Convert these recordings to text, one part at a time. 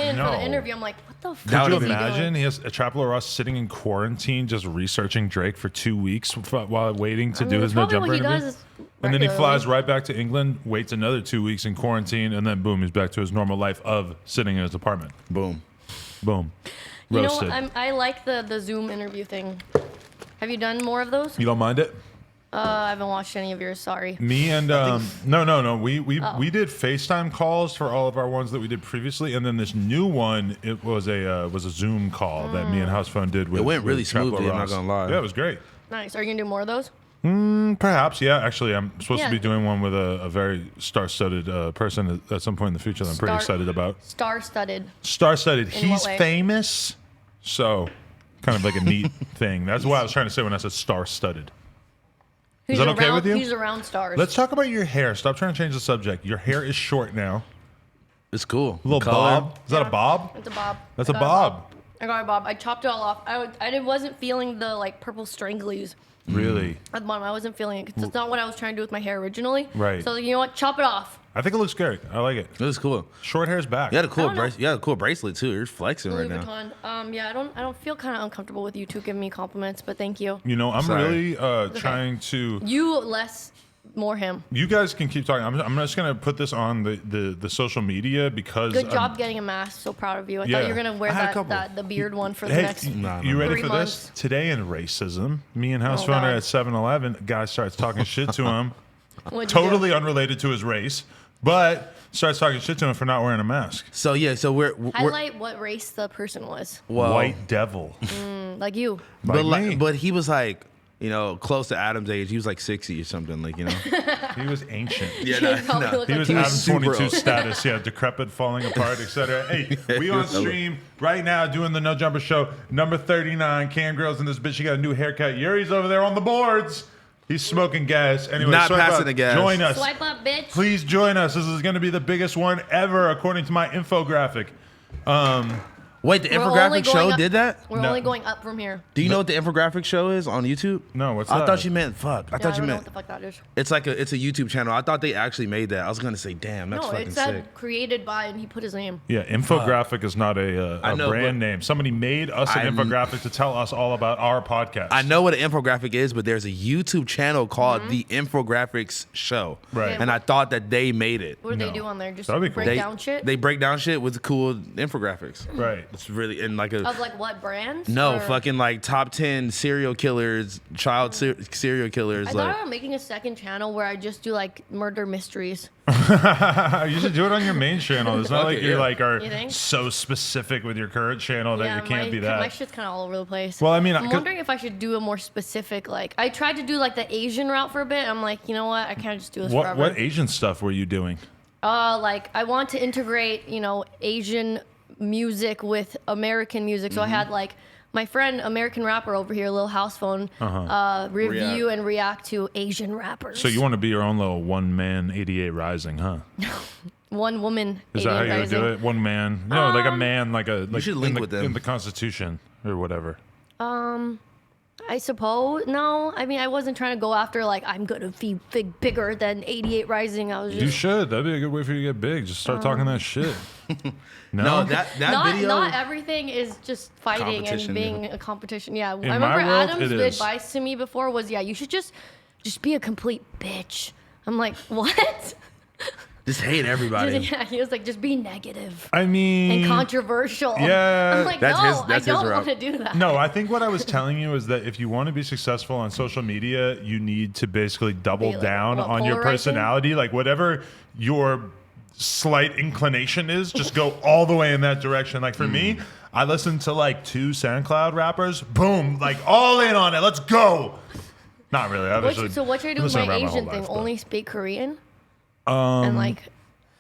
in for the interview. I'm like, what the fuck? Could you is he imagine? doing? He has a Trap Lil Ross sitting in quarantine, just researching Drake for 2 weeks while waiting to do his No Jumper interview. And then he flies right back to England, waits another 2 weeks in quarantine, and then boom, he's back to his normal life of sitting in his apartment. Boom. Boom. You Roasted. know, I like the Zoom interview thing. Have you done more of those? You don't mind it? I haven't watched any of yours. Sorry. Me and no. We did FaceTime calls for all of our ones that we did previously, and then this new one, it was a Zoom call that me and House Phone did. With, it went really Trap Lil smoothly. I'm not Ross. gonna lie. Yeah, it was great. Nice. Are you gonna do more of those? Perhaps, yeah. Actually, I'm supposed to be doing one with a very star-studded person at some point in the future that I'm pretty excited about. Star-studded. Star-studded. In He's what way? famous, so kind of like a neat thing. That's what I was trying to say when I said star-studded. Is that okay with you? Who's around stars? Let's talk about your hair. Stop trying to change the subject. Your hair is short now. It's cool. A little Color. bob. Is that a bob? It's a bob. That's I a got bob. I got a bob. I chopped it all off. I wasn't feeling the like purple stranglies Really? at the bottom. I wasn't feeling it because it's not what I was trying to do with my hair originally. Right. So you know what? Chop it off. I think it looks great. I like it. It was cool. Short hair's back. You had a cool I don't know. bracelet. You had a cool bracelet too. You're flexing Louis right now. Vuitton. Yeah, I don't feel kind of uncomfortable with you two giving me compliments, but thank you. You know, I'm Sorry. really trying to. You less, more him. You guys can keep talking. I'm just gonna put this on the social media because. Good job getting a mask. So proud of you. I thought you were gonna wear I had a couple. the beard one for the Hey, next. you ready 3 for months. this? Today in racism, me and House Oh, Phone are God. at 7-Eleven. A guy starts talking shit to him, What'd you do? totally unrelated to his race, but starts talking shit to him for not wearing a mask. So yeah, so we're Highlight what race the person was. well, White devil. Like you. but me. but he was like, you know, close to Adam's age. He was like 60 or something, like, you know. He was ancient. Yeah, He probably looked He like was He was Adam super 22 old. status, yeah, decrepit, falling apart, etc. Hey, we on stream right now doing the No Jumper Show, number 39. Cam Girls in this bitch. She got a new haircut. Yuri's over there on the boards. He's smoking gas. Anyway, Not swipe passing up. the gas. Join us. Swipe up, bitch. Please join us. This is going to be the biggest one ever, according to my infographic. Wait, the We're only infographic show going up- did that? We're No. only going up from here. Do you know what the infographic show is on YouTube? No, what's I that? thought you meant fuck. I Yeah, I thought you don't know meant what the fuck that is. it's a YouTube channel. I thought they actually made that. I was gonna say, damn, that's No, fucking it said sick. created by, and he put his name. Yeah, infographic is not a I know, brand but name. Somebody made us an I'm- infographic to tell us all about our podcast. I know what an infographic is, but there's a YouTube channel called The Infographics Show. Right. Yeah, And I thought that they made it. What do No. they do on there? Just That'd be cool. break down shit? They break down shit with cool infographics. Right. It's really in like a Of like what brands? no Or- fucking like top 10 serial killers, serial killers. I Like thought about making a second channel where I just do like murder mysteries. You should do it on your main channel. It's not Okay, like you yeah. like are You think? so specific with your current channel that you can't my, be that. My shit's kind of all over the place. Well, I mean, I'm 'cause- wondering if I should do a more specific, like, I tried to do like the Asian route for a bit. I'm like, you know what? I can't just do this forever. What Asian stuff were you doing? Like, I want to integrate, Asian music with American music. So I had like my friend, American rapper over here, Lil House Phone, review and react to Asian rappers. So you want to be your own little one man 88 Rising, huh? One woman. Is that how you would do it? One man? No, like a man, like should link in the, with them. in the Constitution or whatever. I suppose. No, I mean, I wasn't trying to go after like I'm gonna be bigger than 88 Rising. I was just You should. That'd be a good way for you to get big. Just start talking that shit. no, that not video. not everything is just fighting and Competition, being a competition. Yeah, I my remember world, Adam's it is. advice to me before was, yeah, you should just be a complete bitch. I'm like, what? just hate everybody. Yeah, he was like, just be negative I mean, and controversial. yeah, I'm like, that's no, his- that's I his don't route. want to do that. no, I think what I was telling you is that if you want to be successful on social media, you need to basically double Be like, down what, on your polarizing? personality. Like whatever your slight inclination is, just go all the way in that direction. Like for me, I listen to like 2 SoundCloud rappers. Boom, like all in on it. Let's go. Not really. So what should I do with my Asian thing? Only speak Korean? And like,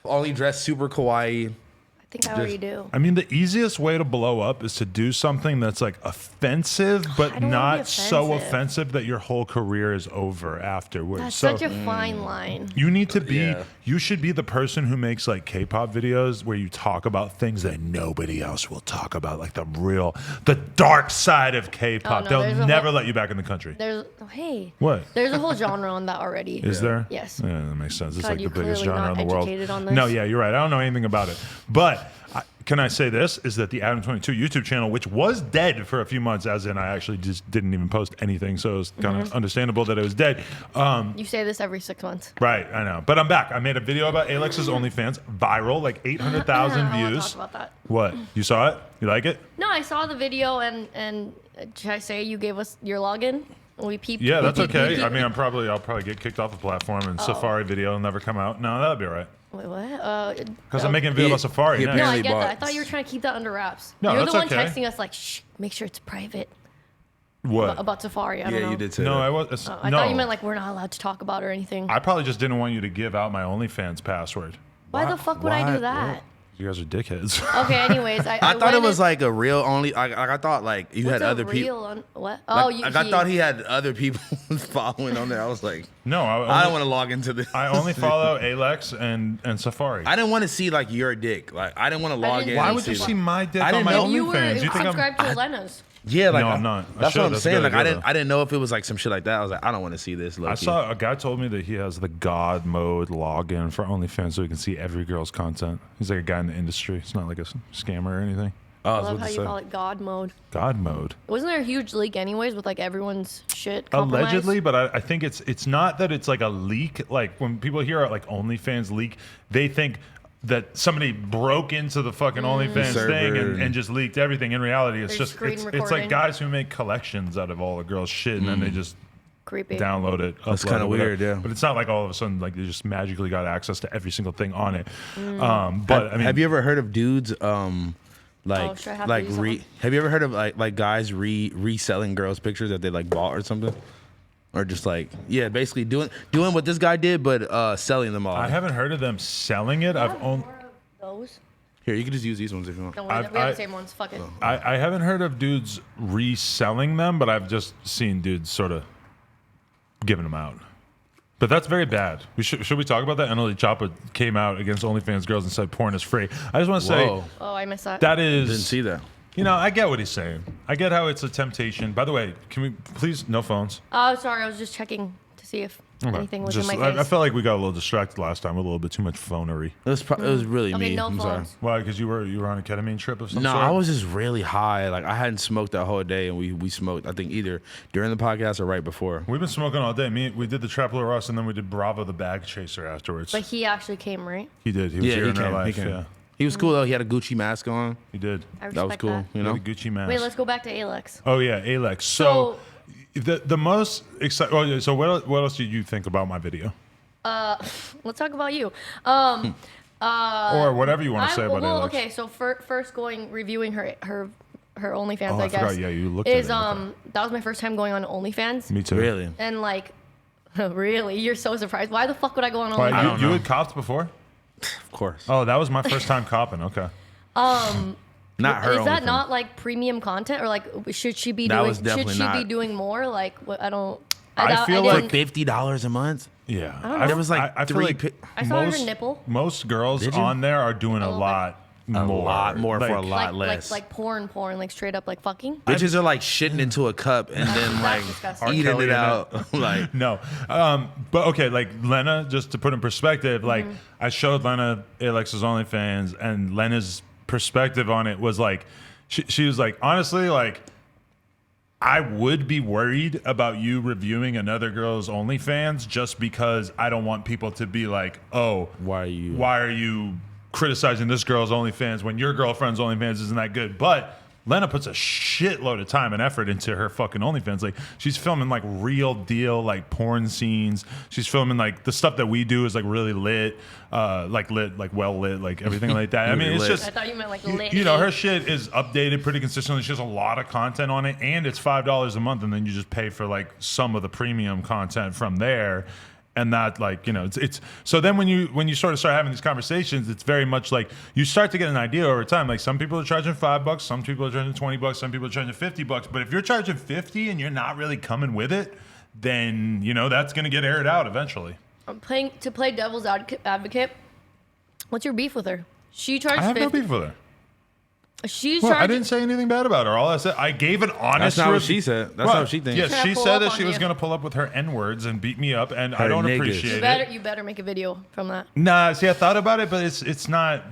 Only dress super kawaii. I think I already do. I mean, the easiest way to blow up is to do something that's like offensive, but I don't wanna not be so offensive. offensive that your whole career is over afterwards. That's so such a fine line. you need to be, Yeah. you should be the person who makes like K-pop videos where you talk about things that nobody else will talk about, like the dark side of K-pop. Oh, no, there's They'll a never whole- let you back in the country. Hey. What? There's a whole genre on that already. Is there? Yes. Yeah, that makes sense. It's God, like the you're biggest clearly genre not in the world. educated on this. No, yeah, you're right. I don't know anything about it. But can I say this? Is that the Adam22 YouTube channel, which was dead for a few months, as in I actually just didn't even post anything, so it was kind of understandable that it was dead. You say this every 6 months. Right, I know. But I'm back. I made a video about Aylex's OnlyFans, viral, like 800,000 views. I want to talk about that. What? You saw it? You like it? No, I saw the video, and should I say you gave us your login? We peeped. Yeah, that's okay. I mean, I'll probably get kicked off the platform, and Safari video will never come out. No, that'll be all right. Wait, what? Because I'm making a video about Safari. No, I get that. I thought you were trying to keep that under wraps. No, You're that's the one okay. texting us like, shh, make sure it's private. What? About Safari. I don't know. Yeah, you did say No, that. I was. I no. thought you meant like we're not allowed to talk about or anything. I probably just didn't want you to give out my OnlyFans password. Why the fuck would I do that? What? You guys are dickheads. Okay, anyways, I thought it was like a real only. I thought like you had other people. What? I thought he had other people following on there. I was like, No, I don't want to log into this. I only follow Ayleks and Safari. I didn't want to see like your dick. Like I didn't want to log in. Why and would you like- see my dick I on didn't my know- You were OnlyFans? You think subscribed to Lena's. Yeah, like No, I'm not. I That's should. what I'm That's saying. good Like idea, I didn't know if it was like some shit like that. I was like, I don't want to see this. I low-key. saw a guy told me that he has the God mode login for OnlyFans so he can see every girl's content. He's like a guy in the industry. It's not like a scammer or anything. Oh, I that's love what how they you said. call it God mode. God mode. Wasn't there a huge leak anyways with like everyone's shit compromised? Allegedly, but I think it's not that it's like a leak. Like when people hear like OnlyFans leak, they think that somebody broke into the fucking OnlyFans Server. thing and just leaked everything. In reality, it's They're just screen it's like recording. guys who make collections out of all the girls' shit and then they just Creepy. download it. That's upload kinda it, whatever. weird, yeah. But it's not like all of a sudden like they just magically got access to every single thing on it. But I mean, have you ever heard of dudes should I have to use that one? have you ever heard of like guys reselling girls' pictures that they like bought or something? Or just like basically doing what this guy did but selling them all. I haven't heard of them selling it. I've only Those? Here, you can just use these ones if you want. No, we have the same ones. Fuck it. I haven't heard of dudes reselling them, but I've just seen dudes sort of giving them out. But that's very bad. Should we talk about that? Emily Choppa came out against OnlyFans girls and said porn is free. I just want to say Whoa. Oh, I missed that. that is. Didn't see that. You know, I get what he's saying. I get how it's a temptation. By the way, can we please no phones? Oh, sorry. I was just checking to see if anything was Just, in my face. I felt like we got a little distracted last time with a little bit too much phonery. It was really okay, me. no I'm sorry. phones. Why? Because you were on a ketamine trip of some No, sort? I was just really high. Like I hadn't smoked that whole day, and we smoked. I think either during the podcast or right before. We've been smoking all day. We did the Trap Lil Russ and then we did Bravo the Bag Chaser afterwards. But he actually came, right? He did. He was here in real life. Yeah, He was cool though. He had a Gucci mask on. he did. I respect That was cool. You He know. had a Gucci mask. Wait, let's go back to Ayleks. Oh yeah, Ayleks. So the most exciting. Oh yeah. So what else did you think about my video? Let's talk about you. Or whatever you want to say about Ayleks. Okay, so first reviewing her OnlyFans, Oh, I I guess. forgot. Yeah, you looked at is it. Okay. that was my first time going on OnlyFans. Me too. Really? And like, really, you're so surprised. Why the fuck would I go on Why, OnlyFans? you had copped before? Of course. Oh, that was my first time copping. Okay. Not her. Is that OnlyFans. not like premium content, or like should she be That doing? was Should definitely she be not. doing more? Like, what, I don't. I feel didn't- like $50 a month? Yeah. don't know. There was like I feel three. like I saw her nipple. Most girls Did you? on there are doing a little lot a more. lot more for a Like, lot less. like porn, like straight up like fucking. Bitches are like shitting into a cup and then like disgusting. eating Kelly it in out. Like No, but okay, like Lena, just to put in perspective, like I showed Lena Aylex's OnlyFans, and Lena's perspective on it was like, she was like, honestly, like, I would be worried about you reviewing another girl's OnlyFans just because I don't want people to be like, oh, why are you criticizing this girl's OnlyFans when your girlfriend's OnlyFans isn't that good? But Lena puts a shitload of time and effort into her fucking OnlyFans. Like, she's filming like real deal like porn scenes. She's filming like the stuff that we do is like really lit, like well lit, like everything like that. I mean, it's lit. just I thought you meant like lit. you know, her shit is updated pretty consistently. She has a lot of content on it, and it's $5 a month, and then you just pay for like some of the premium content from there. And that, like, you know, it's so then when you sort of start having these conversations, it's very much like you start to get an idea over time. Like, some people are charging $5, some people are charging $20, some people are charging $50. But if you're charging $50 and you're not really coming with it, then you know that's gonna get aired out eventually. I'm playing to play devil's advocate. What's your beef with her? She charged I have 50. no beef with her. She's Well, I charging. didn't say anything bad about her. All I said, I gave an honest. That's not what review. she said. That's not what she thinks. Yes, Trying to she pull said up that on she was you. going to pull up with her N words and beat me up, and I Her don't niggas. appreciate You it. better make a video from that. Nah, see, I thought about it, but it's not.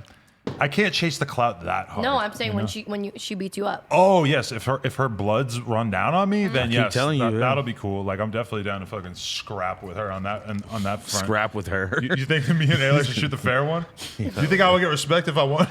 I can't chase the clout that hard. No, I'm saying when she beats you up. Oh yes, if her bloods run down on me, then yes, that'll be cool. Like I'm definitely down to fucking scrap with her on that front. Scrap with her. You think me and Ayleks should shoot the fair one? Yeah. Do you think I will get respect if I won?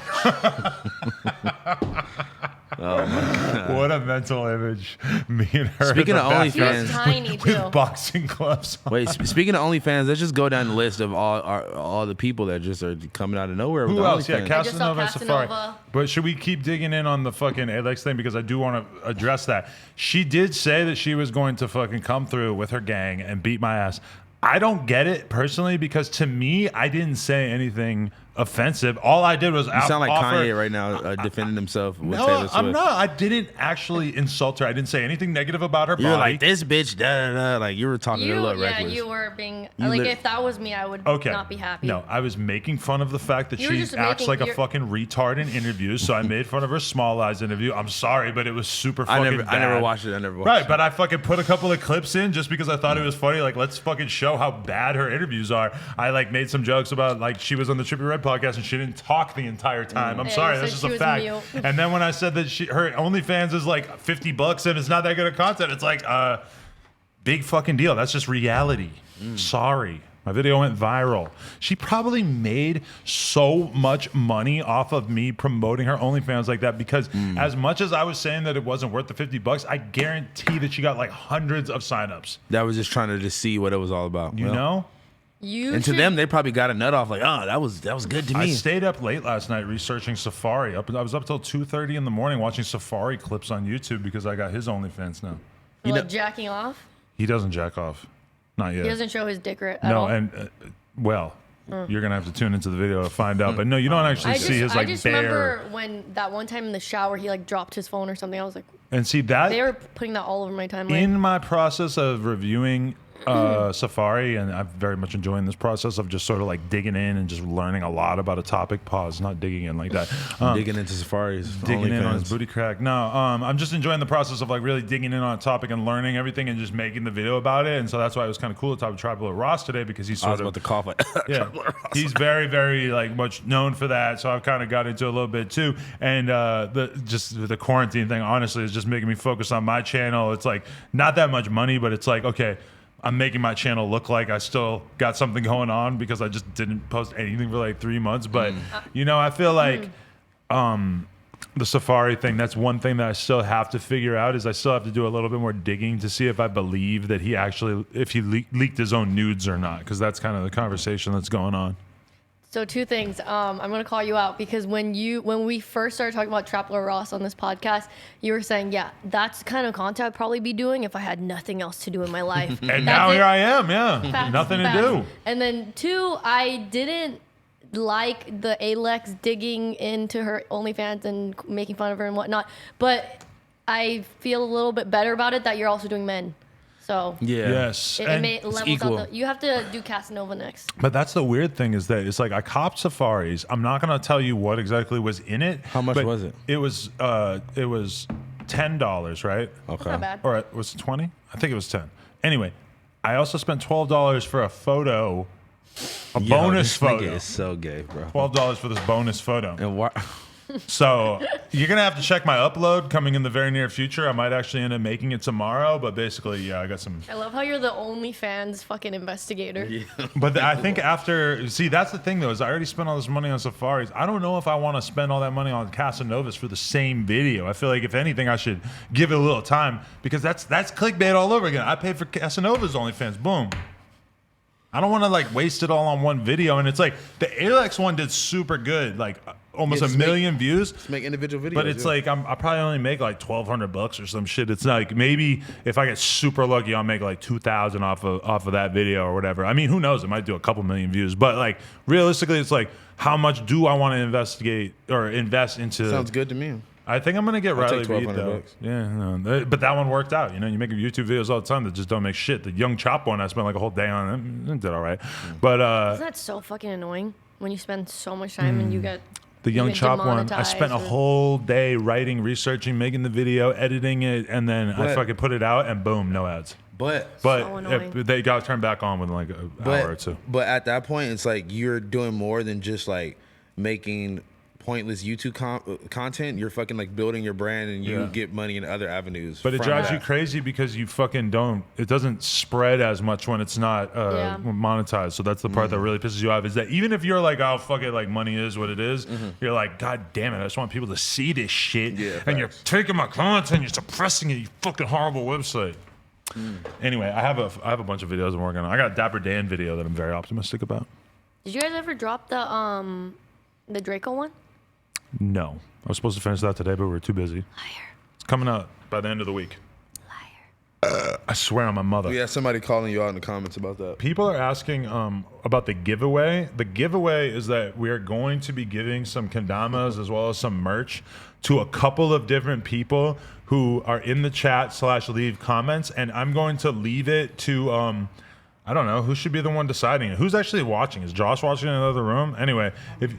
Oh my God. What a mental image. Me and her. Speaking of OnlyFans, tiny too. With boxing gloves on. Wait, speaking of OnlyFans, let's just go down the list of all the people that just are coming out of nowhere. Who with else? OnlyFans. Yeah, Casanova and Safari. But should we keep digging in on the fucking Ayleks thing? Because I do want to address that. She did say that she was going to fucking come through with her gang and beat my ass. I don't get it personally because to me, I didn't say anything offensive. All I did was you sound like Kanye right now defending himself with Taylor Swift. I'm not. I didn't actually insult her. I didn't say anything negative about her body. You were like, this bitch, da da da. Like, you were talking a little reckless. Yeah, you were being, like, if that was me, I would not be happy. No, I was making fun of the fact that she acts like a fucking retard in interviews, so I made fun of her Small Eyes interview. I'm sorry, but it was super fucking bad. I never watched it. Right, but I fucking put a couple of clips in just because I thought it was funny. Like, let's fucking show how bad her interviews are. I, like, made some jokes about, like, she was on the Trippie Red podcast and she didn't talk the entire time. I'm sorry, that's just a fact. And then when I said that her OnlyFans is like $50 and it's not that good of content, it's like big fucking deal. That's just reality. Sorry. My video went viral. She probably made so much money off of me promoting her OnlyFans like that because as much as I was saying that it wasn't worth the $50, I guarantee that she got like hundreds of signups. That was just trying to just see what it was all about. You know? To them, they probably got a nut off like, oh, that was good to me. I stayed up late last night researching Safari. I was up till 2:30 in the morning watching Safari clips on YouTube because I got his OnlyFans now. Like jacking off? He doesn't jack off. Not yet. He doesn't show his dick at all? No, and you're gonna have to tune into the video to find out. But no, you don't actually see his like bare. I just remember when that one time in the shower he like dropped his phone or something. I was like, and see that they were putting that all over my timeline. In my process of reviewing Safari, and I'm very much enjoying this process of just sort of like digging in and just learning a lot about a topic. Pause, not digging in like that. Digging into Safari's digging in on his booty crack. No, I'm just enjoying the process of like really digging in on a topic and learning everything and just making the video about it. And so that's why it was kind of cool to talk to Tribal Ross today because he's sort of about to cough like yeah, he's very, very like much known for that. So I've kind of got into a little bit too. And the quarantine thing, honestly, is just making me focus on my channel. It's like not that much money, but it's like, okay, I'm making my channel look like I still got something going on because I just didn't post anything for like 3 months. But, I feel like the Safari thing, that's one thing that I still have to figure out is I still have to do a little bit more digging to see if I believe that if he leaked his own nudes or not, because that's kind of the conversation that's going on. So 2 things. I'm gonna call you out because when we first started talking about Trapler Ross on this podcast, you were saying, yeah, that's the kind of content I'd probably be doing if I had nothing else to do in my life. And now here I am, yeah, nothing to do. And then 2, I didn't like the Ayleks digging into her OnlyFans and making fun of her and whatnot, but I feel a little bit better about it that you're also doing men. So yeah, yes, it levels out. You have to do Casanova next. But that's the weird thing is that it's like I copped Safaris. I'm not gonna tell you what exactly was in it. How much was it? It was $10, right? Okay, not bad. Or was it 20? I think it was 10. Anyway, I also spent $12 for a photo, bonus photo. Nigga is so gay, bro. $12 for this bonus photo. And what? So you're gonna have to check my upload coming in the very near future. I might actually end up making it tomorrow, but basically, yeah, I got some. I love how you're the OnlyFans fucking investigator. Yeah. But I think that's the thing though, is I already spent all this money on Safaris. I don't know if I want to spend all that money on Casanovas for the same video. I feel like if anything, I should give it a little time because that's clickbait all over again. I paid for Casanovas OnlyFans. Boom. I don't want to like waste it all on one video, and it's like the Ayleks one did super good, like almost a million views. Just make individual videos, but it's like I probably only make like $1,200 or some shit. It's like maybe if I get super lucky, I'll make like 2,000 off of that video or whatever. I mean, who knows? It might do a couple million views, but like realistically, it's like how much do I want to investigate or invest into? Sounds good to me. I think I'm gonna get Riley Reid though. $1,200. Yeah, no, but that one worked out. You know, you make YouTube videos all the time that just don't make shit. The Young Chop one, I spent like a whole day on. It did all right, but isn't that so fucking annoying when you spend so much time and you get the Young Chop one? I spent a whole day writing, researching, making the video, editing it, and then I fucking put it out, and boom, no ads. But they got turned back on within like an hour or two. But at that point, it's like you're doing more than just like making pointless YouTube content, you're fucking like building your brand and you get money in other avenues. But it drives you crazy because you fucking don't. It doesn't spread as much when it's not monetized. So that's the part that really pisses you off. Is that even if you're like, oh fuck it, like money is what it is, you're like, God damn it, I just want people to see this shit. Yeah, and you're taking my content, you're suppressing it. You fucking horrible website. Anyway, I have a bunch of videos I'm working on. I got a Dapper Dan video that I'm very optimistic about. Did you guys ever drop the Draco one? No. I was supposed to finish that today, but we were too busy. Liar. It's coming out by the end of the week. Liar. I swear on my mother. Yeah, somebody calling you out in the comments about that. People are asking about the giveaway. The giveaway is that we are going to be giving some kendamas as well as some merch to a couple of different people who are in the chat / leave comments, and I'm going to leave it to I don't know who should be the one deciding it. Who's actually watching? Is Josh watching in another room? Anyway, if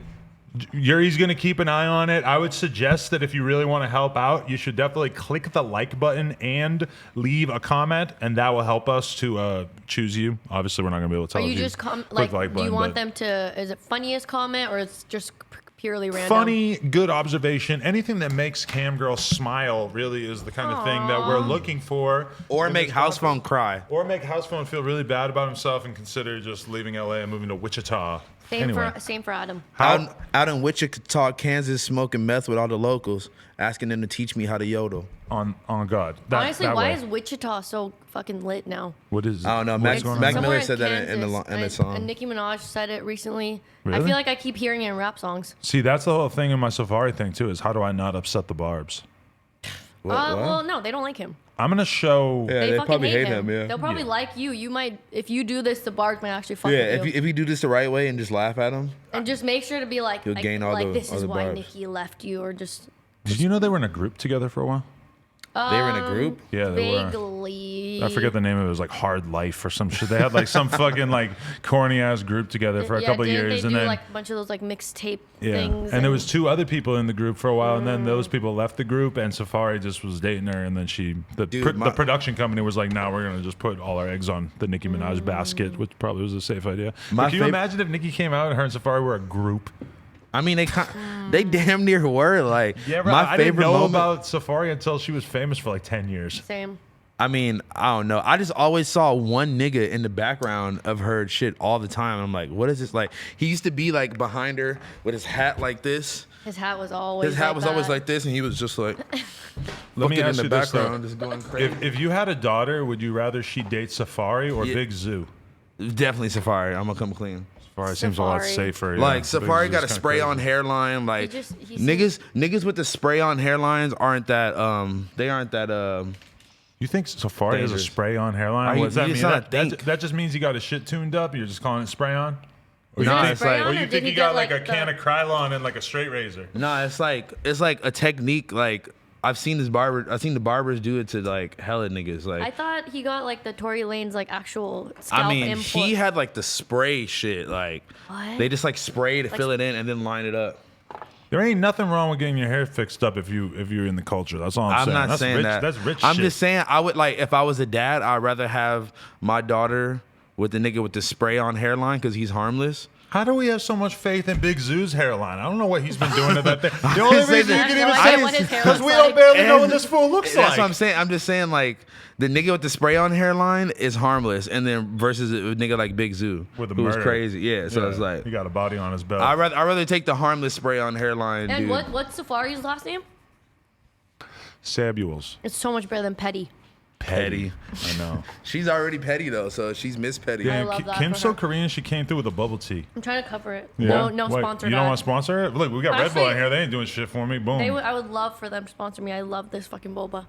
Yuri's going to keep an eye on it, I would suggest that if you really want to help out, you should definitely click the like button and leave a comment, and that will help us to choose you. Obviously, we're not going to be able to tell you. Are you just like button, do you want them to? Is it funniest comment or it's just purely random? Funny, good observation. Anything that makes Cam Girl smile really is the kind of thing that we're looking for. Or make House Phone cry. Or make House Phone feel really bad about himself and consider just leaving LA and moving to Wichita. Same for Adam. Out in Wichita, Kansas, smoking meth with all the locals, asking them to teach me how to yodel. On God. Honestly, why is Wichita so fucking lit now? What is? I don't know. Mac Miller said that in the song. And Nicki Minaj said it recently. Really? I feel like I keep hearing it in rap songs. See, that's the whole thing in my Safari thing too. Is how do I not upset the Barbs? What? Well, no, they don't like him. I'm gonna show. Yeah, they fucking probably hate him. Yeah. They'll probably like you. You might, if you do this, the Barbs might actually fuck with you. If you do this the right way and just laugh at him, and just make sure to be like, you'll gain all the this is why Barbs. Nicki left you, or just. Did you know they were in a group together for a while? They were in a group? Yeah, they were. Vaguely. I forget the name of it. It was like Hard Life or some shit. They had like some fucking like corny ass group together for a couple of years, they and do then like a bunch of those like mixtape things. And there was 2 other people in the group for a while, and then those people left the group, and Safari just was dating her, and then the production company was like, "Now we're gonna just put all our eggs on the Nicki Minaj basket," which probably was a safe idea. But can you imagine if Nicki came out and her and Safari were a group? I mean, they damn near were like. Yeah, bro, I didn't know about Safari until she was famous for like 10 years. Same. I mean, I don't know. I just always saw one nigga in the background of her shit all the time. I'm like, what is this like? He used to be like behind her with his hat like this. His hat was always. Always like this, and he was just like. Let me ask in the you this, background, just going crazy. If you had a daughter, would you rather she date Safari or Big Zoo? Definitely Safari. I'm gonna come clean. Safari seems a lot safer. Like Safari got a spray on hairline. Like niggas with the spray on hairlines aren't that they aren't that You think Safari has a spray on hairline? What does that mean? That just means he got his shit tuned up. You're just calling it spray on. Or you think he got like a can of Krylon and like a straight razor? No, it's like a technique. Like I've seen the barbers do it to like hella niggas. Like I thought he got like the Tory Lane's like actual scalp input. He had like the spray shit. Like what? They just like spray to fill it in and then line it up. There ain't nothing wrong with getting your hair fixed up if you're in the culture. That's all I'm saying. I'm not saying that. That's rich I'm shit. just saying I would like if I was a dad, I'd rather have my daughter with the nigga with the spray on hairline because he's harmless. How do we have so much faith in Big Zoo's hairline? I don't know what he's been doing to that thing. The only reason you can even say it because we don't barely know what this fool looks like. That's what I'm saying. I'm just saying like the nigga with the spray on hairline is harmless, and then versus a nigga like Big Zoo with who was crazy. Yeah, so it's like he got a body on his belt. I'd rather take the harmless spray on hairline. And dude. what's Safari's last name? Sabuels. It's so much better than Petty. Petty. I know. She's already petty though, so she's Miss Petty. Yeah, I love that Kim's for so her. Korean. She came through with a bubble tea. I'm trying to cover it. Yeah? No Wait, sponsor. You don't want to sponsor it? Look, we got Red Bull in here. They ain't doing shit for me. Boom. I would love for them to sponsor me. I love this fucking boba.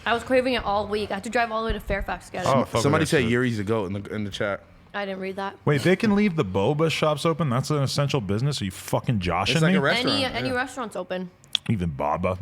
I was craving it all week. I had to drive all the way to Fairfax to get it. Oh, fuck Somebody with said that shit. Yuri's a goat in the chat. I didn't read that. Wait, they can leave the boba shops open? That's an essential business? Are you fucking joshing It's like me? a restaurant. Any restaurant's open. Even boba,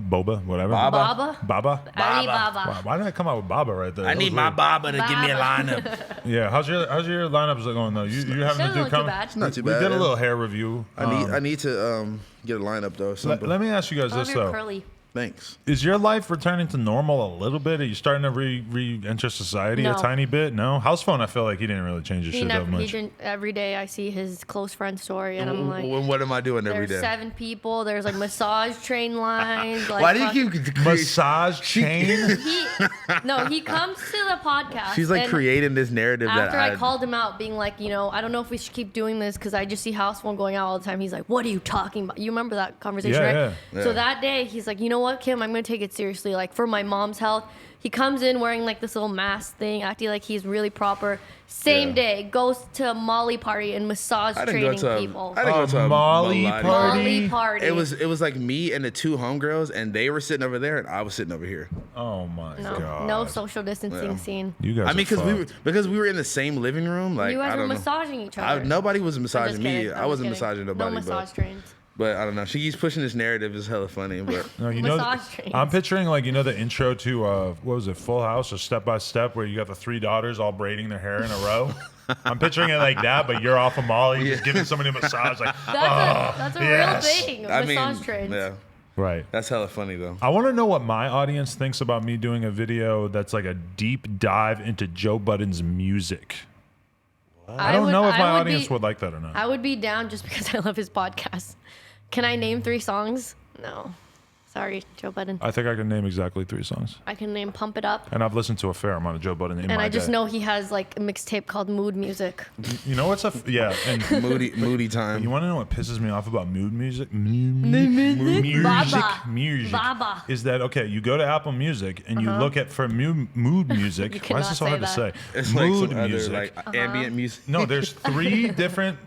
whatever. Baba? Baba? I need Baba. Why did I come out with Baba right there? I need my Baba to give me a lineup. Yeah, how's your lineups going though? You having to do Doesn't look too bad. Not too We bad. did a little hair review. I need to get a lineup though. Let me ask you guys I love this your though. curly. Thanks. Is your life returning to normal a little bit? Are you starting to re-enter society a tiny bit? No? House Phone, I feel like he didn't really change his shit that much. He didn't. Every day I see his close friend story, and I'm like, what am I doing every day? There's 7 people. There's like massage train lines. Like, why do you keep massage chain? He comes to the podcast. She's like creating this narrative. After I called him out, being like, I don't know if we should keep doing this because I just see House Phone going out all the time. He's like, what are you talking about? You remember that conversation, right? Yeah. So that day, he's like, you know what, Kim, I'm going to take it seriously. Like, for my mom's health. He comes in wearing like this little mask thing, acting like he's really proper. Same day, goes to a Molly party and massage training people. I didn't go to a Molly party. It was like me and the 2 homegirls, and they were sitting over there, and I was sitting over here. Oh my god! No social distancing scene. You guys. Because we were in the same living room. Like, you guys were massaging each other. Nobody was massaging me. I wasn't massaging nobody. No massage trains. But I don't know. She keeps pushing this narrative. It's hella funny. But no, massage trains. I'm picturing like the intro to what was it, Full House or Step by Step, where you got the 3 daughters all braiding their hair in a row. I'm picturing it like that, but you're off of Molly, just giving somebody a massage. Like, that's a real thing. Massage trains. Yeah. Right. That's hella funny though. I want to know what my audience thinks about me doing a video that's like a deep dive into Joe Budden's music. I don't know if my audience would like that or not. I would be down just because I love his podcast. Can I name 3 songs? No. Sorry, Joe Budden. I think I can name exactly 3 songs. I can name Pump It Up. And I've listened to a fair amount of Joe Budden in my And I just day. know he has like a mixtape called Mood Music. You know what's and moody time. You want to know what pisses me off about mood music? Music Baba. is that okay? You go to Apple Music and you look at for mood music. Why is this so hard to say? It's mood like music, like ambient music. No, there's 3 different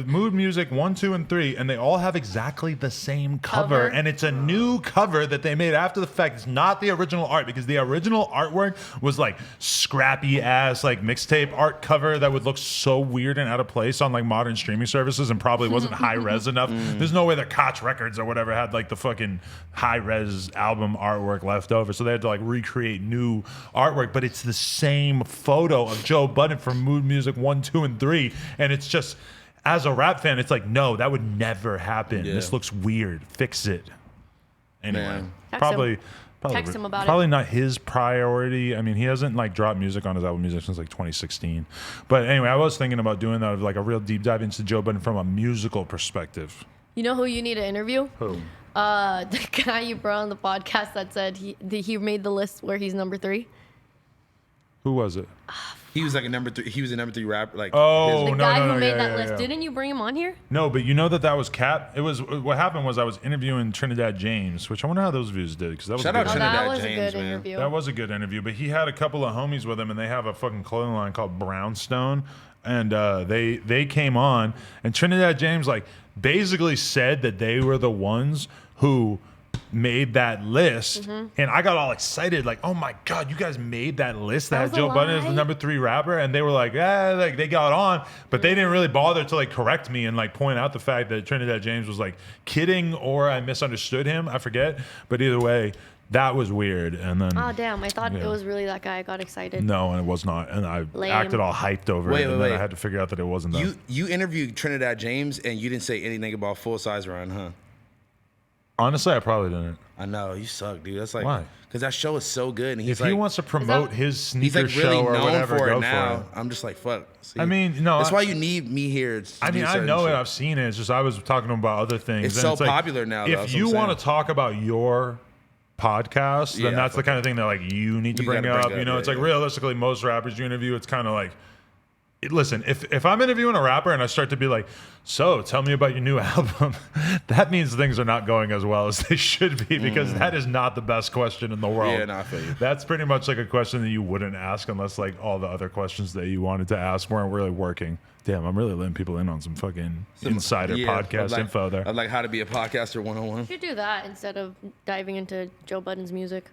mood music 1, 2, and 3, and they all have exactly the same cover, and it's a new cover that they made after the fact. It's not the original art, because the original artwork was like scrappy ass like mixtape art cover that would look so weird and out of place on like modern streaming services and probably wasn't high res enough. There's no way that Koch Records or whatever had like the fucking high res album artwork left over, so they had to like recreate new artwork, but it's the same photo of Joe Budden from Mood Music 1, 2, and 3, and it's just, as a rap fan, it's like, no, that would never happen. This looks weird. Fix it. Anyway, probably Text him about probably not his priority. I mean, he hasn't like dropped music on his album music since like 2016. But anyway, I was thinking about doing that, of like a real deep dive into Joe Budden from a musical perspective. You know who you need to interview? Who? The guy you brought on the podcast that said he made the list where he's number 3. Who was it? He was like a number 3. He was a number 3 rapper. Like, the guy who made that list. Didn't you bring him on here? No, but you know that was cap. It was, what happened was I was interviewing Trinidad James, which I wonder how those views did, because that was shout out Trinidad that was James, a good man. interview. That was a good interview, but he had a couple of homies with him, and they have a fucking clothing line called Brownstone, and they came on, and Trinidad James like basically said that they were the ones who made that list, and I got all excited, like, oh my god, you guys made that list that had Joe Budden as the number 3 rapper, and they were like, like they got on, but they didn't really bother to like correct me and like point out the fact that Trinidad James was like kidding, or I misunderstood him, I forget, but either way, that was weird. And then, oh damn, I thought it was really that guy. I got excited. No, and it was not, and I acted all hyped over it, and then I had to figure out that it wasn't that. You interviewed Trinidad James, and you didn't say anything about Full Size Run, huh? Honestly, I probably didn't. I know, you suck, dude. That's like, why? Because that show is so good, and he's if he wants to promote his sneaker he's like really show or known whatever, for go it now. for it. I'm just like, fuck. See, I mean, no, that's why you need me here. I mean, I know it. I've seen it. It's just I was talking to him about other things. It's and so like, popular now. If you want to talk about your podcast, then that's the kind of thing that like you need to bring up. You know, it's like realistically, most rappers you interview, it's kind of like, listen, if I'm interviewing a rapper and I start to be like, so tell me about your new album, that means things are not going as well as they should be, because that is not the best question in the world. Yeah, no, I feel you. That's pretty much like a question that you wouldn't ask unless like all the other questions that you wanted to ask weren't really working. Damn, I'm really letting people in on some fucking insider podcast info there. I'd like how to be a podcaster 101. You should do that instead of diving into Joe Budden's music.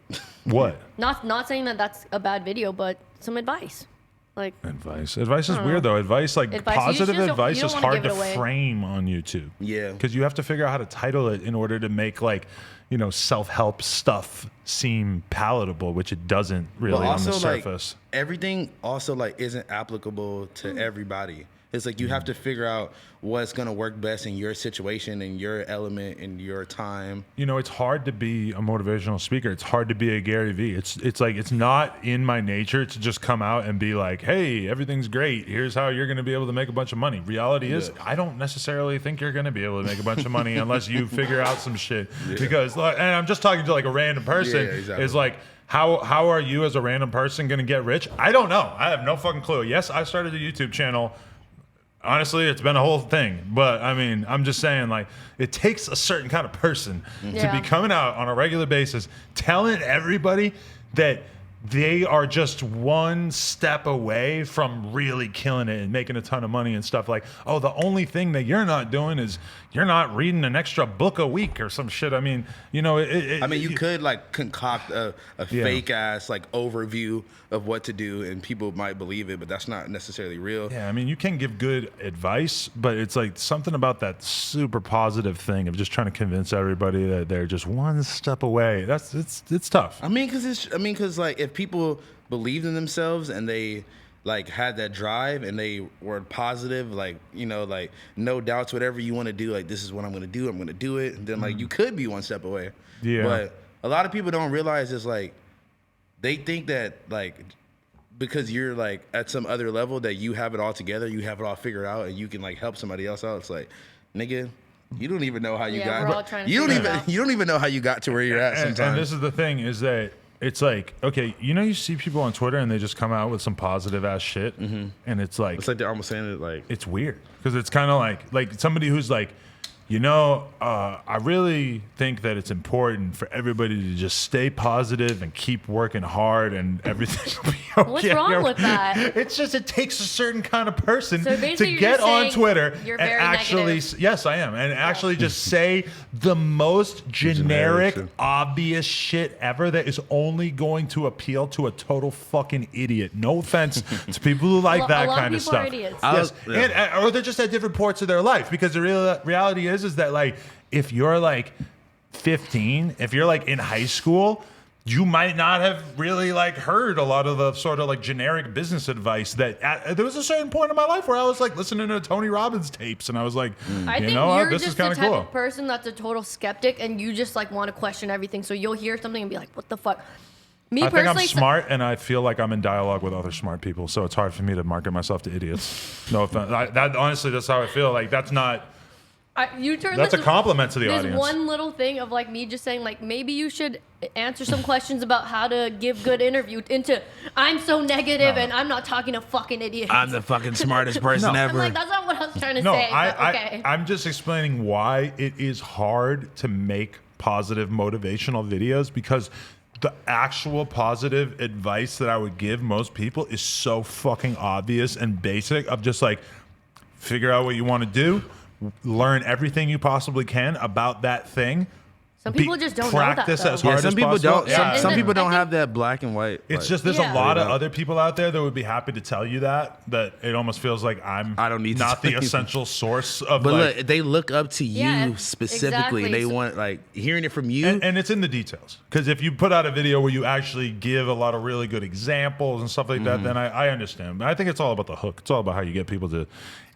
What? Not saying that that's a bad video, but some advice. Like advice is weird though. Advice, positive advice is hard to frame on YouTube. Yeah, because you have to figure out how to title it in order to make like, you know, self-help stuff seem palatable, which it doesn't really on the surface. Like, everything also like isn't applicable to everybody. It's like you have to figure out what's gonna work best in your situation and your element and your time. You know, it's hard to be a motivational speaker. It's hard to be a Gary Vee. It's like it's not in my nature to just come out and be like, hey, everything's great. Here's how you're gonna be able to make a bunch of money. Reality is, I don't necessarily think you're gonna be able to make a bunch of money unless you figure out some shit. Because, and I'm just talking to like a random person. Exactly. Is like, how are you as a random person gonna get rich? I don't know. I have no fucking clue. Yes, I started a YouTube channel. Honestly, it's been a whole thing. But I mean, I'm just saying, like, it takes a certain kind of person to be coming out on a regular basis, telling everybody that they are just one step away from really killing it and making a ton of money and stuff. Like, oh, the only thing that you're not doing is you're not reading an extra book a week or some shit. I mean, you know, you could like concoct a fake ass like overview of what to do and people might believe it, but that's not necessarily real. Yeah, I mean, you can give good advice, but it's like something about that super positive thing of just trying to convince everybody that they're just one step away. It's tough. I mean, because like if people believed in themselves and they like had that drive and they were positive, like, you know, like no doubts, whatever you want to do, like this is what I'm going to do, I'm going to do it. And then like you could be one step away. Yeah. But a lot of people don't realize it's like they think that like because you're like at some other level that you have it all together, you have it all figured out and you can like help somebody else out. It's like, nigga, you don't even know how you got. You don't even know how you got to where you're at sometimes. And this is the thing is that it's like, okay, you know, you see people on Twitter and they just come out with some positive ass shit, and it's like they're almost saying it like it's weird because it's kind of like somebody who's like, you know, I really think that it's important for everybody to just stay positive and keep working hard and everything will be okay. What's wrong with that? It's just, it takes a certain kind of person to get on Twitter and actually, negative. yes, I am, and actually just say the most generic, obvious shit ever that is only going to appeal to a total fucking idiot. No offense to people who like that kind of stuff. Yes, or they're just at different parts of their life because the reality is that like if you're like 15, if you're like in high school, you might not have really like heard a lot of the sort of like generic business advice that there was a certain point in my life where I was like listening to Tony Robbins tapes and I was like, I think you're this is kind of cool. Of person that's a total skeptic and you just like want to question everything. So you'll hear something and be like, what the fuck? I think I'm smart and I feel like I'm in dialogue with other smart people. So it's hard for me to market myself to idiots. No offense. Honestly, that's how I feel. Like that's not... That's a compliment to the audience. There's one little thing of like me just saying like maybe you should answer some questions about how to give good interview into I'm so negative and I'm not talking to fucking idiots. I'm the fucking smartest person ever. I'm like, that's not what I was trying to say. Okay. I'm just explaining why it is hard to make positive motivational videos because the actual positive advice that I would give most people is so fucking obvious and basic of just like figure out what you want to do. Learn everything you possibly can about that thing. Some people just don't know that. Practice as hard some as people possible. don't. Some people don't have that black and white. It's just there's a lot of other people out there that would be happy to tell you that it almost feels like I don't need not the essential source of. But look, they look up to you specifically. Exactly. They want like hearing it from you, and it's in the details. Because if you put out a video where you actually give a lot of really good examples and stuff like that, then I understand. But I think it's all about the hook. It's all about how you get people to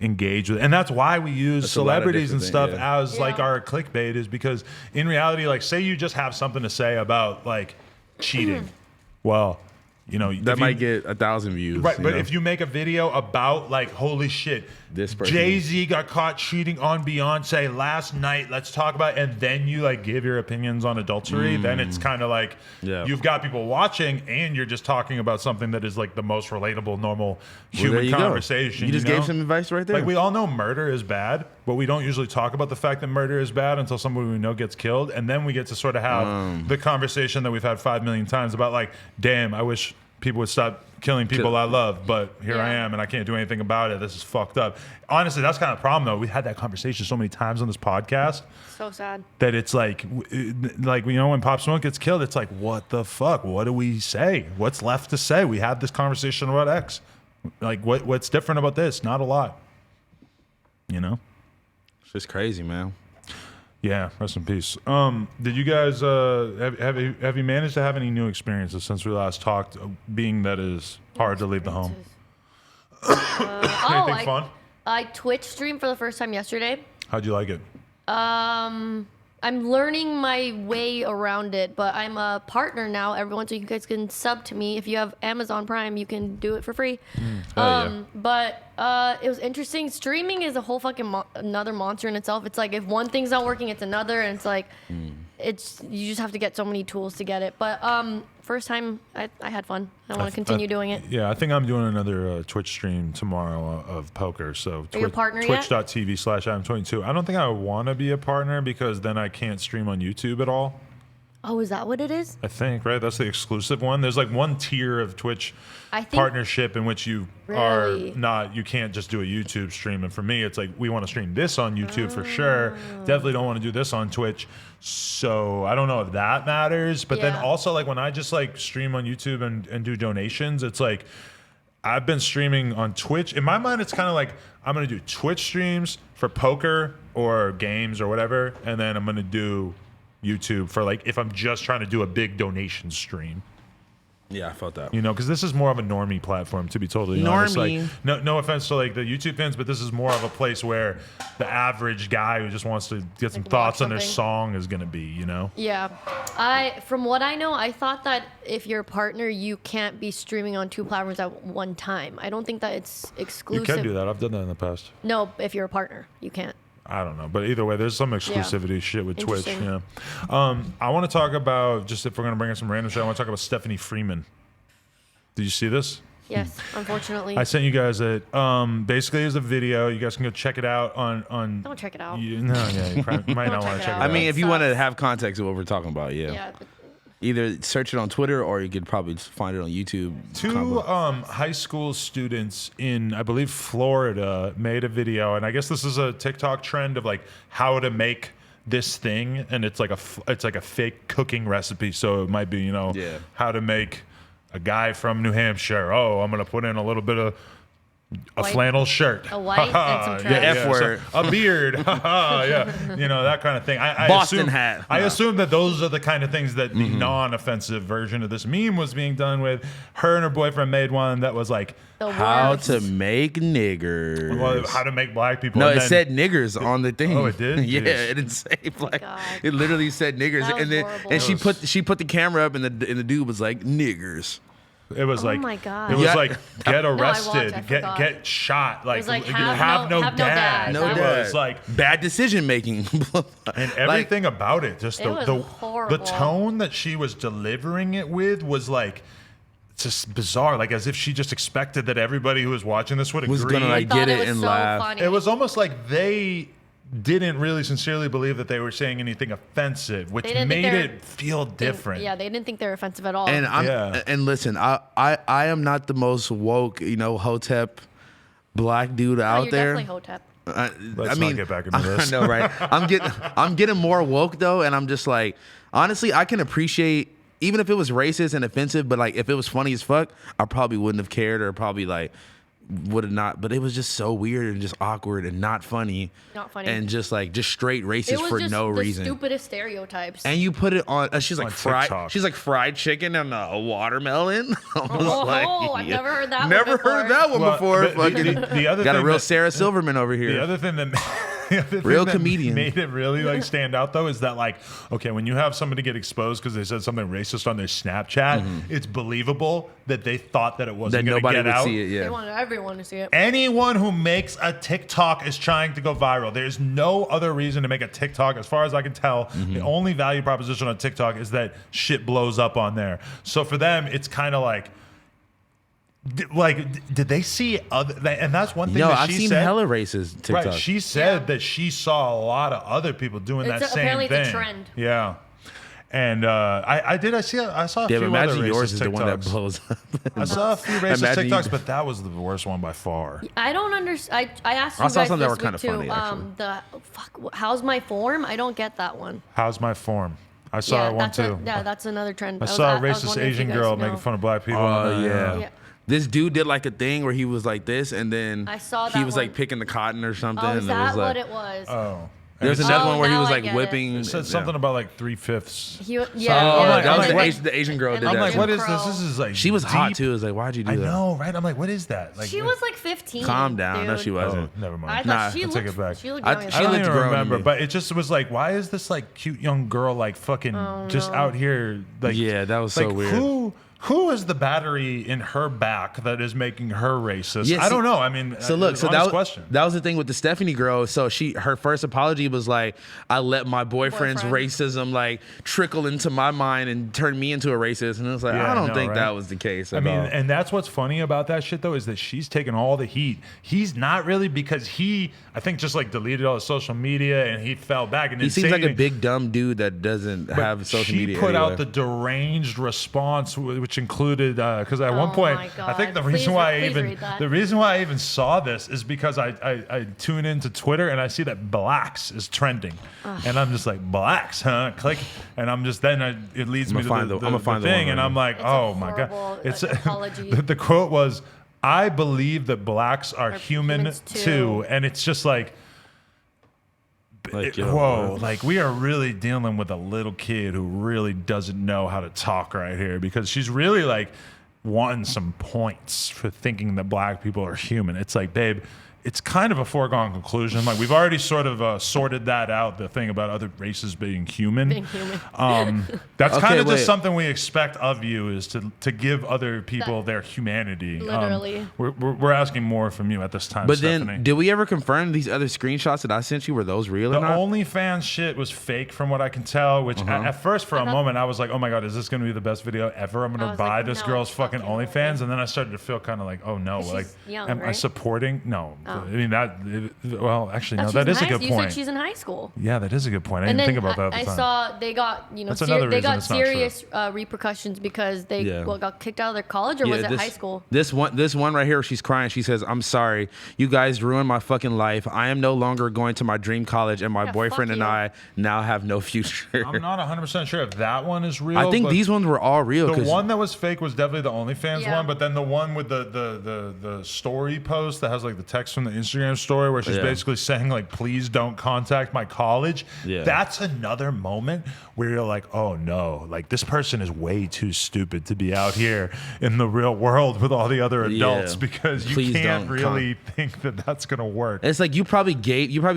engage with it. And that's why we use celebrities and stuff as like our clickbait is because in reality, like say you just have something to say about like cheating. Well, you know, that might get 1,000 views. Right, but if you make a video about like, holy shit, this person, Jay-Z got caught cheating on Beyonce last night, let's talk about it, and then you like give your opinions on adultery, then it's kind of like you've got people watching and you're just talking about something that is like the most relatable, normal human conversation. You just gave some advice right there. Like we all know murder is bad, but we don't usually talk about the fact that murder is bad until somebody we know gets killed, and then we get to sort of have the conversation that we've had 5 million times about like, damn, I wish people would stop killing people I love, but here I am and I can't do anything about it. This is fucked up. Honestly, that's kind of the problem though. We had that conversation so many times on this podcast. So sad. That it's like you know, when Pop Smoke gets killed, it's like, what the fuck? What do we say? What's left to say? We had this conversation about X. Like what's different about this? Not a lot. You know? It's just crazy, man. Yeah, rest in peace. Did you guys have you managed to have any new experiences since we last talked? Being that it's hard to leave the home. Anything fun? I Twitch streamed for the first time yesterday. How'd you like it? I'm learning my way around it, but I'm a partner now, everyone, so you guys can sub to me. If you have Amazon Prime, you can do it for free. But it was interesting. Streaming is a whole fucking another monster in itself. It's like if one thing's not working, it's another, and it's like you just have to get so many tools to get it. But first time, I had fun. I want to continue doing it. Yeah, I think I'm doing another Twitch stream tomorrow of poker. So Are you a partner twitch.tv/Adam22. I don't think I want to be a partner because then I can't stream on YouTube at all. Oh, is that what it is? I think, right? That's the exclusive one. There's like one tier of Twitch partnership in which you are not, you can't just do a YouTube stream. And for me, it's like, we want to stream this on YouTube for sure. Definitely don't want to do this on Twitch. So I don't know if that matters. But then also, like, when I just like stream on YouTube and do donations, it's like, I've been streaming on Twitch. In my mind, it's kind of like, I'm going to do Twitch streams for poker or games or whatever. And then I'm going to do YouTube for like if I'm just trying to do a big donation stream. Yeah, I felt that. You know, because this is more of a normie platform, to be totally honest. Like, no offense to like the YouTube fans, but this is more of a place where the average guy who just wants to get some thoughts on their song is going to be, you know? Yeah. From what I know, I thought that if you're a partner, you can't be streaming on 2 platforms at one time. I don't think that it's exclusive. You can do that. I've done that in the past. No, if you're a partner, you can't. I don't know, but either way, there's some exclusivity shit with Twitch. Yeah. I want to talk about, just if we're gonna bring in some random shit, I want to talk about Stephanie Freeman. Did you see this? Yes, unfortunately. I sent you guys it. Basically, it's a video. You guys can go check it out on. Don't check it out. You might not want to check it out. I mean, if you want to have context of what we're talking about, Yeah. Either search it on Twitter or you could probably find it on YouTube. 2 high school students in, I believe, Florida made a video, and I guess this is a TikTok trend of like how to make this thing, and it's like a fake cooking recipe. So it might be, you know, how to make a guy from New Hampshire. Oh, I'm gonna put in a little bit of a flannel shirt, a white, and some trash. The F word, so a beard, yeah, you know, that kind of thing. I Boston hat. I assume that those are the kind of things that the non-offensive version of this meme was being done with. Her and her boyfriend made one that was like how to make niggers. Well, how to make black people. No, it said niggers on the thing. Oh, it did. Yeah, it didn't say black. It literally said niggers, and then horrible. she put the camera up, and the dude was like niggers. It was like, oh my God. It was like, get arrested, no, get shot, like have no dad. No it dad. was like bad decision making, and everything about it. Just the tone that she was delivering it with was like, it's just bizarre, like as if she just expected that everybody who was watching this would agree. Was gonna like get it and laugh. Funny. It was almost like they didn't really sincerely believe that they were saying anything offensive, which made it feel different. Yeah, they didn't think they were offensive at all. And and listen, I am not the most woke, you know, Hotep black dude out there. Definitely Hotep. Let's not get back into this. I know, right? I'm getting more woke though, and I'm just like, honestly, I can appreciate even if it was racist and offensive, but like if it was funny as fuck, I probably wouldn't have cared, or probably like would have not. But it was just so weird and just awkward and not funny. And just straight racist for no reason. Stupidest stereotypes. And you put it on. She's like fried. TikTok. She's like fried chicken and a watermelon. I've never heard that. Never heard that one before. The other got thing a real Sarah Silverman over here. The other thing that real comedian made it really like stand out though is that like, okay, when you have somebody get exposed because they said something racist on their Snapchat, it's believable that they thought that it wasn't going to get out. See it, yeah. They wanted everyone to see it. Anyone who makes a TikTok is trying to go viral. There's no other reason to make a TikTok, as far as I can tell. The only value proposition on TikTok is that shit blows up on there. So for them, it's kind of like, did they see other? And that's one thing that I've she seen said. hella racist TikTok. Right, she said that she saw a lot of other people doing that same thing. Apparently it's a trend. Yeah. And I saw a few imagine other yours racist is the one that TikToks. blows up. I saw a few racist Imagine TikToks, but that was the worst one by far. I don't understand. I asked you I saw guys some that this were kind of week, funny, too. actually. How's my form? I don't get that one. How's my form? I saw it one too. That's another trend. I saw a racist Asian girl making fun of black people. Oh yeah. This dude did like a thing where he was like this, and then I saw he that was one. like picking the cotton or something. Oh, is and that it was like, what it was? Oh. There's another one where he was now I like get whipping. It said something about like 3/5. That was like, the Asian girl did I'm that. like, too. what is this? This is like She was hot deep. too. I was like, why'd you do I that? know, right? I'm like, what is that? Like, She was like 15. Calm down. Dude. No, she oh, wasn't. never I mind. thought she I'll take looked. it back. She looked I- young as she I shit. don't looked even grown to remember, me. but it just was like, why is this like cute young girl like fucking just out here? Like, Yeah, that was so like, weird. Who is the battery in her back that is making her racist? Yeah, I don't know. I mean, So look, so question. that was the thing with the Stephanie girl. So her first apology was like, I let my boyfriend's racism like trickle into my mind and turn me into a racist. And it was like, Yeah, I don't no, think right? that was the case. I mean, and that's what's funny about that shit though, is that she's taking all the heat. He's not really, because I think just like deleted all his social media and he fell back. And he seems like a big dumb dude that doesn't have social media. She put anyway. out the deranged response, which included because at one point, my I think God. the reason Please why I even saw this is because I tune into Twitter and I see that blacks is trending, and I'm just like, blacks, huh? Click, and I'm just it leads me to the thing, and I'm like, oh my God, it's apology. the quote was, I believe that blacks are human humans too, and it's just like. Whoa, like we are really dealing with a little kid who really doesn't know how to talk right here, because she's really like wanting some points for thinking that black people are human. It's like, babe, it's kind of a foregone conclusion. Like we've already sort of sorted that out, the thing about other races being human. That's kind of just something we expect of you, is to give other people their humanity. Literally. We're asking more from you at this time, But Stephanie. then, did we ever confirm these other screenshots that I sent you? Were those real The or not? OnlyFans shit was fake from what I can tell, which at first for a moment I was like, oh my God, is this going to be the best video ever? I'm going to buy like, this no, girl's it's fucking fucking OnlyFans. And then I started to feel kind of like, oh no, She's like, young, am I right? supporting? No. I mean, well, actually, no, She's that in is a high- good You point. said she's in high school. Yeah, that is a good point. I And didn't then think about that at I the time. saw they got That's another they reason got it's not true. serious repercussions because they got kicked out of their college, or was it high school? This one right here, she's crying. She says, "I'm sorry, you guys ruined my fucking life. I am no longer going to my dream college, and my boyfriend and I now have no future." I'm not 100% sure if that one is real. I think but these ones were all real. The one that was fake was definitely the OnlyFans Yeah. one, but then the one with the story post that has like the text from the Instagram story where she's basically saying like, please don't contact my college. Yeah. That's another moment where you're like, oh no, like this person is way too stupid to be out here in the real world with all the other adults, because you Please can't don't really think that that's going to work. It's like you probably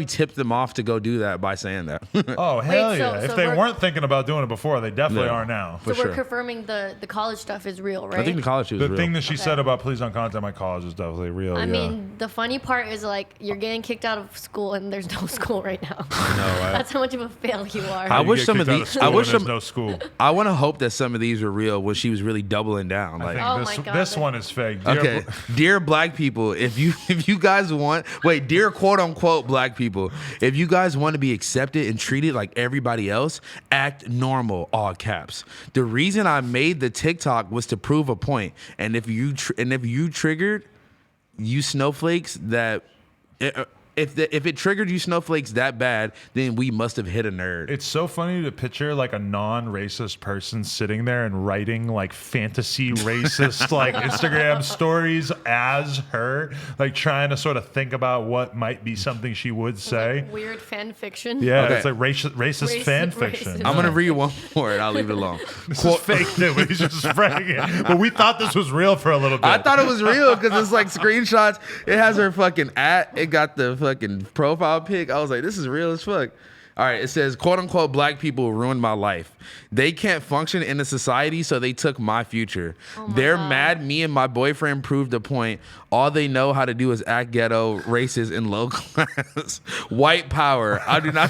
tipped them off to go do that by saying that. Oh, hell Wait, yeah. so If they we're- weren't thinking about doing it before, they definitely are now. So sure. we're confirming the college stuff is real, right? I think the college was The real. thing that she said about please don't contact my college is definitely real. I mean, the funny part is like you're getting kicked out of school and there's no school right now. That's how much of a fail you are. I You wish get some of kicked out these. school I when wish there's some. no school. I want to hope that some of these were real when she was really doubling down. I Like, think Oh this, my God, this that- one is fake. okay, dear black people, if you guys want, dear quote unquote black people, if you guys want to be accepted and treated like everybody else, act normal, all caps. The reason I made the TikTok was to prove a point, and if you triggered you snowflakes that. If it triggered you snowflakes that bad, then we must have hit a nerd. It's so funny to picture like a non-racist person sitting there and writing like fantasy racist like Instagram stories as her, like trying to sort of think about what might be something she would say. Like weird fan fiction. Yeah, Okay. it's like racist fan fiction. racist. I'm gonna read one more and I'll leave it alone. This is fake too, but he's just spreading it. But we thought this was real for a little bit. I thought it was real because it's like screenshots. It has her fucking it got the fucking profile pic. I was like, this is real as fuck. All right, it says, quote unquote, black people ruined my life. They can't function in a society, so they took my future. They're mad me and my boyfriend proved a point. All they know how to do is act ghetto, racist, and low class. White power. I do not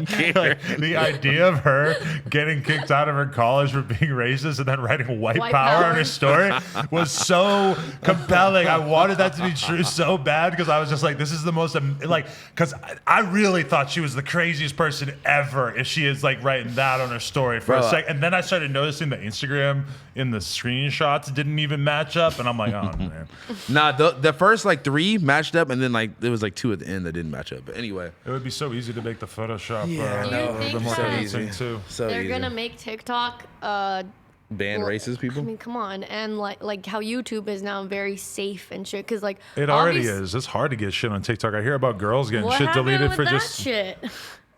care. Like, the idea of her getting kicked out of her college for being racist and then writing white power on her story was so compelling. I wanted that to be true so bad because I was just like, this is the most, like, because I really thought she was the craziest person ever if she is like writing that on her story for a sec. And then I started noticing the Instagram in the screenshots didn't even match up. And I'm like, oh, man. Nah, the first like 3 matched up, and then like there was like 2 at the end that didn't match up. But anyway, It would be so easy to make the Photoshop Do you think the more that convincing too. so they're easy. gonna make TikTok ban racist people. I mean, come on, and like how YouTube is now very safe and shit. Because like It already is. It's hard to get shit on TikTok. I hear about girls getting What shit happened deleted with for that just shit?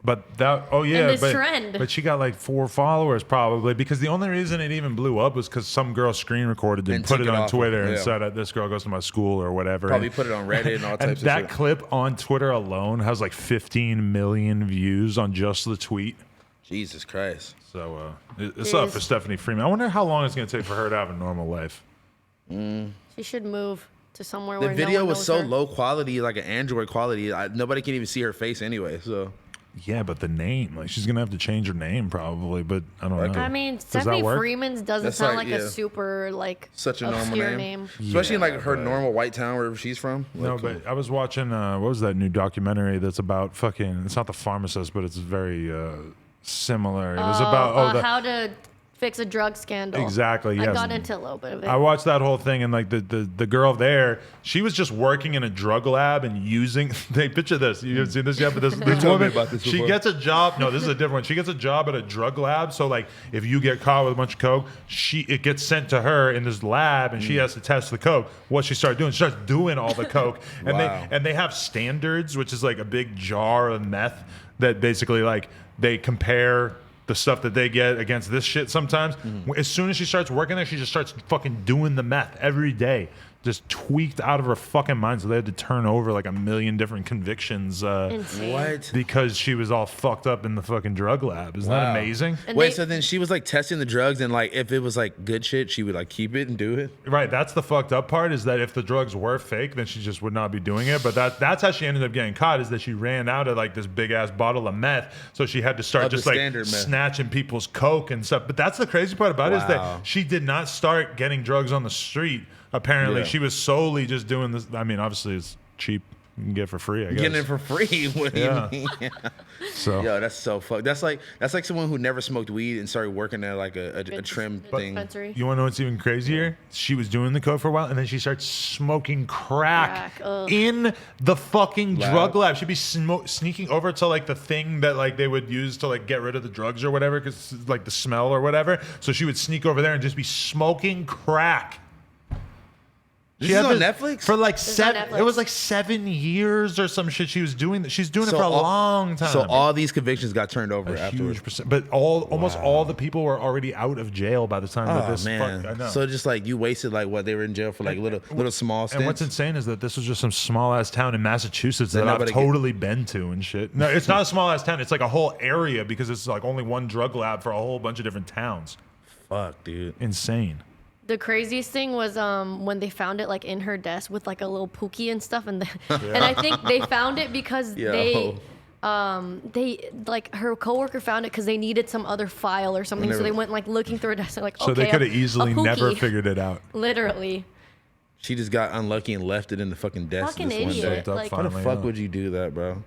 But that, oh yeah, this trend. But she got like 4 followers probably because the only reason it even blew up was because some girl screen recorded and put it on Twitter and said, "This girl goes to my school" or whatever. Probably put it on Reddit and all types of shit. That clip on Twitter alone has like 15 million views on just the tweet. Jesus Christ! So it's up for Stephanie Freeman. I wonder how long it's gonna take for her to have a normal life. She should move to somewhere the where video no one was knows so her. low quality, like an Android quality. Nobody can even see her face anyway. So. Yeah, but the name, like she's gonna have to change her name probably, but I don't know. I mean, Stephanie Freeman's doesn't sound like a super such a normal name. Especially in like her normal white town wherever she's from. No, but I was watching what was that new documentary that's about fucking? It's not The Pharmacist, but it's very similar. It was about how to fix a drug scandal. Exactly. Yes. I got into a little bit of it. I watched that whole thing, and like the girl there, she was just working in a drug lab and using. They picture this. You haven't seen this yet, but this woman, she gets a job. No, this is a different one. She gets a job at a drug lab. So like, if you get caught with a bunch of coke, it gets sent to her in this lab, and she has to test the coke. What she started doing, she starts doing all the coke, and they have standards, which is like a big jar of meth that basically like they compare the stuff that they get against this shit sometimes. As soon as she starts working there, she just starts fucking doing the meth every day. Just tweaked out of her fucking mind. So they had to turn over like 1 million different convictions. What? Because she was all fucked up in the fucking drug lab. Isn't that amazing? Wait, so then she was like testing the drugs and like if it was like good shit, she would like keep it and do it? Right. That's the fucked up part is that if the drugs were fake, then she just would not be doing it. But that's how she ended up getting caught is that she ran out of like this big ass bottle of meth. So she had to start just like snatching people's coke and stuff. But that's the crazy part about it is that she did not start getting drugs on the street. Apparently, she was solely just doing this. I mean, obviously, it's cheap. You can get it for free, I guess. Getting it for free? What do you mean? So, yo, that's so fucked. That's like someone who never smoked weed and started working at like a trim thing. You want to know what's even crazier? She was doing the coke for a while, and then she starts smoking crack in the fucking drug lab. She'd be sneaking over to like the thing that like they would use to like get rid of the drugs or whatever, because like the smell or whatever. So she would sneak over there and just be smoking crack. This is on Netflix? For like it was like 7 years or some shit. She was doing that. She's doing it for a long time. So all these convictions got turned over afterwards. But almost all the people were already out of jail by the time that this. I know. So just like you wasted like what they were in jail for like little small stints. And what's insane is that this was just some small ass town in Massachusetts that I've totally been to and shit. No, it's not a small ass town. It's like a whole area because it's like only one drug lab for a whole bunch of different towns. Fuck, dude. Insane. The craziest thing was when they found it like in her desk with like a little pookie and stuff, and and I think they found it because they like her coworker found it because they needed some other file or something, so they went like looking through her desk and like so they could have easily never figured it out. Literally. She just got unlucky and left it in the fucking desk. Fucking idiot. Like, how the fuck would you do that, bro?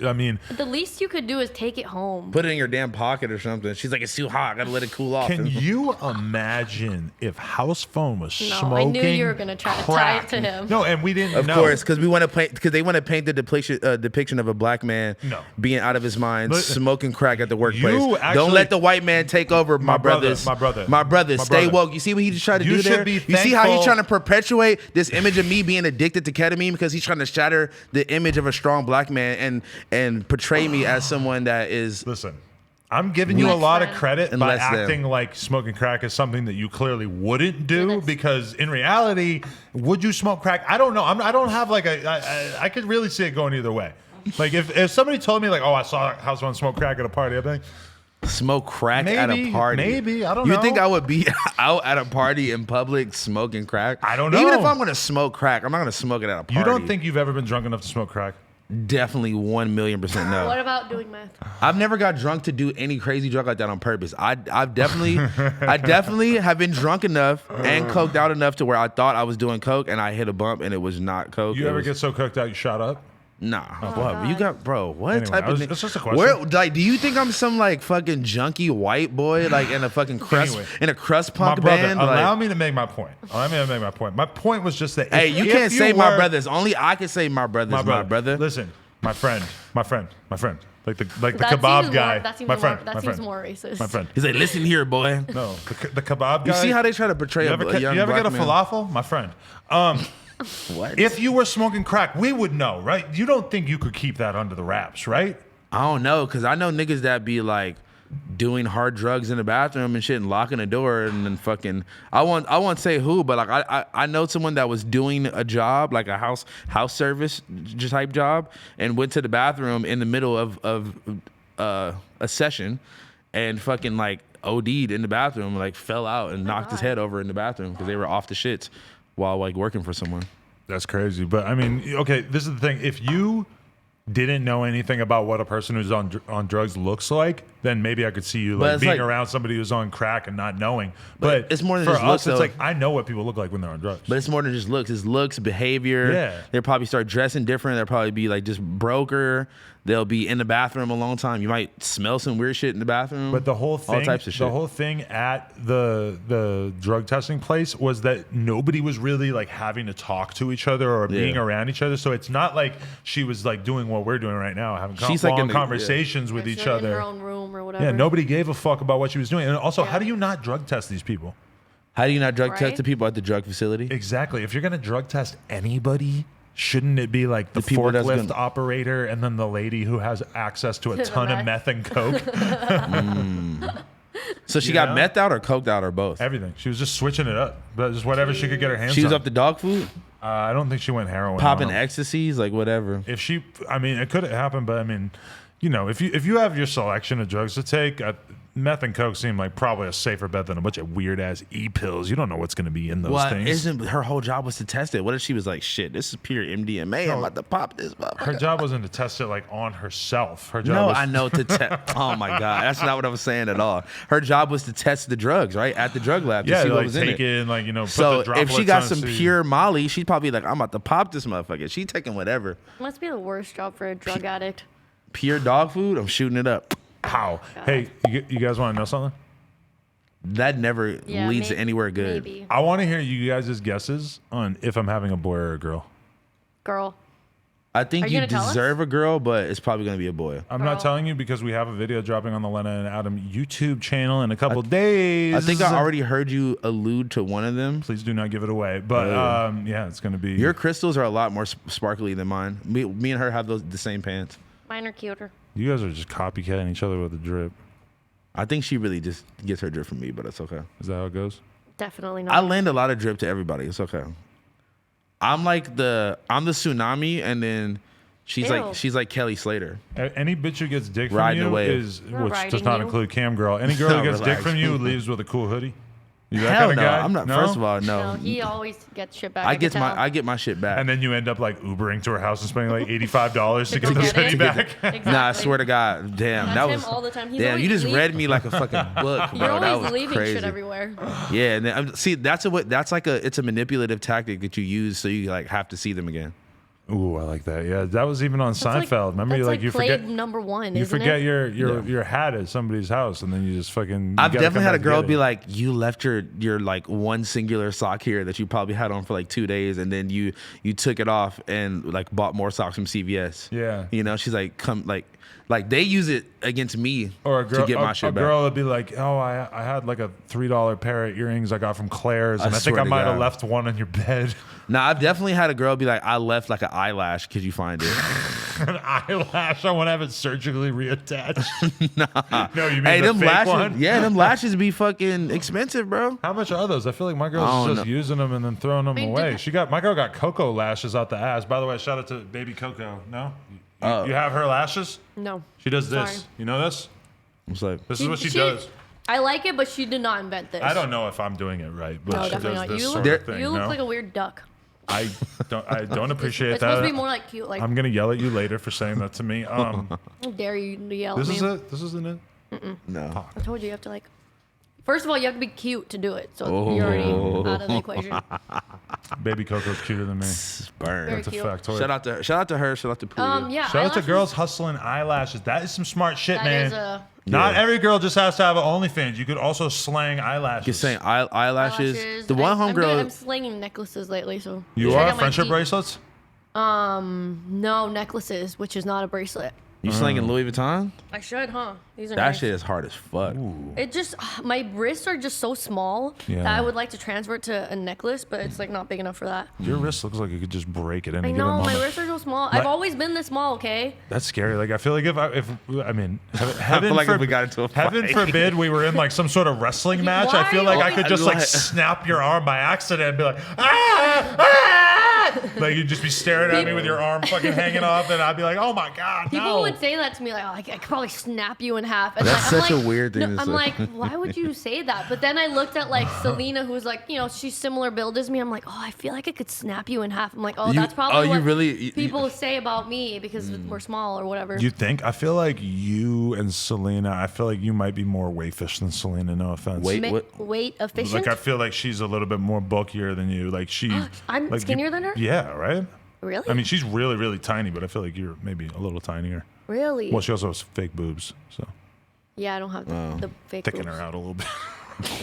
I mean, the least you could do is take it home. Put it in your damn pocket or something. She's like, it's too hot. I gotta let it cool off. Can you imagine if House Phone was smoking? I knew you were gonna try to tie it to him. No, and we didn't. Of course, because they want to paint the depiction of a black man being out of his mind, smoking crack at the workplace. Don't let the white man take over, my brothers. My brother, stay woke. You see what he just tried to do there? You see how he's trying to perpetuate this image of me being addicted to ketamine because he's trying to shatter the image of a strong black man and portray me as someone that is. Listen, I'm giving you a lot of credit by acting like smoking crack is something that you clearly wouldn't do, because in reality, would you smoke crack? I don't know. I don't have like I could really see it going either way. Like if somebody told me like, oh, I saw House Phone smoke crack at a party, I'd be like, smoke crack at a party? Maybe. I don't know. You think I would be out at a party in public smoking crack? I don't know. Even if I'm going to smoke crack, I'm not going to smoke it at a party. You don't think you've ever been drunk enough to smoke crack? Definitely 1,000,000% no. What about doing meth? I've never got drunk to do any crazy drug like that on purpose. I definitely have been drunk enough and coked out enough to where I thought I was doing coke and I hit a bump and it was not coke. You ever get so coked out you shot up? Nah. What? You got, bro, what anyway, type of thing? It's just a question. Like, do you think I'm some like fucking junky white boy like in a fucking crust in a crust punk band? Allow me to make my point. My point was just that hey, you can't say my brothers. Only I can say my brothers, my brother. Listen, my friend. Like the kebab guy. That seems more racist. My friend. He's like, listen here, boy. No, the kebab guy. You see how they try to portray a young black man? You ever get a falafel? My friend. What? If you were smoking crack, we would know, right? You don't think you could keep that under the wraps, right? I don't know, cause I know niggas that be like doing hard drugs in the bathroom and shit and locking the door and then fucking. I won't say who, but like I know someone that was doing a job like a house service type job and went to the bathroom in the middle of a session and fucking like OD'd in the bathroom, like fell out and knocked his head over in the bathroom because they were off the shits while like working for someone. That's crazy. But I mean, okay, this is the thing. If you didn't know anything about what a person who's on drugs looks like, then maybe I could see you like being around somebody who's on crack and not knowing. But it's more than for just us, looks, it's though. like I know what people look like when they're on drugs. But it's more than just looks. It's looks, behavior. Yeah. They'll probably start dressing different. They'll probably be like just broker. They'll be in the bathroom a long time. You might smell some weird shit in the bathroom. But the whole thing, all types of shit. The whole thing at the drug testing place was that nobody was really like having to talk to each other or being around each other. So it's not like she was like doing what we're doing right now, having long conversations with each other. In her own room or whatever. Yeah, nobody gave a fuck about what she was doing. And also, how do you not drug test these people? How do you not drug test the people at the drug facility? Exactly. If you're gonna drug test anybody, shouldn't it be like the forklift operator and then the lady who has access to a ton of meth and coke? So she got methed out or coked out or both? Everything. She was just switching it up, but just whatever she could get her hands on. She was up to dog food? I don't think she went heroin. Popping ecstasies, like whatever. If she, I mean, it could have happened, but I mean, you know, if you have your selection of drugs to take, meth and coke seem like probably a safer bet than a bunch of weird ass pills. You don't know what's going to be in those things. Isn't her whole job was to test it? What if she was like, shit, this is pure MDMA. I'm about to pop this motherfucker. Her job wasn't to test it like on herself. Her job was I know to test. Oh my god, that's not what I was saying at all. Her job was to test the drugs, right, at the drug lab to see what was in it. Take it and like put so the droplets if she got on some pure Molly, she'd probably be like, I'm about to pop this motherfucker. She taking whatever. Must be the worst job for a drug addict. Pure dog food. I'm shooting it up. Pow. Hey, you guys want to know something? That never leads to anywhere good. Maybe. I want to hear you guys' guesses on if I'm having a boy or a girl. Girl. I think you deserve a girl, but it's probably going to be a boy. I'm not telling you because we have a video dropping on the Lena and Adam YouTube channel in a couple days. I think I already heard you allude to one of them. Please do not give it away. But yeah, it's going to be. Your crystals are a lot more sparkly than mine. Me and her have the same pants. Mine are cuter. You guys are just copycatting each other with a drip. I think she really just gets her drip from me, but it's okay. Is that how it goes? Definitely not. I lend a lot of drip to everybody. It's okay. I'm the tsunami, and then she's like Kelly Slater. Any bitch who gets dick from Riding you away. which does not include cam girl. Any girl who gets dick from you leaves with a cool hoodie. You that Hell kind of no. guy? I'm not. No? First of all, no. No, he always gets shit back. I get my shit back. And then you end up like Ubering to her house and spending like $85 to get the get hoodie it. back. Exactly. Nah, I swear to God, damn, That's that him was all the time. He's damn. You always just read me like a fucking book, bro. You're That always was leaving crazy. shit everywhere. Yeah, and then, see, it's a manipulative tactic that you use so you like have to see them again. Ooh, I like that. Yeah, that was even on Seinfeld. Remember, you forget number one. You forget your hat at somebody's house, and then you just fucking. I've definitely had a girl be like, "You left your like one singular sock here that you probably had on for like 2 days, and then you took it off and like bought more socks from CVS." Yeah, you know, she's like, "Come like they use it against me or a girl, to get my shit back." A girl would be like, "Oh, I had like a $3 pair of earrings I got from Claire's, and I think I might have left one on your bed." Nah, I've definitely had a girl be like, "I left like an eyelash. Could you find it?" An eyelash? I want to have it surgically reattached. Nah. No, you mean hey, the them fake lashes? one? Yeah, them lashes be fucking expensive, bro. How much are those? I feel like my girl's just know. using them and then throwing them away. My girl got Coco lashes out the ass. By the way, shout out to baby Coco. No, you have her lashes? No. She does this. Sorry. You know this? It's like This is what she does. I like it, but she did not invent this. I don't know if I'm doing it right, but No, she definitely does not. this You sort look, of thing. you look like a weird duck. I don't appreciate It's that. supposed to be more like cute. Like, I'm gonna yell at you later for saying that to me. how dare you to yell at This me? is it. This isn't it. no. I told you have to like. First of all, you have to be cute to do it, so you're already out of the equation. Baby Coco's cuter than me. Burn. Very That's a cute. factoid. Shout out to her. Shout out to Pooh. Yeah. Shout out to eyelashes- girls hustling eyelashes. That is some smart shit, That man. is a Not every girl just has to have an OnlyFans. You could also slang eyelashes. You're saying eyelashes. The one I'm homegirl. slinging necklaces lately, You Check are out my friendship teeth. bracelets? No necklaces, which is not a bracelet. You slinging Louis Vuitton? I should, huh? These are That nice. shit is hard as fuck. Ooh. It just, my wrists are just so small that I would like to transfer it to a necklace, but it's like not big enough for that. Your wrist looks like you could just break it in. I know, my wrists are so small. I've always been this small, okay? That's scary. Like I feel like if heaven, I feel like if we got into a fight. heaven forbid we were in like some sort of wrestling match. I feel like I could just like snap your arm by accident and be like, like you'd just be staring at me with your arm fucking hanging off, and I'd be like, oh my god, People would say that to me, like, oh, I could probably snap you in half. And That's I'm such a weird thing to I'm say. like, why would you say that? But then I looked at like Selena, who's like, she's similar build as me. I'm like, oh, I feel like I could snap you in half. I'm like, oh, that's probably what people say about me because we're small or whatever. You think? I feel like you and Selena, I feel like you might be more weightish than Selena, no offense. Weight efficient? Like I feel like she's a little bit more bulkier than you. Like I'm like skinnier than her? Yeah, right? Really? I mean, she's really, really tiny, but I feel like you're maybe a little tinier. Really? Well, she also has fake boobs, so. Yeah, I don't have the fake Thicking boobs. her out a little bit.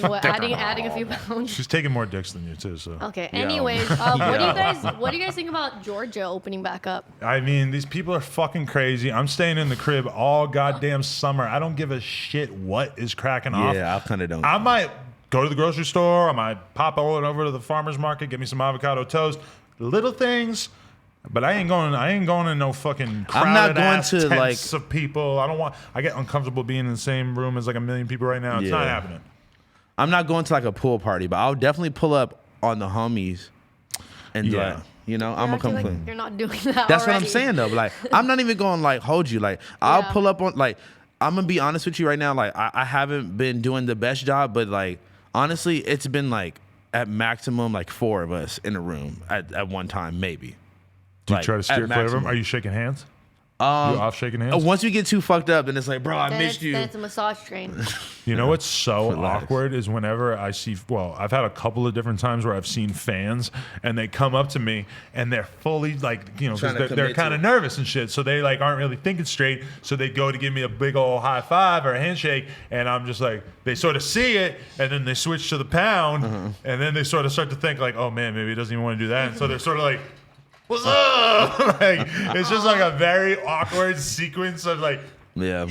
What, adding a few pounds? She's taking more dicks than you too, so. Okay. Anyways, what do you guys think about Georgia opening back up? I mean, these people are fucking crazy. I'm staying in the crib all goddamn summer. I don't give a shit what is cracking off. Yeah, I kind of don't. I might go to the grocery store. I might pop over to the farmer's market, get me some avocado toast. Little things. But I ain't going in no fucking crowded I'm not going ass to tents of people. I get uncomfortable being in the same room as like a million people right now. It's not happening. I'm not going to like a pool party, but I'll definitely pull up on the homies and I'm gonna come clean. You're not doing that. That's already. what I'm saying though. But like, I'm not even going to like hold you. Like, I'll pull up on like. I'm gonna be honest with you right now. Like, I haven't been doing the best job, but like honestly, it's been like at maximum like 4 of us in a room at one time, maybe. Do you try to steer clear of them? Are you shaking hands? You off shaking hands? Once we get too fucked up, then it's like, bro, I missed you. Then it's a massage train. You know what's so awkward is whenever I see, I've had a couple of different times where I've seen fans and they come up to me and they're fully like, because they're kind of nervous and shit. So they like aren't really thinking straight. So they go to give me a big old high five or a handshake. And I'm just like, they sort of see it and then they switch to the pound. And then they sort of start to think like, oh man, maybe he doesn't even want to do that. And so they're sort of like, what's up? Like, it's just like a very awkward sequence of like, yeah.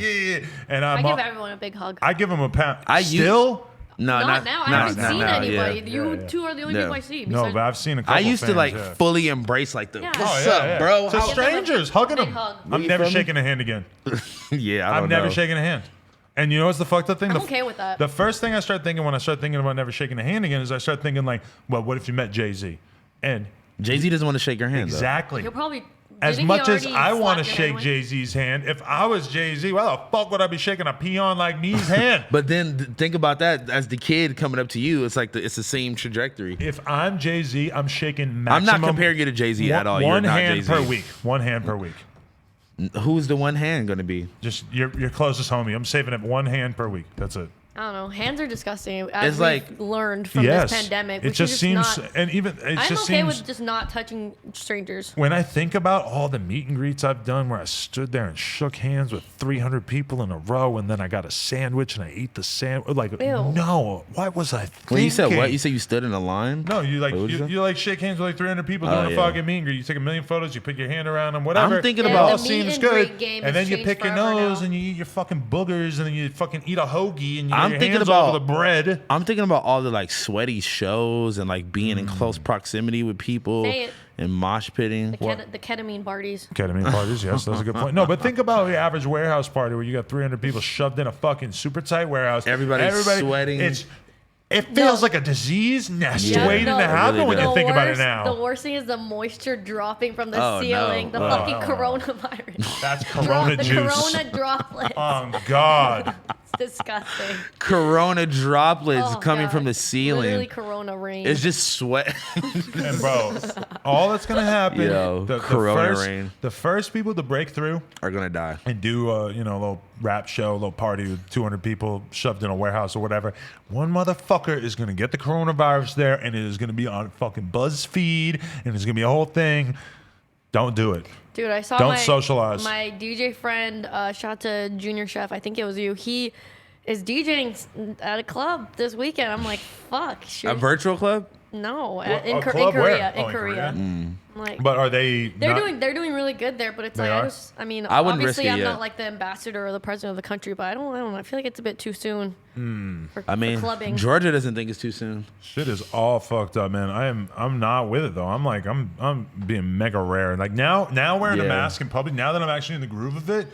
And I give everyone a big hug. I give them a pound. No, not now. I haven't seen anybody. Yeah. You two are the only people I see. No, but I've seen a couple. I used fans, to like fully embrace like the what's up, bro? To strangers, hugging them. Hug. I'm never shaking a hand again. I'm never shaking a hand. And you know what's the fucked up thing? I'm okay with that. The first thing I start thinking when I start thinking about never shaking a hand again is I start thinking like, well, what if you met Jay-Z? And Jay-Z doesn't want to shake your hand. Exactly. He'll probably. As much as I want to shake Jay-Z's hand, if I was Jay-Z, why the fuck would I be shaking a peon like me's hand? But then think about that. As the kid coming up to you, it's like it's the same trajectory. If I'm Jay-Z, I'm shaking maximum. I'm not comparing you to Jay-Z at all. One You're not hand Jay-Z. per week. One hand per week. Who's the one hand going to be? Just your closest homie. I'm saving it one hand per week. That's it. I don't know. Hands are disgusting. As It's we've learned from this pandemic. It just seems, and even it I'm just okay seems. with just not touching strangers. When I think about all the meet and greets I've done where I stood there and shook hands with 300 people in a row and then I got a sandwich and I ate the sandwich. Like, Ew. no, what was I thinking? When you said what? You said you stood in a line? No, you like shake hands with like 300 people doing a fucking meet and greet. You take a million photos, you put your hand around them, whatever. I'm thinking it about all seems good. And then you pick your nose and you eat your fucking boogers and then you fucking eat a hoagie and you I'm get your thinking hands about over the bread. I'm thinking about all the like sweaty shows and like being in close proximity with people and mosh pitting. The ketamine parties. Ketamine parties, yes, that's a good point. No, but think about the average warehouse party where you got 300 people shoved in a fucking super tight warehouse. Everybody sweating. It feels like a disease waiting to happen really when you think about it now. The worst thing is the moisture dropping from the ceiling. No. The fucking coronavirus. That's corona juice. The corona droplets. Oh, God. It's disgusting. Corona droplets coming from the ceiling. Literally corona rain. It's just sweat. And bro, all that's gonna happen. Rain. The first people to break through are gonna die and do a little rap show, a little party with 200 people shoved in a warehouse or whatever. One motherfucker is gonna get the coronavirus there, and it is gonna be on fucking BuzzFeed, and it's gonna be a whole thing. Don't do it. Dude, I saw socialize. My DJ friend, shout out to Junior Chef, I think it was you. He is DJing at a club this weekend. I'm like, fuck. A virtual club? No, What, in a club where? Korea. Oh, In in Korea. Korea? Like, But are they? they're doing really good there, but it's They like are? I mean, I wouldn't risk obviously it I'm yet. not like the ambassador or the president of the country, but I don't know. I feel like it's a bit too soon. For clubbing. Georgia doesn't think it's too soon. Shit is all fucked up, man. I'm not with it though. I'm being mega rare. Like now wearing a mask in public. Now that I'm actually in the groove of it,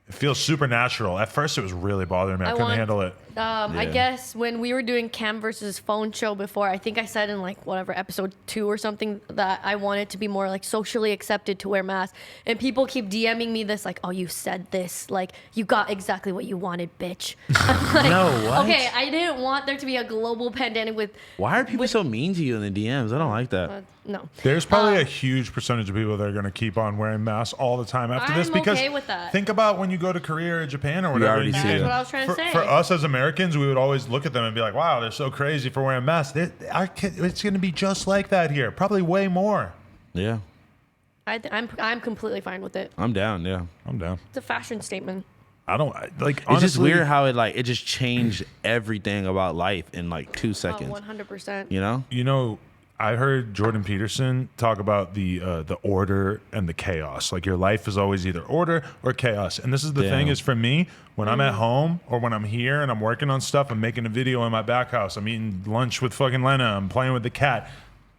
it feels supernatural. At first, it was really bothering me. I couldn't handle it. I guess when we were doing Cam versus Phone show before, I think I said in like whatever episode 2 or something that I wanted to be more like socially accepted to wear masks. And people keep DMing me this like, "Oh, you said this. Like you got exactly what you wanted, bitch." I'm like, No, what? Okay, I didn't want there to be a global pandemic with. Why are people so mean to you in the DMs? I don't like that. No. There's probably a huge percentage of people that are going to keep on wearing masks all the time after this I'm because okay with that. think about when you go to Korea or Japan or whatever. already see it. That's what I was trying to say. For us as Americans, we would always look at them and be like, "Wow, they're so crazy for wearing masks." It's going to be just like that here, probably way more. Yeah, I'm completely fine with it. I'm down. Yeah, I'm down. It's a fashion statement. I don't like. it's Honestly, just weird how it just changed everything about life in like 2 seconds. 100%. You know? I heard Jordan Peterson talk about the order and the chaos. Like your life is always either order or chaos. And this is the thing is for me, when I'm at home or when I'm here and I'm working on stuff, I'm making a video in my back house. I'm eating lunch with fucking Lena. I'm playing with the cat.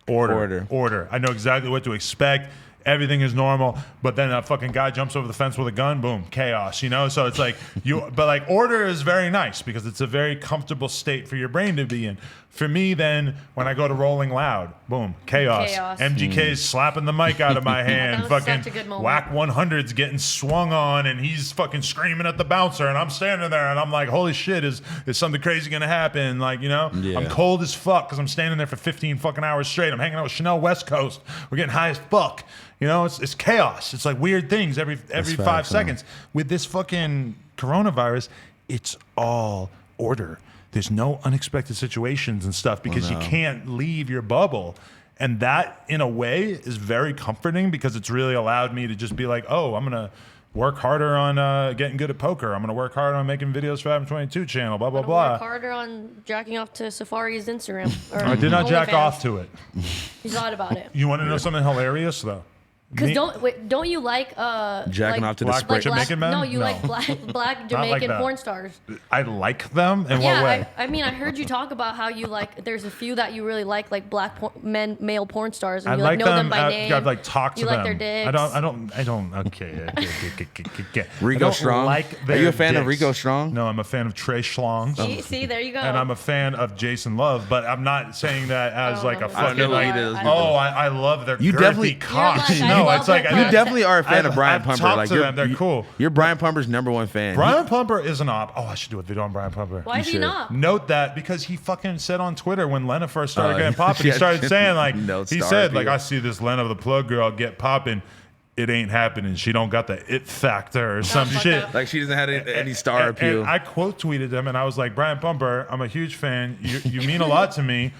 Order. I know exactly what to expect. Everything is normal, but then a fucking guy jumps over the fence with a gun, boom, chaos, So it's like but like order is very nice because it's a very comfortable state for your brain to be in. For me, then when I go to Rolling Loud, boom, chaos. MGK's slapping the mic out of my hand, That was fucking such a good moment. whack 100's getting swung on, and he's fucking screaming at the bouncer, and I'm standing there, and I'm like, holy shit, is something crazy gonna happen? Like, Yeah. I'm cold as fuck because I'm standing there for 15 fucking hours straight. I'm hanging out with Chanel West Coast. We're getting high as fuck. It's chaos. It's like weird things every 5 seconds. With this fucking coronavirus, it's all order. There's no unexpected situations and stuff because you can't leave your bubble. And that, in a way, is very comforting because it's really allowed me to just be like, oh, I'm going to work harder on getting good at poker. I'm going to work harder on making videos for Adam 22 channel, blah, blah, blah. Work harder on jacking off to Safari's Instagram. Or I did not jack OnlyFans. off to it. He's lied about it. You want to know something hilarious, though? Because don't you like Jacking off to the black spray. Jamaican men? No, you No. like black like Jamaican that. porn stars. I like them? In Yeah, what way? I mean, I heard you talk about how you like. There's a few that you really like male porn stars, and I you like know them by name. I've like talked to you them. like their dicks. I don't. Okay. Rico I don't Strong. Like Are their you a fan of dicks. Rico Strong? No, I'm a fan of Trey Schlongs. See, there you go. And I'm a fan of Jason Love, but I'm not saying that as like a know fucking who like. he is. I love their You girthy definitely- cocks. You're like, I No, love it's like their You cocks. definitely are a fan of Brian I've Pumper. talked Like to them. They're cool. You're Brian Pumper's #1 fan. Brian Pumper is an op. Oh, I should do a video on Brian Pumper. Why is he should. not? Note that because he fucking said on Twitter when Lena first started getting yeah. popping, he Yeah. started saying like No he star said like appeal. I see this Lena the plug girl get popping, it ain't happening. She don't got the it factor or some fuck shit. up. Like she doesn't have any star appeal. And I quote tweeted him and I was like, Brian Pumper, I'm a huge fan. You mean a lot to me.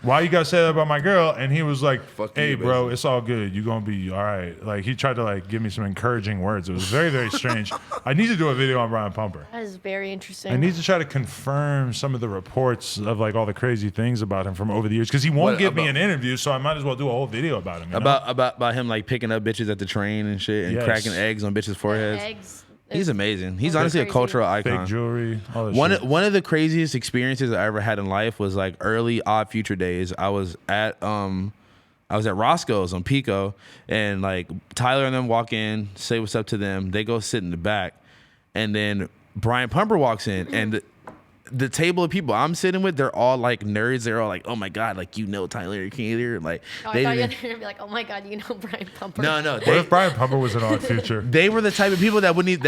Why you gotta say that about my girl? And he was like, Fuck hey you, bro, basically. it's all good. You gonna be all right. Like he tried to like give me some encouraging words. It was very, very strange. I need to do a video on Brian Pumper. That is very interesting. I need to try to confirm some of the reports of like all the crazy things about him from over the years because he won't What give me about- an interview, so I might as well do a whole video about him. You know? About him like picking up bitches at the train and shit and Yes. cracking eggs on bitches' foreheads. Eggs. He's amazing. He's That's honestly a crazy. cultural fake icon. jewelry, all that One shit. one of the craziest experiences I ever had in life was like early Odd Future days. I was at Roscoe's on Pico, and like Tyler and them walk in, say what's up to them. They go sit in the back, and then Brian Pumper walks in, and the table of people I'm sitting with, they're all like nerds. They're all like, "Oh my god, like Tyler Creator." Like Oh, they I thought you were didn't. gonna be like, oh my god, Brian Pumper. No. What if Brian Pumper was an odd future? They were the type of people that wouldn't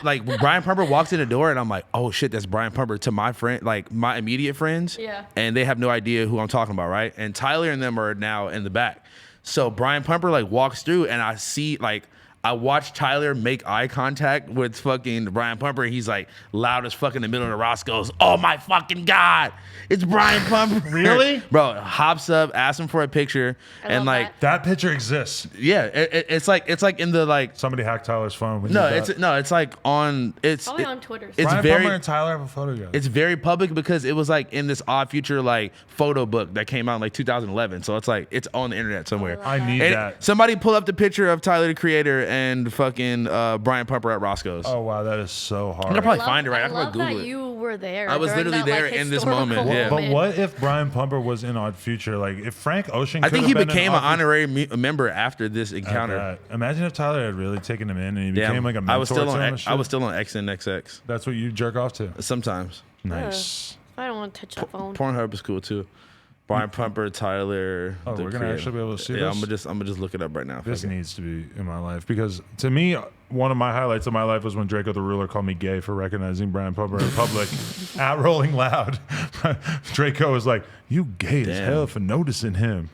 like Brian Pumper walks in the door and I'm like, oh shit, that's Brian Pumper to my friend, like my immediate friends. Yeah. And they have no idea who I'm talking about, right? And Tyler and them are now in the back. So Brian Pumper like walks through and I see like I watched Tyler make eye contact with fucking Brian Pumper. And he's like loud as fuck in the middle of the Ross goes, "Oh my fucking God, it's Brian Pumper." Really? Bro, hops up, asks him for a picture. And like that picture exists. Yeah, it's like in the like somebody hacked Tyler's phone. It's like on probably on Twitter. It's Brian very Pumper and Tyler have a photo together. It's very public because it was like in this Odd Future like photo book that came out in like 2011. So it's like it's on the internet somewhere. I need that. Somebody pull up the picture of Tyler the Creator and fucking Brian Pumper at Roscoe's. Oh wow, that is so hard. I can probably find it right. I can love probably Google that it. You were there. I was literally there in this moment. Yeah. But what if Brian Pumper was in Odd Future? Like if Frank Ocean, I think he became an honorary member after this encounter. Imagine if Tyler had really taken him in and he became like a mentor. I was still on XNXX. That's what you jerk off to. Sometimes. Nice. I don't want to touch that phone. Pornhub is cool too. Brian Pumper, Tyler. Oh, we're gonna actually be able to see this. Yeah, I'm gonna just look it up right now. This needs to be in my life because to me, one of my highlights of my life was when Draco the Ruler called me gay for recognizing Brian Pumper in public at Rolling Loud. Draco was like, "You gay as hell for noticing him."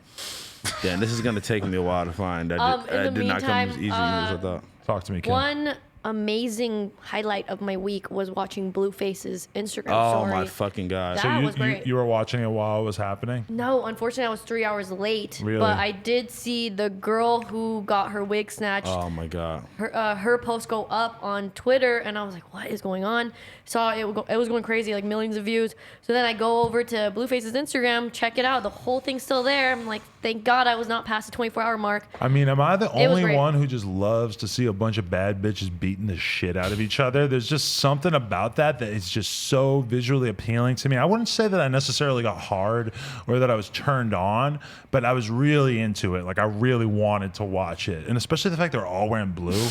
Damn, this is gonna take me a while to find. That did not come as easy as I thought. Talk to me, Kim. One amazing highlight of my week was watching Blueface's Instagram story. Oh my fucking God. That was great. You were watching it while it was happening? No, unfortunately I was 3 hours late. Really? But I did see the girl who got her wig snatched. Oh my God. Her post go up on Twitter and I was like, what is going on? Saw it was going crazy, like millions of views. So then I go over to Blueface's Instagram, check it out. The whole thing's still there. I'm like, thank God I was not past the 24-hour mark. I mean, am I the only one who just loves to see a bunch of bad bitches beating the shit out of each other? There's just something about that is just so visually appealing to me. I wouldn't say that I necessarily got hard or that I was turned on, but I was really into it. Like I really wanted to watch it. And especially the fact they're all wearing blue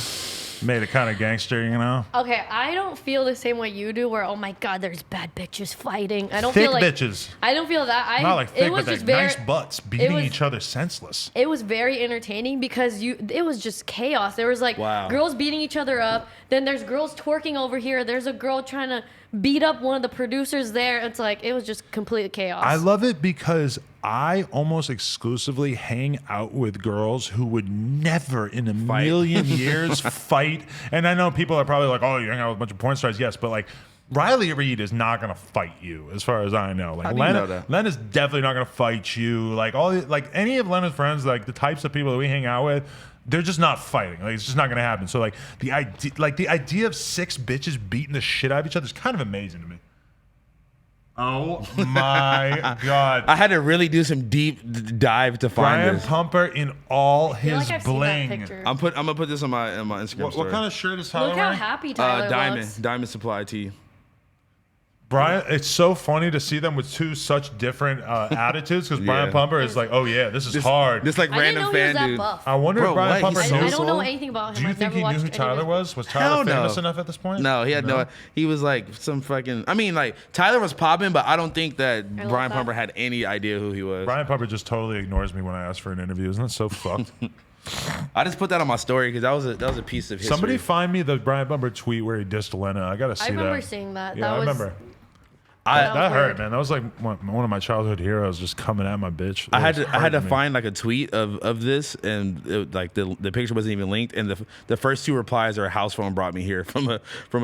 made it kind of gangster, you know? Okay, I don't feel the same way you do where, oh my God, there's bad bitches fighting. I don't thick feel like bitches. I don't feel that. Not like thick, it was but just they're very, nice butts beating each other senseless. It was very entertaining because it was just chaos. There was like girls beating each other up. Then there's girls twerking over here. There's a girl trying to beat up one of the producers there. It's like, it was just complete chaos. I love it because I almost exclusively hang out with girls who would never in a million years fight. And I know people are probably like, oh, you hang out with a bunch of porn stars. Yes, but like Riley Reid is not going to fight you as far as I know. Like Len is definitely not going to fight you. Like any of Lena's friends, like the types of people that we hang out with, they're just not fighting. Like it's just not gonna happen. So like the idea of 6 bitches beating the shit out of each other is kind of amazing to me. Oh my God! I had to really do some deep dive to find Brian this. Pumper in all his bling. I'm gonna put this on my Instagram story. What kind of shirt is Tyler Look wearing? how happy Tyler looks. Diamond Supply tee. Brian, it's so funny to see them with two such different attitudes because Brian Pumper is like, oh yeah, this is hard. This like random fan dude. I wonder if Brian Pumper knows. I don't know anything about him. Do you think he knew who Tyler was? Was Tyler famous enough at this point? No, he had no. He was like some fucking. I mean, like Tyler was popping, but I don't think that Brian Pumper had any idea who he was. Brian Pumper just totally ignores me when I ask for an interview. Isn't that so fucked? I just put that on my story because that was a piece of history. Somebody find me the Brian Pumper tweet where he dissed Lena. I gotta see that. I remember seeing that. Yeah, I remember. That hurt, man. That was like one of my childhood heroes just coming at my bitch. I had to find like a tweet of this, and like the picture wasn't even linked, and the first 2 replies are House Phone brought me here from a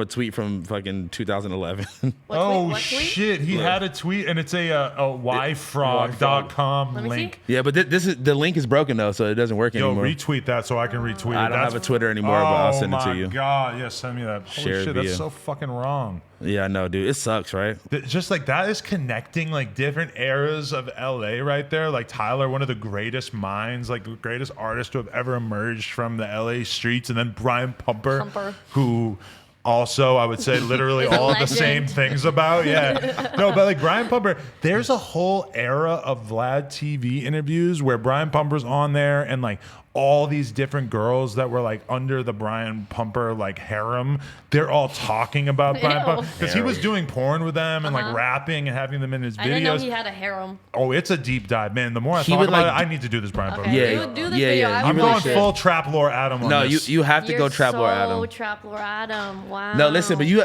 tweet from fucking 2011. What shit! He had a tweet, and it's a yfrog.com link. Yeah, but the link is broken though, so it doesn't work anymore. Yo, retweet that so I can retweet it. I don't have a Twitter anymore, but I'll send it to you. Oh my God! Yeah, send me that. Holy shit, that's so fucking wrong. Yeah, I know, dude. It sucks, right? Just like that is connecting like different eras of LA right there. Like Tyler, one of the greatest minds, like the greatest artist to have ever emerged from the LA streets. And then Brian Pumper. Who also, I would say literally all of the same things about. Yeah. No, but like Brian Pumper, there's a whole era of Vlad TV interviews where Brian Pumper's on there and like all these different girls that were like under the Brian Pumper like harem, they're all talking about Brian Pumper because he was doing porn with them and like rapping and having them in his videos. I didn't know he had a harem. Oh, it's a deep dive, man. The more I talk about it, I need to do this Brian Pumper. Yeah, do this video. I'm going full Trap Lore Adam on this. No, you have to go Trap Lore Adam. So Trap Lore Adam. Wow. No, listen, but you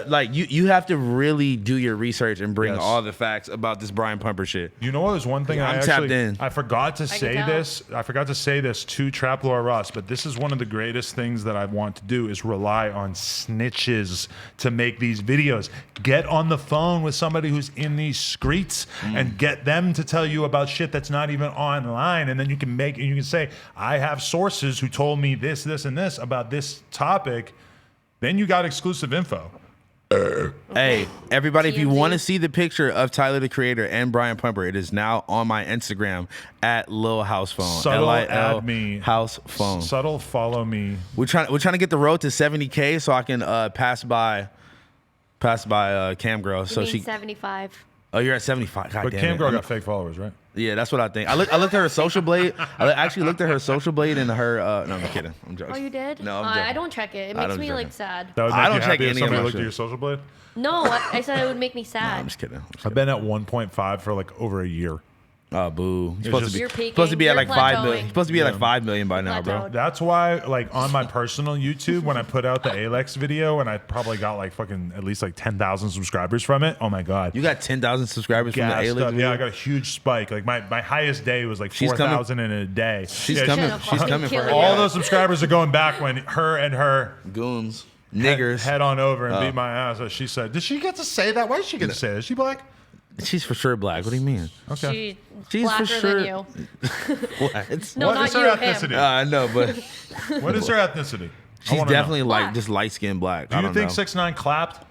have to really do your research and bring all the facts about this Brian Pumper shit. You know what was one thing I'm tapped in. I forgot to say this. I forgot to say this to Trap Rap Lore Ross, but this is one of the greatest things that I want to do is rely on snitches to make these videos. Get on the phone with somebody who's in these streets and get them to tell you about shit that's not even online, and then you can say, I have sources who told me this, this, and this about this topic. Then you got exclusive info. Hey, everybody, if you TMZ. want to see the picture of Tyler, the Creator, and Brian Pumper, it is now on my Instagram at Lil House Phone. Subtle LIL add me. House Phone. Subtle follow me. We're trying to get the road to 70K so I can pass by Cam Girl. So You mean she 75. Oh, you're at 75. God But damn Cam it. Girl got fake followers, right? Yeah, that's what I think. I looked at her social blade. I actually looked at her social blade and her. No, I'm kidding. I'm joking. Oh, you did? No, I'm joking. I don't check it. It I makes don't me check like it. sad. That would I make don't you check happy if any of somebody my looked at shit. your social blade? No, I said it would make me sad. I'm just kidding. I've been at 1.5 for like over a year. Oh, boo. You're peaking. Supposed to be at You're like 5 plateauing. million. Supposed to be at like 5 million by now, bro. Plateaued. That's why, like, on my personal YouTube, when I put out the Ayleks video, and I probably got like fucking at least like 10,000 subscribers from it. Oh my god, You got 10,000 subscribers from the gassed Ayleks up. video? Yeah, I got a huge spike. Like my highest day was like She's coming. 4,000 in a day. She's Yeah, coming. Should've She's fucking coming for killed her. it. All those subscribers are going back when her and her Goons. Niggers. head on over and Oh. beat my ass. As she said, did she get to say that? Why did she get to say that? Is she black? She's for sure black. What do you mean? Okay. She's blacker for sure. than you. What? No, What not is her you. ethnicity? Him. I know, but What is her ethnicity? I she's wanna know. definitely like Black. just light skinned black. Do I you don't think know. 6ix9ine clapped?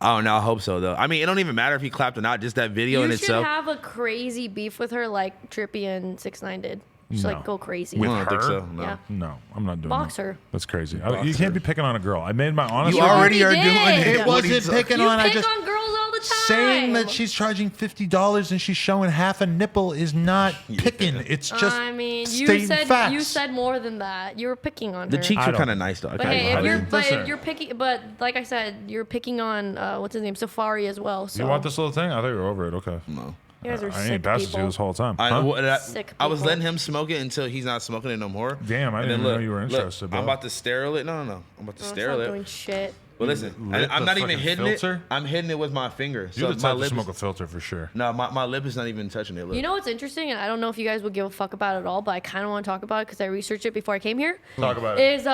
I don't know. I hope so though. I mean, it don't even matter if he clapped or not. Just that video in You should itself. have a crazy beef with her like Trippie and 6ix9ine did. Just No. like go crazy. With I don't think her? so. No. Yeah. No, I'm not doing Box that. her. That's crazy. Box You can't be picking on a girl. I made my honest. You You already are already doing did. it. It What are you wasn't picking You on. I pick just on girls all the time. saying that she's charging $50 and she's showing half a nipple is not picking. It's just I mean, you stating said facts. you said more than that. You were picking on The her. cheeks I are don't- kind of nice though. But hey, I if you're didn't but listen. if you're picking, but like I said, you're picking on what's his name, Safari as well. So You want this little thing? I thought you were over it. Okay. No. You guys are I sick ain't passed it to you people. this whole time. I, Huh? Sick I was people. letting him smoke it until he's not smoking it no more. Damn, I And didn't then even know you were interested, I'm bro. about to sterile it. No. I'm about to No, it's sterile not it. doing shit. But listen, lit I'm the not even fucking hitting filter? it. I'm hitting it with my finger. You're So the my type to lip smoke is, a filter for sure. no, my lip is not even touching it. Look. You know what's interesting, and I don't know if you guys would give a fuck about it at all, but I kind of want to talk about it because I researched it before I came here. Talk about it. Is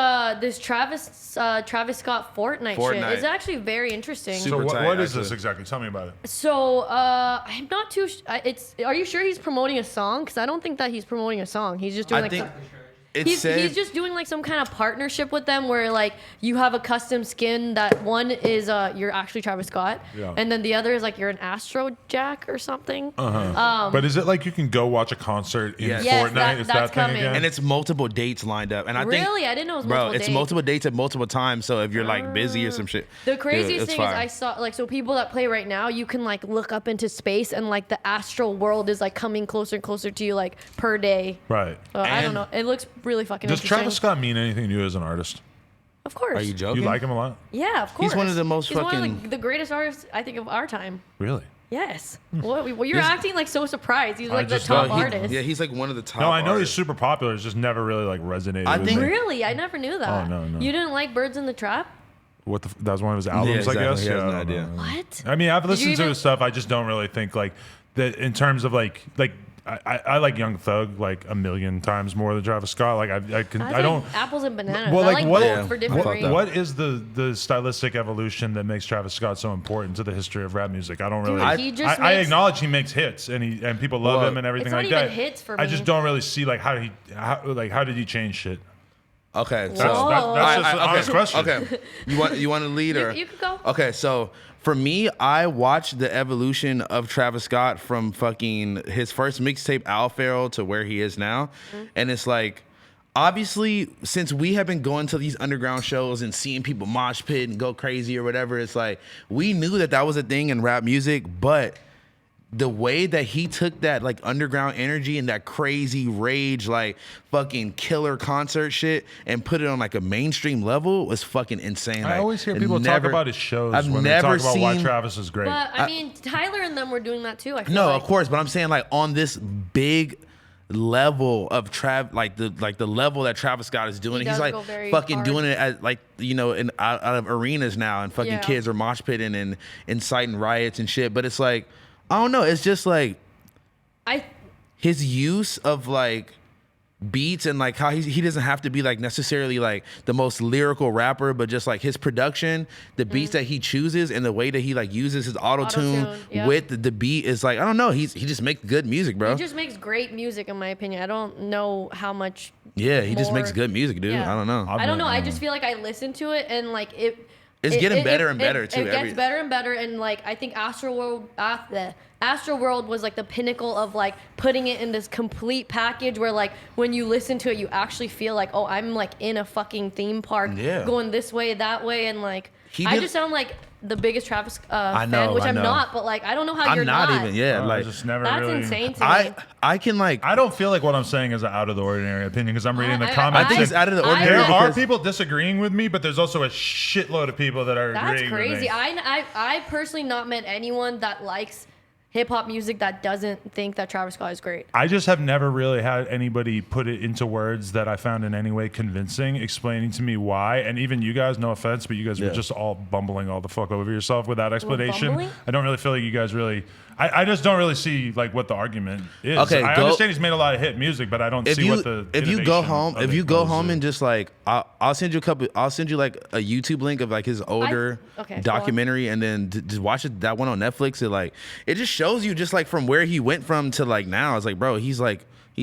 this Travis Scott Fortnite shit? Fortnite. It's actually very interesting. Super So tight, what is this actually. exactly? Tell me about it. So I'm not too. Are you sure he's promoting a song? Because I don't think that he's promoting a song. He's just doing I like. think it He's said just doing like some kind of partnership with them where like you have a custom skin that one is you're actually Travis Scott, Yeah. and then the other is like you're an Astro Jack or something. But is it like you can go watch a concert in Yes. Yes, Fortnite? Is that that's thing coming. again? and it's multiple dates lined up. And I think Really? I didn't know it was bro, multiple it's dates. multiple dates at multiple times. So if you're like busy or some shit. The craziest dude, it's thing is fire. I saw like so people that play right now, you can like look up into space and like the astral world is like coming closer and closer to you like per day. right. So, I don't And- know. It looks really fucking Does interesting. Travis Scott mean anything to you as an artist? Of course. Are you joking? You like him a lot? Yeah, of course. He's one of the most He's one of fucking- the greatest artists I think of our time. Really? Yes. What you're This- acting like so surprised. He's I like the just top thought He- artist. Yeah, he's like one of the top. No, I know he's artists. super popular. It's just never really like resonated. I with think- me. Really? I never knew that. Oh, no. You didn't like Birds in the Trap? What that was one of his albums, Yeah, exactly. I guess. He has Yeah, no I don't idea. know. What? I mean, I've you listened to even- his stuff. I just don't really think like that in terms of like I like Young Thug like a million times more than Travis Scott. Like I don't. apples and bananas. Well, I like like what? both for different fuck reasons. that. What is the stylistic evolution that makes Travis Scott so important to the history of rap music? I don't really. Dude, he just I makes- acknowledge he makes hits and people love Well, him and everything It's not like even that. hits for I me. just don't really see like how did he change shit? Okay, so Whoa. That's just an honest question. Okay, you want to lead or You could go. Okay, so for me, I watched the evolution of Travis Scott from fucking his first mixtape Al Pharaoh to where he is now, and it's like. Obviously, since we have been going to these underground shows and seeing people mosh pit and go crazy or whatever, it's like we knew that was a thing in rap music, but the way that he took that like underground energy and that crazy rage, like fucking killer concert shit and put it on like a mainstream level was fucking insane. I Like, always hear it people talk never- about his shows I've when they never talk about why seen- Travis is great. But I mean, Tyler and them were doing that too. I feel No, like. of course, but I'm saying like on this big level of the level that Travis Scott is doing. He He's does like go very fucking hard. doing it at like in out of arenas now, and fucking Yeah. kids are mosh pitting and inciting riots and shit. But it's like I don't know. It's just like I his use of like beats and like how he doesn't have to be like necessarily like the most lyrical rapper, but just like his production, the beats that he chooses and the way that he like uses his auto-tune with the beat is like, I don't know, he just makes good music, bro. He just makes great music in my opinion. I don't know how much he just makes good music, dude. I don't know. I don't know. I just feel like I listen to it and like it's getting better and better too. It gets better and better, and like I think Astroworld was like the pinnacle of like putting it in this complete package where like when you listen to it, you actually feel like, oh, I'm like in a fucking theme park, going this way, that way, and like I just sound like the biggest Travis fan, which I'm not, but like I don't know how you're not. I'm not even, like just never that's really, insane to me. I can like I don't feel like what I'm saying is an out of the ordinary opinion because I'm reading the comments. I think it's out of the ordinary. There are people disagreeing with me, but there's also a shitload of people that are agreeing with me. That's crazy. I personally not met anyone that likes hip hop music that doesn't think that Travis Scott is great. I just have never really had anybody put it into words that I found in any way convincing, explaining to me why. And even you guys, no offense, but you guys were just all bumbling all the fuck over yourself with that explanation. I don't really feel like you guys really. I just don't really see like what the argument is. Okay, I understand he's made a lot of hit music, but I don't see what the. If you go home and just like I'll send you like a YouTube link of like his older documentary, and then just watch it, that one on Netflix. It just shows you just like from where he went from to like now. It's like, bro, he's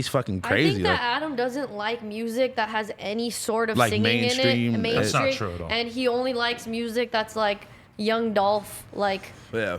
fucking crazy. I think that Adam doesn't like music that has any sort of like singing in it. Mainstream. That's not true at all. And he only likes music that's like Young Dolph, like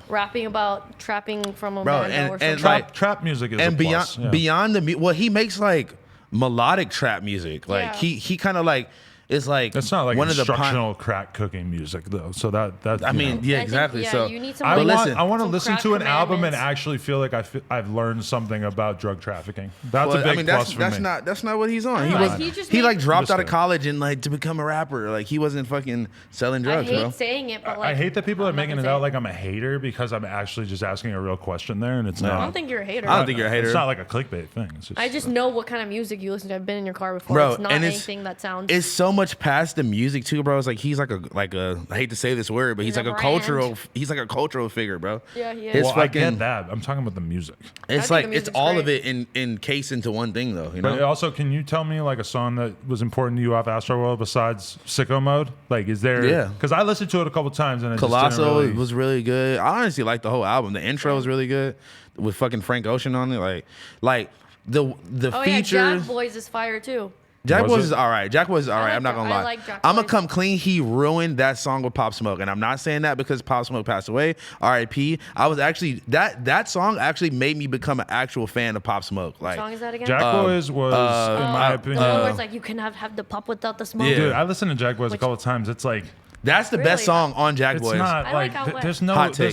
rapping about trapping from a bando or something. And trap music is and a plus. Beyond the he makes like melodic trap music. Like he kind of like is like it's not like one instructional crack cooking music though. So that I mean, exactly. So you need some I want to listen to an album and actually feel like I've learned something about drug trafficking. That's a big plus for me. That's not what he's on. He dropped out of college and like to become a rapper. Like he wasn't fucking selling drugs, bro. I hate saying it, but like I hate that people are making it out like I'm a hater because I'm actually just asking a real question there, and it's not. I don't think you're a hater. I don't think you're a hater. It's not like a clickbate thing. I just know what kind of music you listen to. I've been in your car before. Bro, it's not anything that sounds. It's so much past the music too, bro. It's like he's like a I hate to say this word, but he's like a cultural figure, bro. Yeah, he is. I get that. I'm talking about the music. It's like it's all of it encased into one thing, though. You know. But also, can you tell me like a song that was important to you off Astroworld besides Sicko Mode? Like, is there? Yeah. Because I listened to it a couple times and Colossal was really good. I honestly like the whole album. The intro was really good with fucking Frank Ocean on it. Like the feature. Yeah, Jack Boys is fire too. Jack Boys is all right. Jack Boys is all right. I'm not gonna lie. I like Jack I'm gonna come clean. He ruined that song with Pop Smoke, and I'm not saying that because Pop Smoke passed away. R.I.P. I was actually that song actually made me become an actual fan of Pop Smoke. Like, what song is that again? Jack Boys was, in my opinion, where it's like you can have the pop without the smoke. Yeah. Dude, I listened to Jack Boys a couple of times. It's like. That's the best song on Jack Boys. It's not like there's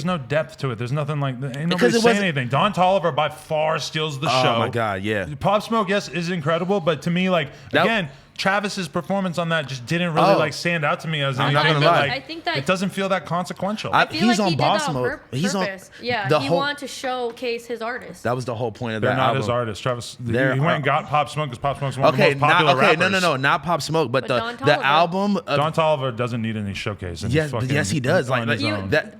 no depth to it. There's nothing like ain't nobody saying anything. Don Toliver by far steals the show. Oh my god, yeah. Pop Smoke, yes, is incredible, but to me, like again, Travis's performance on that just didn't really like stand out to me as anything. I'm not gonna lie. I think that it doesn't feel that consequential. He's on Boss Mode. He's on. Yeah, he wanted to showcase his artist. That was the whole point of that album. They're not his artists. Travis, he went and got Pop Smoke because Pop Smoke's one of the most popular rappers. No, not Pop Smoke, but the album. Don Toliver doesn't need any showcase. Yes, he does. Like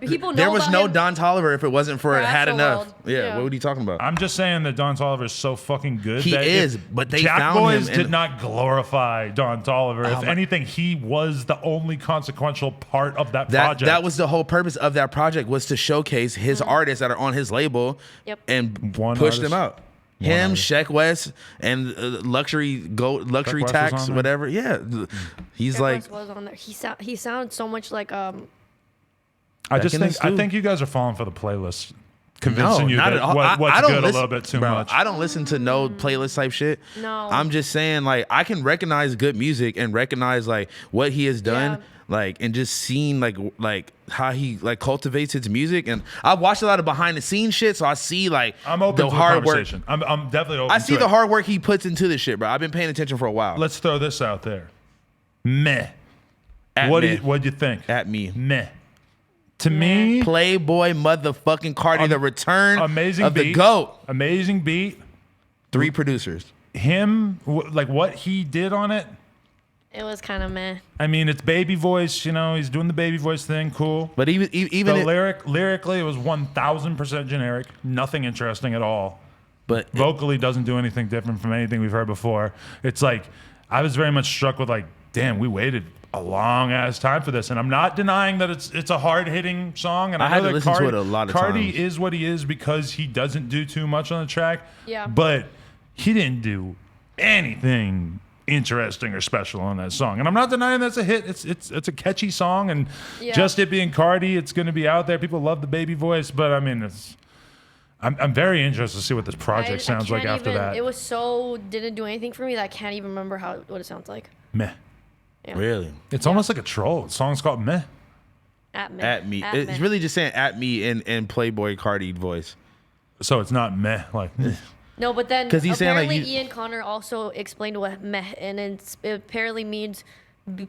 people know there was no him. Don Toliver if it wasn't for Had Enough. Yeah, what were you talking about? I'm just saying that Don Toliver is so fucking good. He is, but they Jack found Boys him did not glorify Don Toliver. If anything, he was the only consequential part of that project. That was the whole purpose of that project, was to showcase his artists that are on his label and push them out. Him, Sheck West, and Luxury Tax, whatever. Yeah, he's Sheck like. West was on there. He sounded so much like I think you guys are falling for the playlist. Convincing you that what's good a little bit too much. I don't listen to no playlist type shit. No. I'm just saying, like, I can recognize good music and recognize like what he has done, like, and just seeing like how he like cultivates his music. And I've watched a lot of behind the scenes shit, so I see like I'm open the to hard the work. conversation. I'm definitely open. I see the hard work he puts into this shit, bro. I've been paying attention for a while. Let's throw this out there. Meh. At what me. do you think? At me. Meh. To me, Playboy motherfucking Cardi, the return of the GOAT. Amazing beat. 3 producers. Him, like what he did on it. it was kind of meh. I mean, it's baby voice. You know, he's doing the baby voice thing. Cool. But lyrically, it was 1000% generic. Nothing interesting at all. But vocally doesn't do anything different from anything we've heard before. It's like I was very much struck with like, damn, we waited a long ass time for this, and I'm not denying that it's a hard hitting song. And I had know to that listen to it a lot of Cardi times. is what he is because he doesn't do too much on the track. Yeah. But he didn't do anything interesting or special on that song, and I'm not denying that's a hit. It's a catchy song, and just it being Cardi, it's going to be out there. People love the baby voice, but I mean, I'm very interested to see what this project sounds like after that. It was didn't do anything for me that I can't even remember what it sounds like. Meh. Yeah. Really, it's almost like a troll. The song's called Meh. At me. It's really just saying at me in Playboy Cardi voice. So it's not meh like. No, but then he's saying, like, apparently Ian Connor also explained what meh, and it apparently means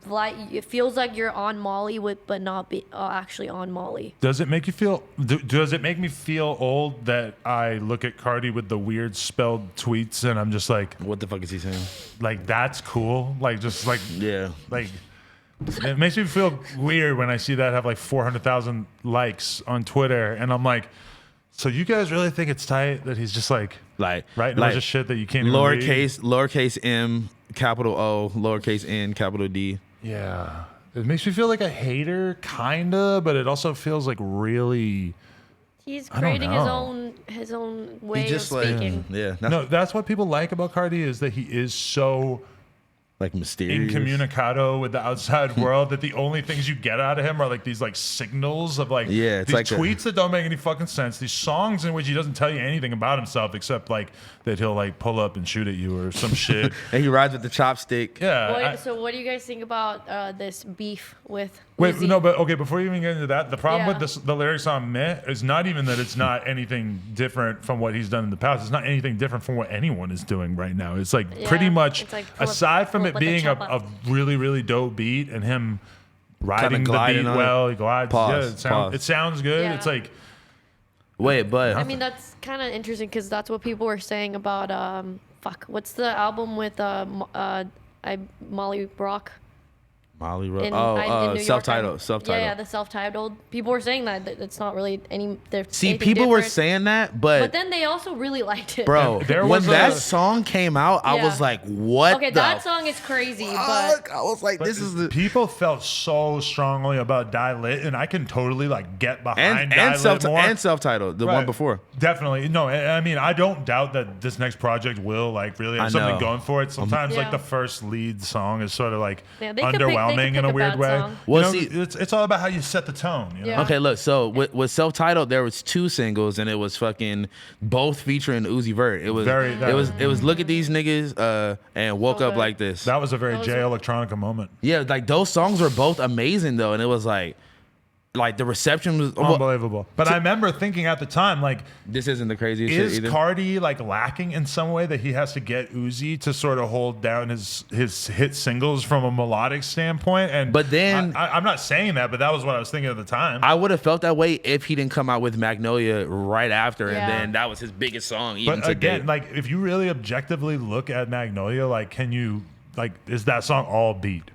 like it feels like you're on Molly but not be actually on Molly. Does it make you feel? Does it make me feel old that I look at Cardi with the weird spelled tweets and I'm just like, what the fuck is he saying? Like that's cool. Like just like Yeah. Like it makes me feel weird when I see that have like 400,000 likes on Twitter, and I'm like, so you guys really think it's tight that he's just like writing a bunch of shit that you can't even read? Lowercase m, capital O, lowercase n, capital D. Yeah. It makes me feel like a hater, kinda, but it also feels like really. He's creating his own way of speaking. No, that's what people like about Cardi is that he is so like mysterious, incommunicado with the outside world that the only things you get out of him are like these like signals of like it's these like tweets that don't make any fucking sense, these songs in which he doesn't tell you anything about himself except like that he'll like pull up and shoot at you or some shit. And he rides with the chopstick. Yeah. So what do you guys think about this beef with Wait, Uzi? no, but okay, before you even get into that, the problem with the lyrics on Meh is not even that it's not anything different from what he's done in the past. It's not anything different from what anyone is doing right now. It's like pretty much, like aside from it being a really, really dope beat and him riding the beat well, he glides. It sounds good. Yeah. It's like... Wait, but... I mean, that's kind of interesting because that's what people were saying about... what's the album with Molly Brock? Molly Rock. Self-titled. Yeah, the self-titled. People were saying that it's not really any. See, people were saying that, but then they also really liked it. Bro, when that song came out, I was like, "What?" Okay, that song is crazy, but I was like, "This is the." People felt so strongly about Die Lit, and I can totally like get behind Die Lit more. And self-titled, the one before. Definitely, no. I mean, I don't doubt that this next project will like really have something going for it. Sometimes like the first lead song is sort of like underwhelming. In a weird way. Well, you know, see, it's all about how you set the tone. You know? Okay, look. So with self-titled, there was 2 singles, and it was fucking both featuring Uzi Vert. It was it was look at these niggas and woke up like this. That was a very Jay Electronica moment. Yeah, like those songs were both amazing though, and it was like the reception was unbelievable. But I remember thinking at the time, like, this isn't the craziest shit either. Is Cardi like lacking in some way that he has to get Uzi to sort of hold down his hit singles from a melodic standpoint? And but then I'm not saying that, but that was what I was thinking at the time. I would have felt that way if he didn't come out with Magnolia right after, and then that was his biggest song. Even but again, like if you really objectively look at Magnolia, like can you is that song all beat?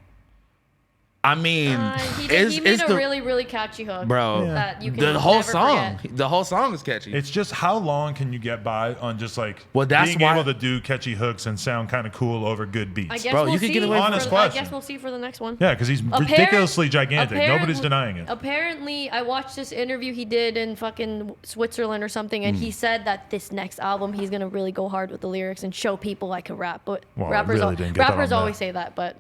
I mean, he made a really, really catchy hook, bro. That you can the whole never song, forget. the whole song is catchy. It's just how long can you get by on just like that's being able to do catchy hooks and sound kind of cool over good beats? I guess you can get away honest question. I guess we'll see for the next one. Yeah, because he's ridiculously gigantic. Nobody's denying it. Apparently, I watched this interview he did in fucking Switzerland or something, and he said that this next album he's gonna really go hard with the lyrics and show people I can rap. But rappers always say that, but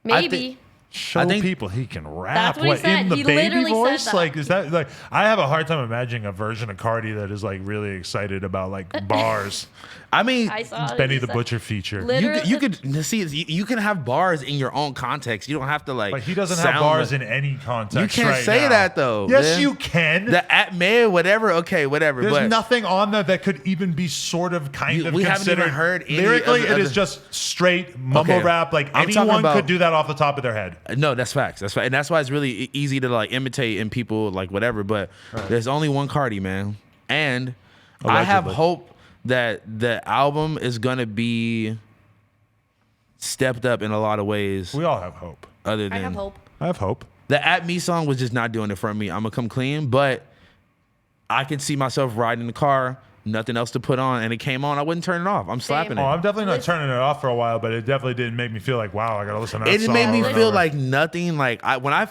maybe. Show people he can rap. That's what he said. In the he baby voice? Said that. Like, is that like? I have a hard time imagining a version of Cardi that is like really excited about like bars. I mean, it's Benny the Butcher feature. You could see you can have bars in your own context. You don't have to like. But he doesn't have bars in any context. You can't say that though. Yes, you can. The at me, whatever. Okay, whatever. There's nothing on there that could even be sort of kind of. We haven't even heard any lyrically. It is just straight mumble rap. Like anyone could do that off the top of their head. No, that's facts. That's fact, and that's why it's really easy to like imitate in people like whatever. But there's only one Cardi, man, and allegedly. I have hope that the album is gonna be stepped up in a lot of ways. We all have hope. I have hope. I have hope. The At Me song was just not doing it for me. I'm gonna come clean, but I can see myself riding in the car nothing else to put on, and it came on, I wouldn't turn it off. I'm slapping it. Oh, I'm definitely not turning it off for a while, but it definitely didn't make me feel like, wow, I gotta listen to that It song made me over and feel over. like nothing. Like when I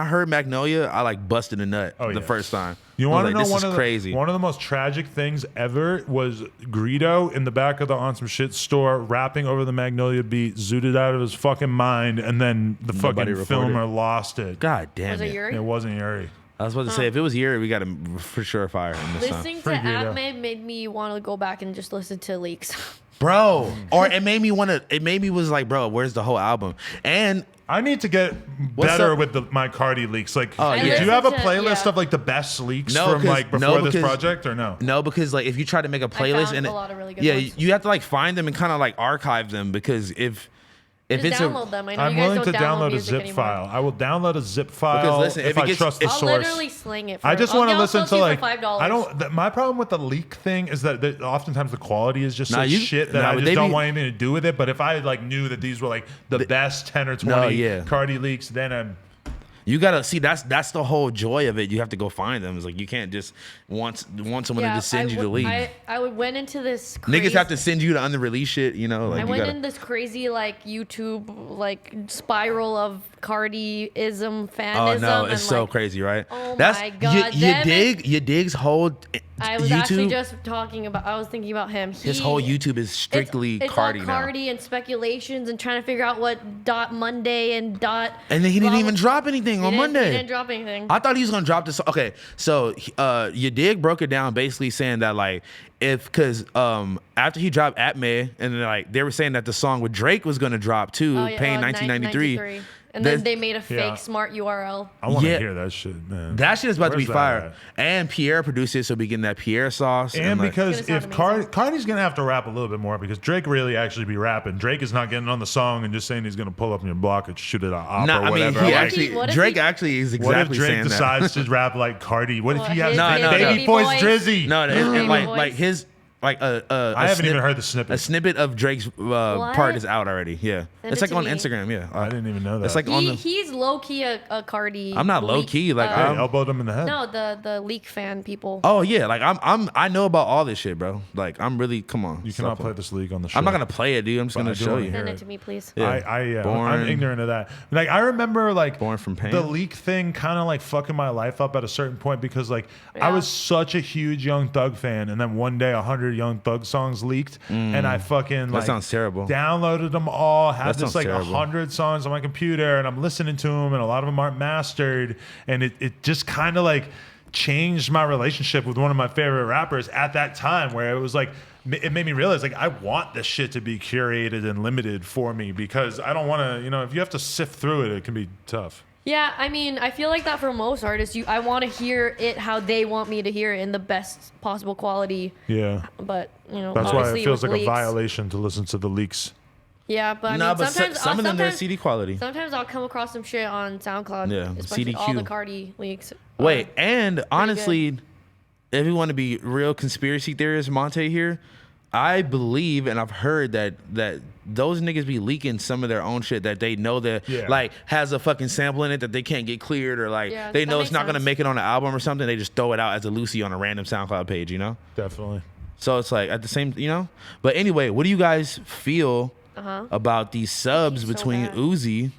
heard Magnolia, I like busted a nut the first time. You want to know this is crazy. One of the most tragic things ever was Greedo in the back of the On Some Shit store rapping over the Magnolia beat, zooted out of his fucking mind, and then the fucking filmer lost it. God damn Was it Yuri? It wasn't Yuri. I was about to say, if it was Yuri, we got to for sure fire him this time. Listening to Atme made me want to go back and just listen to Leaks. Bro, or it made me was like, bro, where's the whole album? And I need to get better with my Cardi leaks. Like, do you have a playlist of like the best leaks from like before this project or no? No, because like if you try to make a playlist and a lot of really good ones. you have to like find them and kind of like archive them, because if just it's download them. I know I'm you guys willing to don't download a music zip anymore. file. I will download a zip file Because listen, if I trust the I'll source. literally sling it. I just want to listen to like for $5. I don't. My problem with the leak thing is that oftentimes the quality is just shit that I they just don't want anything to do with it. But if I like knew that these were like the best 10 or 20 Cardi leaks, then I'm. You gotta see that's the whole joy of it. You have to go find them. It's like you can't just want someone to just send you the leak. I went into this crazy, niggas have to send you the unreleased shit, you know. Like I went in this crazy like YouTube like spiral of Cardi-ism, fanism. Oh no, it's and, so like, cdig, right? Oh my god, you dig's whole I was YouTube, actually just I was thinking about him. His whole YouTube is strictly it's Cardi all now. Cardi and speculations and trying to figure out what dot Monday and dot. And then he didn't even drop anything on Monday. He didn't drop anything. I thought he was gonna drop this. Okay, so you dig broke it down basically saying that like because after he dropped At Me, and then like they were saying that the song with Drake was gonna drop too, Pain 1993. And then they made a fake smart URL. I want to hear that shit, man. That shit is about to be fire. At? And Pierre produced it, so we getting that Pierre sauce. And because if Cardi's gonna have to rap a little bit more, because Drake really actually be rapping. Drake is not getting on the song and just saying he's gonna pull up in your block and shoot it out or whatever. Drake actually is exactly what if Drake saying decides to rap like Cardi? What if he has baby voice Drizzy? No, and like his. Like I haven't even heard the snippet. A snippet of Drake's part is out already. Yeah, it's like on Instagram. Yeah, I didn't even know that. It's like he's low key a Cardi. I'm not low key. Like I elbowed him in the head. No, the leak fan people. Oh yeah, like I know about all this shit, bro. Like I'm really come on. You cannot play this league on the show. I'm not gonna play it, dude. I'm just gonna show you. Send it to me, please. Yeah. I'm ignorant of that. Like I remember like Born from Pain. The leak thing kind of like fucking my life up at a certain point because like I was such a huge Young Thug fan, and then one day 100 Young Thug songs leaked, and I fucking like that sounds terrible. Downloaded them all, had this like terrible. 100 songs on my computer, and I'm listening to them, and a lot of them aren't mastered, and it just kind of like changed my relationship with one of my favorite rappers at that time, where it was like it made me realize like I want this shit to be curated and limited for me, because I don't want to, if you have to sift through it, it can be tough. Yeah, I mean, I feel like that for most artists. I want to hear it how they want me to hear it in the best possible quality. Yeah. But, that's why it feels like a violation to listen to the leaks. Yeah, but I mean, sometimes some of them they're CD quality. Sometimes I'll come across some shit on SoundCloud. Yeah, especially CDQ. all the Cardi leaks. Wait, and honestly, if you want to be real conspiracy theorist, Monte here, I believe and I've heard that those niggas be leaking some of their own shit that they know that like has a fucking sample in it that they can't get cleared, or like they know it's not gonna make it on an album or something. They just throw it out as a Lucy on a random SoundCloud page, Definitely. So it's like at the same, But anyway, what do you guys feel about these subs between Uzi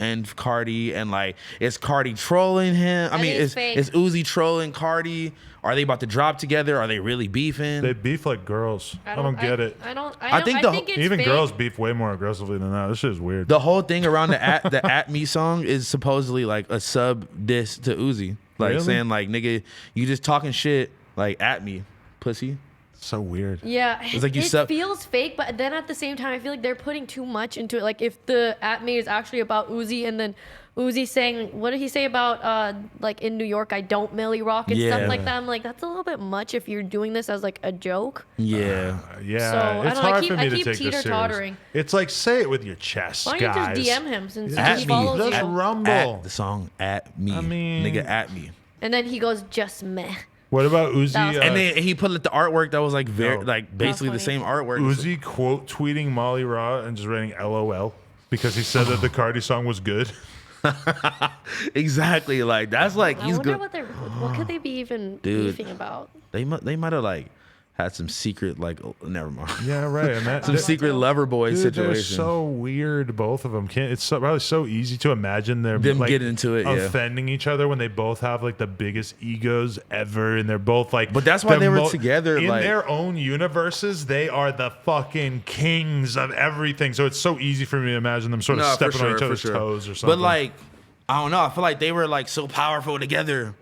and Cardi, and like is Cardi trolling him? I mean, is Uzi trolling Cardi? Are they about to drop together? Are they really beefing? They beef like girls. I don't get it. I think it's even fake. Girls beef way more aggressively than that. This shit is weird. The whole thing around the At Me song is supposedly like a sub diss to Uzi, like saying like nigga, you just talking shit like at me, pussy. So weird. Yeah, it's like it feels fake, but then at the same time, I feel like they're putting too much into it. Like if the At Me is actually about Uzi, and then Uzi saying, what did he say about like in New York I don't Millie rock and stuff like that? I'm like, that's a little bit much if you're doing this as like a joke. Yeah, So it's hard for me to take this serious. It's like, say it with your chest, Why guys. Why don't you just DM him since at he follows you? Just rumble. At the song At Me. I mean, nigga, at me. And then he goes, just meh. What about Uzi? And then he put like the artwork that was like basically the same artwork. Uzi quote tweeting Molly Raw and just writing LOL because he said that the Cardi song was good. Exactly, like that's like he's good. What could they be even beefing about? They might have like had some secret never mind. Yeah, right. And that some secret lover boy situation. They're so weird, both of them. It's probably so easy to imagine them getting into it, offending each other when they both have like the biggest egos ever, and they're both like. But that's why they were together in their own universes. They are the fucking kings of everything. So it's so easy for me to imagine them sort of stepping on each other's toes or something. But like, I don't know. I feel like they were like so powerful together.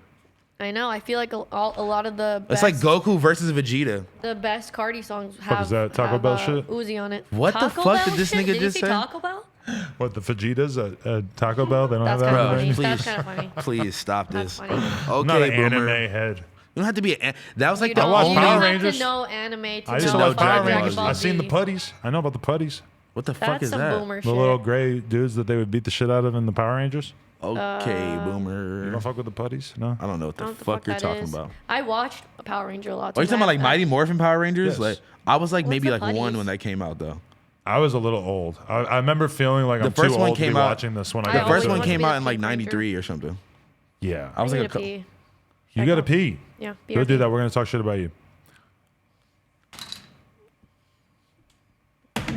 I know. I feel like a lot of the best, it's like Goku versus Vegeta. The best Cardi songs have. What is that? Taco Bell shit? Uzi on it. What Taco the fuck Bell did this shit? nigga just say? Taco Bell? What, the Vegetas at Taco Bell? They don't have that. Funny. Please, That's kind of funny. Please stop this. That's funny. Okay, I'm not an boomer. anime head. You don't have to be that was like You the don't, watch you Power don't Rangers. have to know anime to I used to know love Dragon Rangers. Ball. I've seen the putties. I know about the putties. What the fuck That's is some that? boomer The shit. little gray dudes that they would beat the shit out of in the Power Rangers. Okay, You boomer. don't fuck with the putties? No? I don't know what the I don't know fuck you're that talking is. about. I watched Power Ranger a lot. Are you talking about like Mighty Morphin Power Rangers? Yes. Like I was like What's maybe the like one putties? when that came out though. I was a little old. I remember feeling like I'm too first one old to be came out- watching this when I I The got first into one wanted it. to came be a out in like Pink Ranger. '93 or something. Yeah. I was like pee. You got to pee. Yeah. Go do that. We're going to talk shit about you.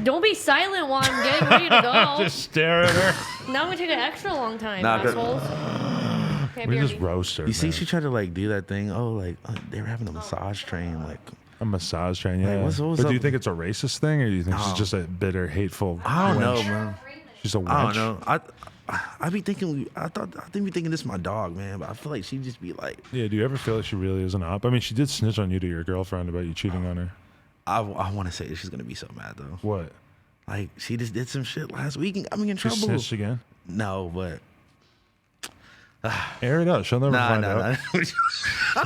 Don't be silent while I'm getting ready to go. Just stare at her. Now I'm gonna take an extra long time, Nah, 'cause- assholes. Okay, We just BRB. roast her. You see, man. she tried to like do that thing. Oh, like they were having a massage train. Like A massage train, yeah. what's But do you up? think it's a racist thing, or do you think she's No. just a bitter, hateful? I don't know, wench? man. She's a wench. I don't know. I be thinking. I think we thinking this is my dog, man. But I feel like she'd just be like. Yeah. Do you ever feel like she really is an op? I mean, she did snitch on you to your girlfriend about you cheating on her. I want to say that she's gonna be so mad though. What? Like she just did some shit last week and got me in She trouble. snitched again? No, but Air it out. She'll never find nah. out.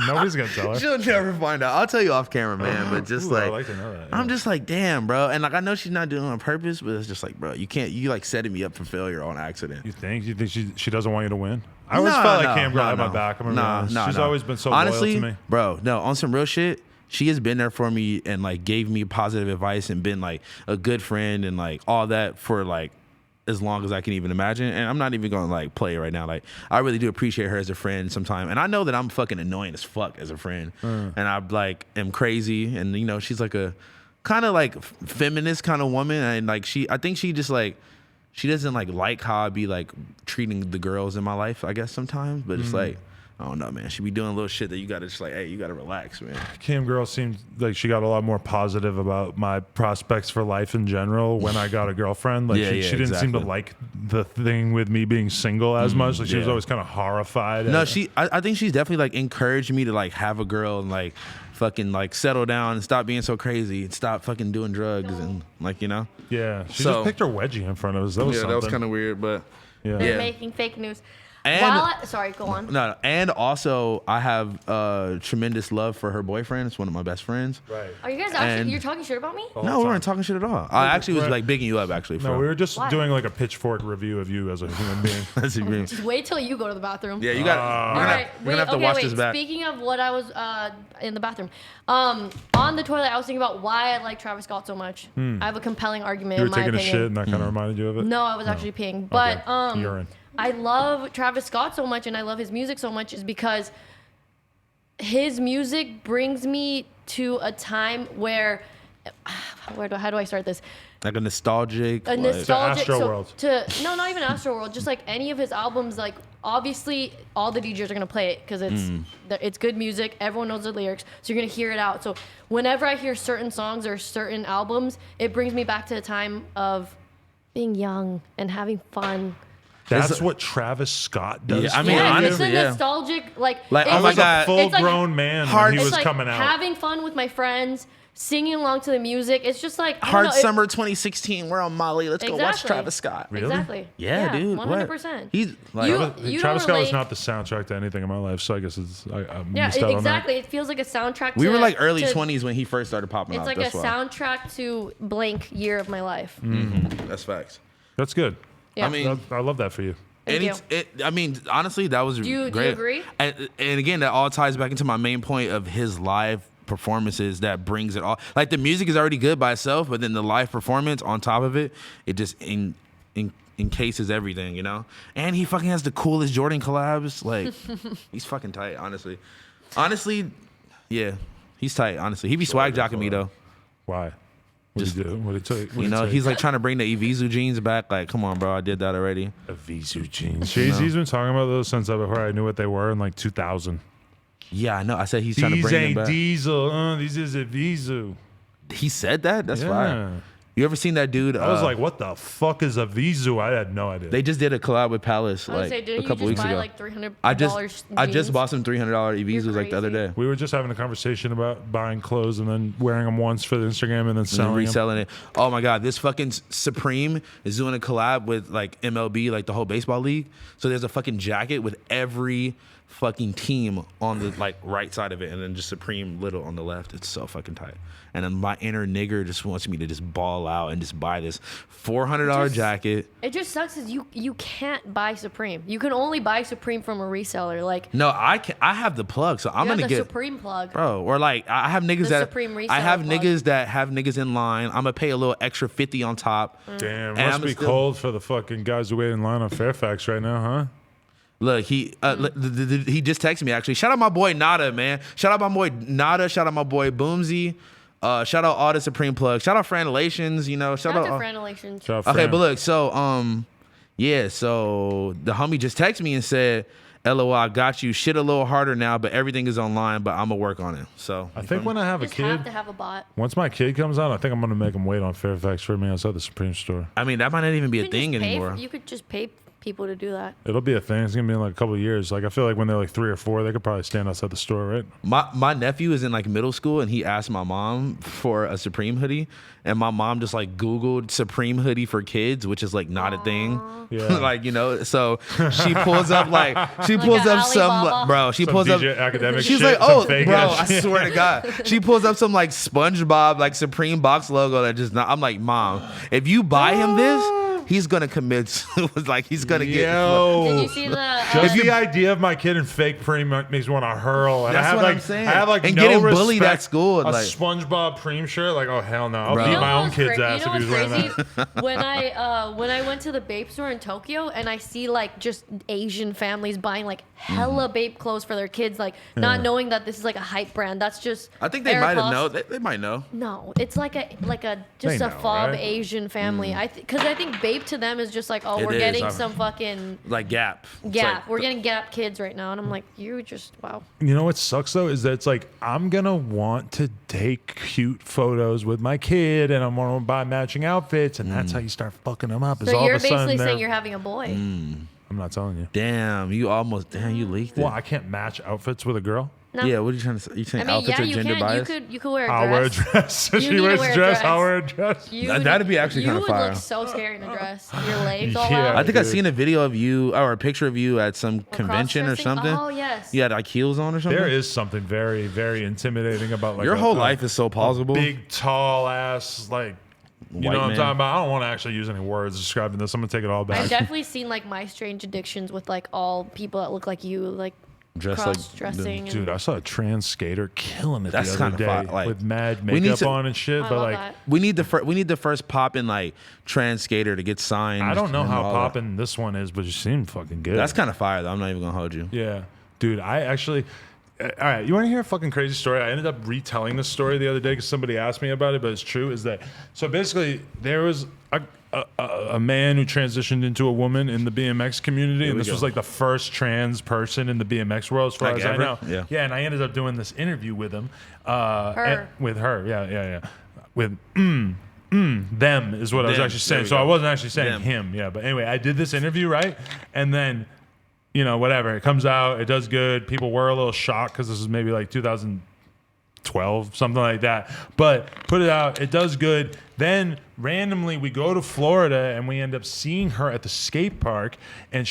Nobody's gonna tell her. She'll never find out. I'll tell you off camera, man. But just Ooh, like, I'd like to know that. I'm yeah. just like, damn, bro. And like, I know she's not doing it on purpose, but it's just like, bro, you can't. You like setting me up for failure on accident. You think? You think she doesn't want you to win? I always felt like Cam girl had my back. I'm gonna be honest. She's always been so Honestly, loyal to me. bro. No, on some real shit. She has been there for me and like gave me positive advice and been like a good friend and like all that for like as long as I can even imagine. And I'm not even gonna like play it right now. Like I really do appreciate her as a friend sometime. And I know that I'm fucking annoying as fuck as a friend. And I like am crazy. And you know, she's like a kind of like feminist kind of woman. And like I think she just like she doesn't like how I be like treating the girls in my life, I guess sometimes. But it's like I don't know, man. She be doing little shit that you gotta just like, hey, you gotta relax, man. Cam girl seemed like she got a lot more positive about my prospects for life in general when I got a girlfriend. Like she didn't seem to like the thing with me being single as much. Like she was always kind of horrified. No, I think she's definitely like encouraged me to like have a girl and like fucking like settle down and stop being so crazy and stop fucking doing drugs and like, you know. Yeah, she So- just picked her wedgie in front of us. That was something. of weird, but Yeah. They're Yeah. making fake news. And- Sorry, go on. no, and also I have tremendous love for her boyfriend. It's one of my best friends. Right. Are you guys And- actually? You're talking shit about me? Oh, No, we weren't talking shit at all. I actually was like bigging you up actually. No, we were just Why? doing like a pitchfork review of you as a human being. That's agreeing. Just wait till you go to the bathroom. Yeah, you got. All right, We're gonna have to watch this back. Speaking of what I was in the bathroom, on the toilet, I was thinking about why I like Travis Scott so much. I have a compelling argument. You were in my taking a opinion. shit and that kind of reminded you of it? No, I was actually peeing. But Okay. Urine. I love Travis Scott so much and I love his music so much is because his music brings me to a time where how do I start this? Like a nostalgic. A like- nostalgic Astroworld. no, not even Astroworld, just like any of his albums. Like obviously all the DJs are gonna play it because it's good music, everyone knows the lyrics, so you're gonna hear it out. So whenever I hear certain songs or certain albums, it brings me back to a time of being young and having fun. That's what Travis Scott does. Yeah, I mean, Yeah, honestly, it's a yeah. nostalgic Like, it's oh I my was God. a full-grown man when he it's was like coming out. having fun with my friends, singing along to the music. It's just like I don't Hard know, Summer 2016. We're on Molly. Let's go watch Exactly. Travis Scott. Really? Exactly. Yeah, dude. 100%. He's like, You Travis don't Scott was relate- not the soundtrack to anything in my life, so I guess I'm Yeah, missed out exactly. It feels like a soundtrack. we to, were like early to- 20s when he first started popping It's up. like That's a why. soundtrack to blank year of my life. That's facts. on that. That's good. Yeah. I mean, I love that for you. Thank you. I mean, honestly, that was Do you great. agree? And again, that all ties back into my main point of his live performances that brings it all. Like the music is already good by itself, but then the live performance on top of it, it just encases everything, you know? And he fucking has the coolest Jordan collabs. Like, he's fucking tight, honestly. Honestly, yeah. He's tight, honestly. He be swag jocking me though. Why? What did he do? What did he You know, he's like trying to bring the Evisu jeans back. Like, come on, bro, I did that already. Evisu jeans. He's been talking about those since before I knew what they were in like 2000. Yeah, I know. I said he's trying to bring them back. These ain't Diesel. These is Evisu. He said that? That's fire. You ever seen that dude? I was like, what the fuck is Evisu? I had no idea. They just did a collab with Palace like a couple weeks ago. Like $300 I just bought some $300 Evisus like the other day. We were just having a conversation about buying clothes and then wearing them once for the Instagram and then selling reselling it. Oh my god, this fucking Supreme is doing a collab with like MLB, like the whole baseball league. So there's a fucking jacket with every fucking team on the like right side of it, and then just Supreme little on the left. It's so fucking tight. And then my inner nigger just wants me to just ball out and just buy this $400 jacket. It just sucks is you can't buy Supreme. You can only buy Supreme from a reseller. Like no, I can. I have the plug, so I'm gonna get Supreme plug, bro. Or like I have niggas I have niggas that have niggas in line. I'm gonna pay a little extra 50 on top. Damn, must be cold for the fucking guys who wait in line on Fairfax right now, huh? Look, he just texted me actually. Shout out my boy Nada, man. Shout out my boy Nada. Shout out my boy Boomsy. Shout out all the Supreme plugs. Shout out Franelations, you know. Shout out to Franelations. Okay, but look, so yeah, so the homie just texted me and said, LOL, I got you. Shit a little harder now, but everything is online, but I'm gonna work on it. So I think when I have a kid, have to have a bot. Once my kid comes out, I think I'm gonna make him wait on Fairfax for me outside the Supreme store. I mean, that might not even be a thing anymore. You could just pay people to do that. It'll be a thing. It's gonna be in like a couple of years. Like I feel like when they're like 3 or 4, they could probably stand outside the store, right? My nephew is in like middle school, and he asked my mom for a Supreme hoodie, and my mom just like Googled Supreme hoodie for kids, which is like not a thing. Yeah. Like, you know, so she pulls up some bro. She pulls up academic. She's shit, like, oh, bro, I swear to God. She pulls up some like SpongeBob like Supreme box logo that just not. I'm like, Mom, if you buy him this, he's gonna commit. Like he's gonna get. Did you see the? Just the idea of my kid in fake Preem makes me want to hurl. And that's I have what like, I'm saying. I have like and no getting respect. bullied at school. A like SpongeBob Preem shirt, like, oh hell no! I'll Bro. beat my own kid's ass if he was wearing that. when I went to the Bape store in Tokyo and I see like just Asian families buying like hella Bape clothes for their kids, like not knowing that this is like a hype brand. That's just. I think they might have known. They might know. No, it's like a just a fob right? Asian family. Because I think Bape to them is just like, oh, we're getting some fucking like Gap. Like, we're getting Gap kids right now, and I'm like, you just wow. You know what sucks though is that it's like I'm gonna want to take cute photos with my kid, and I'm gonna buy matching outfits, and that's how you start fucking them up. So you're basically saying you're having a boy. I'm not telling you. Damn, you leaked it. Well, I can't match outfits with a girl. No. Yeah, what are you trying to say? You saying outfits are gender biased? You could wear a dress. I'll wear a dress. She wears a dress. I'll wear a dress. That'd be actually kind of fire. You would look so scary in a dress. Your legs all out. I think I've seen a video of you or a picture of you at some convention or something. Oh, yes. You had like heels on or something? There is something very, very intimidating about like your whole life is so plausible. Big, tall ass, like, you know what I'm talking about? I don't want to actually use any words describing this. I'm going to take it all back. I've definitely seen like My Strange Addictions with like all people that look like you, like cross-dressing. Dude, I saw a trans skater killing it the other day with mad makeup on and shit. But like, that. we need the first poppin' like trans skater to get signed. I don't know how poppin' this one is, but you seem fucking good. That's kind of fire though. I'm not even gonna hold you. Yeah, dude. I actually. All right, you want to hear a fucking crazy story? I ended up retelling this story the other day because somebody asked me about it, but it's true. Is that so? Basically, there was a man who transitioned into a woman in the BMX community, and this was like the first trans person in the BMX world, as far as I know. Yeah, and I ended up doing this interview with him. With her. Yeah. With them is what I was actually saying. So I wasn't actually saying him. Yeah, but anyway, I did this interview, right? And then, you know, whatever. It comes out. It does good. People were a little shocked because this was maybe like 2012, something like that. But put it out. It does good. Then randomly we go to Florida and we end up seeing her at the skate park. And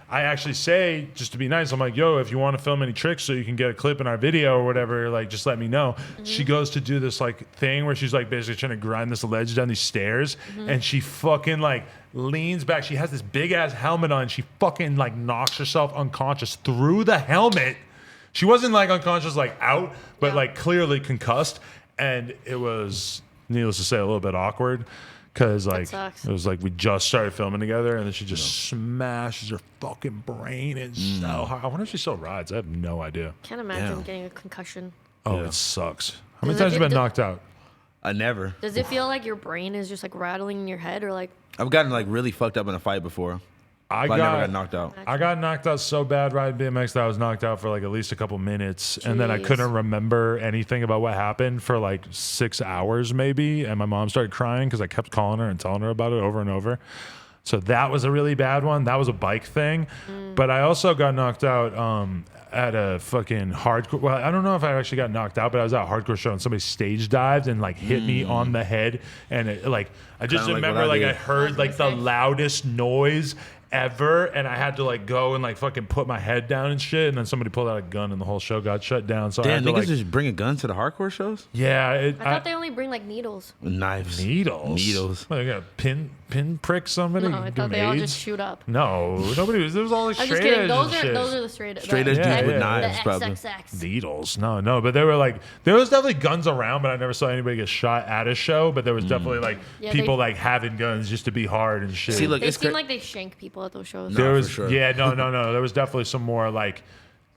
I actually say, just to be nice, I'm like, yo, if you want to film any tricks so you can get a clip in our video or whatever, like, just let me know. Mm-hmm. She goes to do this like thing where she's like basically trying to grind this ledge down these stairs. Mm-hmm. And she fucking like leans back. She has this big ass helmet on. She fucking like knocks herself unconscious through the helmet. She wasn't like unconscious, like out, but like clearly concussed. And it was, needless to say, a little bit awkward because like it was like we just started filming together and then she just smashes her fucking brain in so hard. I wonder if she still rides. I have no idea. Can't imagine getting a concussion. Oh, Yeah. it sucks. How many times have you been knocked out? I never. Does it feel like your brain is just like rattling in your head, or like? I've gotten like really fucked up in a fight before. I never got knocked out. I got knocked out so bad riding BMX that I was knocked out for like at least a couple minutes. And then I Jeez. couldn't remember anything about what happened for like 6 hours maybe. And my mom started crying because I kept calling her and telling her about it over and over. So that was a really bad one. That was a bike thing. But I also got knocked out at a fucking hardcore. Well, I don't know if I actually got knocked out, but I was at a hardcore show and somebody stage dived and like hit me on the head. And it, like, I just Kinda like remember what I like I did. heard like the loudest noise ever, and I had to like go and like fucking put my head down and shit, and then somebody pulled out a gun and the whole show got shut down. So I Damn, had to, niggas like, just bring a gun to the hardcore shows? yeah, I thought they only bring like needles. Knives. needles. Like, yeah, pin prick somebody. No, I give thought them they all AIDS? just shoot up. No, nobody was. There was all like I'm straight just kidding. edge Those and are shit. those are the straight Straight edge dudes with knives, the probably. XXX. Needles. No, but they were like, there was definitely guns around, but I never saw anybody get shot at a show. But there was definitely like Yeah, people they- like having guns just to be hard and shit. See, look, They it's seem cra- like they shank people at those shows. There for was, sure. yeah, no. There was definitely some more like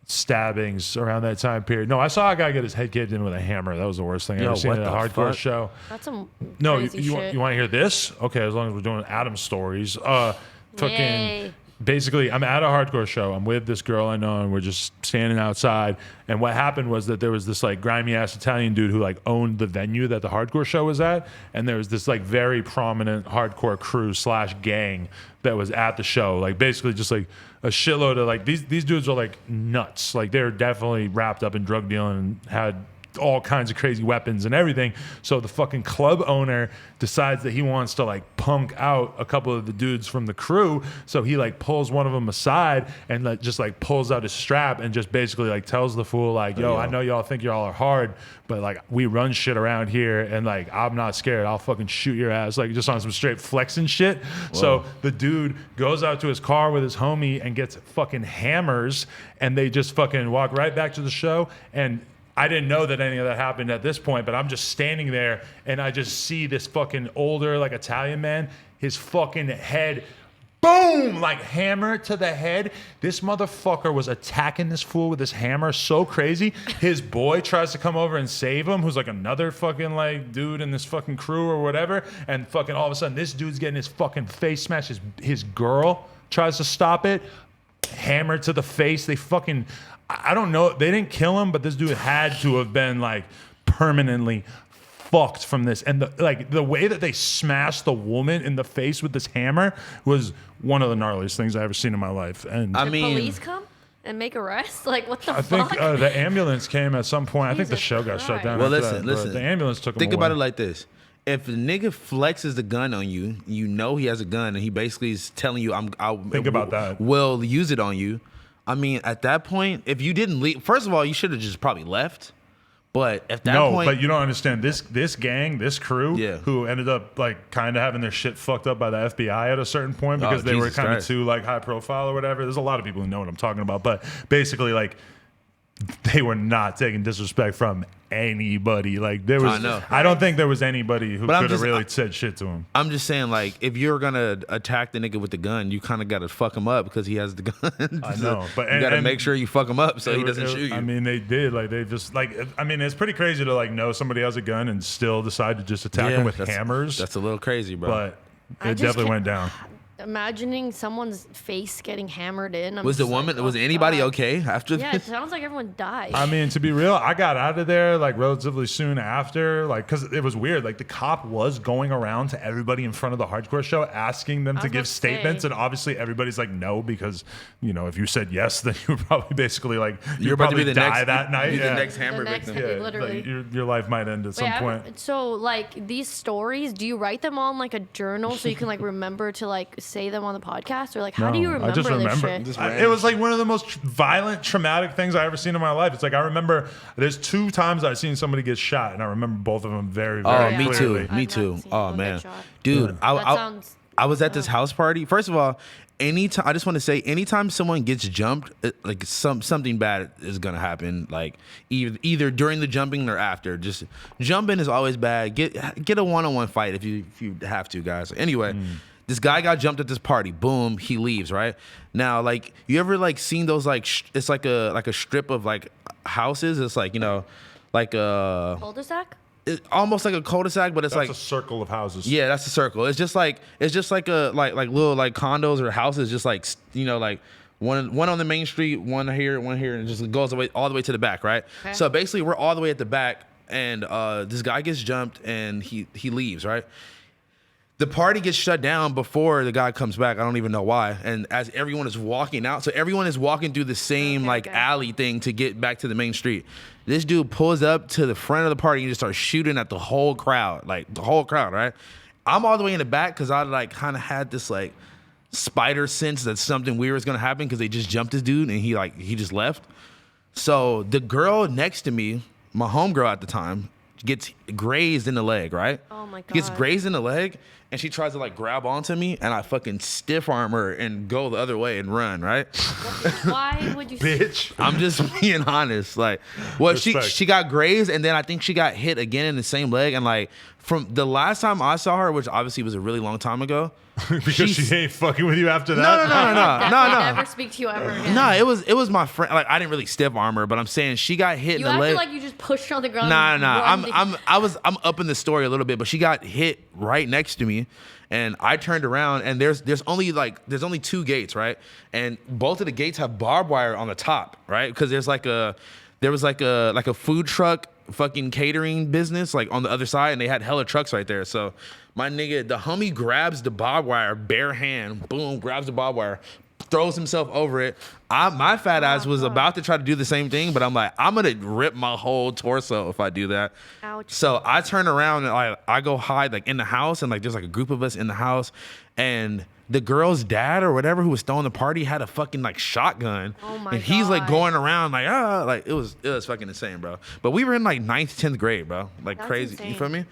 stabbings around that time period. No, I saw a guy get his head kicked in with a hammer. That was the worst thing I Yo, ever seen what at a the hardcore fuck? show. That's some No, crazy you shit. want to hear this? Okay, as long as we're doing Adam stories. Fucking. Yay. Basically, I'm at a hardcore show. I'm with this girl I know, and we're just standing outside. And what happened was that there was this like grimy ass Italian dude who like owned the venue that the hardcore show was at, and there was this like very prominent hardcore crew / gang that was at the show. Like basically just like a shitload of like these dudes are like nuts. Like they're definitely wrapped up in drug dealing and had all kinds of crazy weapons and everything. So the fucking club owner decides that he wants to like punk out a couple of the dudes from the crew. So he like pulls one of them aside and like just like pulls out his strap and just basically like tells the fool like, yo, I know y'all think y'all are hard, but like we run shit around here and like I'm not scared. I'll fucking shoot your ass. Like just on some straight flexing shit. So the dude goes out to his car with his homie and gets fucking hammers, and they just fucking walk right back to the show. And I didn't know that any of that happened at this point, but I'm just standing there and I just see this fucking older, like Italian man, his fucking head, boom, like hammer to the head. This motherfucker was attacking this fool with his hammer so crazy. His boy tries to come over and save him, who's like another fucking like dude in this fucking crew or whatever. And fucking all of a sudden, this dude's getting his fucking face smashed. His girl tries to stop it. Hammer to the face. They fucking, I don't know. They didn't kill him, but this dude had to have been like permanently fucked from this. And the way that they smashed the woman in the face with this hammer was one of the gnarliest things I ever seen in my life. And I Did mean, police come and make arrests? Like what the I fuck? think the ambulance came at some point. I think the Jesus show got shut Christ. down. Well, after that, but listen. the ambulance took him think away. about it like this. If the nigga flexes the gun on you, you know he has a gun, and he basically is telling you, Think about that. Will use it on you. I mean, at that point, if you didn't leave, first of all, you should have just probably left. But at that No, point, but you don't understand this gang, this crew, Yeah. who ended up like kind of having their shit fucked up by the FBI at a certain point because they were Jesus kind of Christ. too like high profile or whatever. There's a lot of people who know what I'm talking about, but basically like they were not taking disrespect from anybody. Like there was, I know. I don't think there was anybody who But I'm could have just- really said shit to him. I'm just saying, like, if you're gonna attack the nigga with the gun, you kind of got to fuck him up because he has the gun. I So know, but you got to and- make sure you fuck him up so he doesn't shoot you. I mean, they did. Like they just like. I mean, it's pretty crazy to like know somebody has a gun and still decide to just attack him with hammers. That's a little crazy, bro. But I it just definitely can't- went down. Imagining someone's face getting hammered in. I'm was the just like, woman? oh, was anybody God. okay after Yeah, it this? sounds like everyone died. I mean, to be real, I got out of there like relatively soon after, like because it was weird. Like the cop was going around to everybody in front of the hardcore show, asking them I to was give about to statements, say. and obviously everybody's like no because you know if you said yes, then you were probably basically like You're about to be probably the die next that night. Be yeah. the next hammer The next victim. ham- Yeah, literally. like, your life might end at some point. So like these stories, do you write them all in like a journal so you can like remember to like say them on the podcast, or like how do you remember I just this remember. shit? Just It was like one of the most violent, traumatic things I ever seen in my life. It's like I remember there's 2 times I've seen somebody get shot, and I remember both of them very, Oh, very yeah. me clearly. too. Me I've too. not seen Oh one get man, shot. dude, That I sounds. I was at this house party. First of all, anytime I just want to say, anytime someone gets jumped, like something bad is gonna happen. Like either during the jumping or after. Just jumping is always bad. Get a 1-on-1 fight if you have to, guys. Anyway. This guy got jumped at this party. Boom, he leaves. Right now, like you ever like seen those like it's like a strip of like houses. It's like like a cul-de-sac. Almost like a cul-de-sac, but it's That's like a circle of houses. Yeah, that's a circle. It's just like a like little like condos or houses, just like like one on the main street, one here, and it just goes all the way to the back, right? Okay. So basically, we're all the way at the back, and this guy gets jumped, and he leaves, right? The party gets shut down before the guy comes back. I don't even know why. And as everyone is walking out, so everyone is walking through the same alley thing to get back to the main street. This dude pulls up to the front of the party and just starts shooting at the whole crowd, right? I'm all the way in the back because I like kind of had this like spider sense that something weird was gonna happen because they just jumped this dude and he just left. So the girl next to me, my homegirl at the time, gets grazed in the leg, right? Oh my God. Gets grazed in the leg, and she tries to like grab onto me, and I fucking stiff arm her and go the other way and run, right? Why would you? Bitch. I'm just being honest. Like, well, she got grazed, and then I think she got hit again in the same leg, and like from the last time I saw her, which obviously was a really long time ago. Because she ain't fucking with you after that? No. Never speak to you ever again. No, it was my friend. Like, I didn't really stiff arm her, but I'm saying she got hit in the leg. You acted like you just pushed her on the ground. I'm up in the story a little bit, but she got hit right next to me, and I turned around, and there's only two gates, right? And both of the gates have barbed wire on the top, right? Because there was like a food truck fucking catering business like on the other side, and they had hella trucks right there. So my nigga, the homie grabs the barbed wire, bare hand, boom, grabs the barbed wire, throws himself over it. My fat ass was about to try to do the same thing, but I'm like, I'm gonna rip my whole torso if I do that. Ouch. So I turn around and I go hide like in the house, and like there's like a group of us in the house, and the girl's dad or whatever who was throwing the party had a fucking like shotgun. Oh my And he's God. like going around like it was fucking insane, bro. But we were in like 9th, 10th grade, bro. Like That's crazy. insane. You feel me?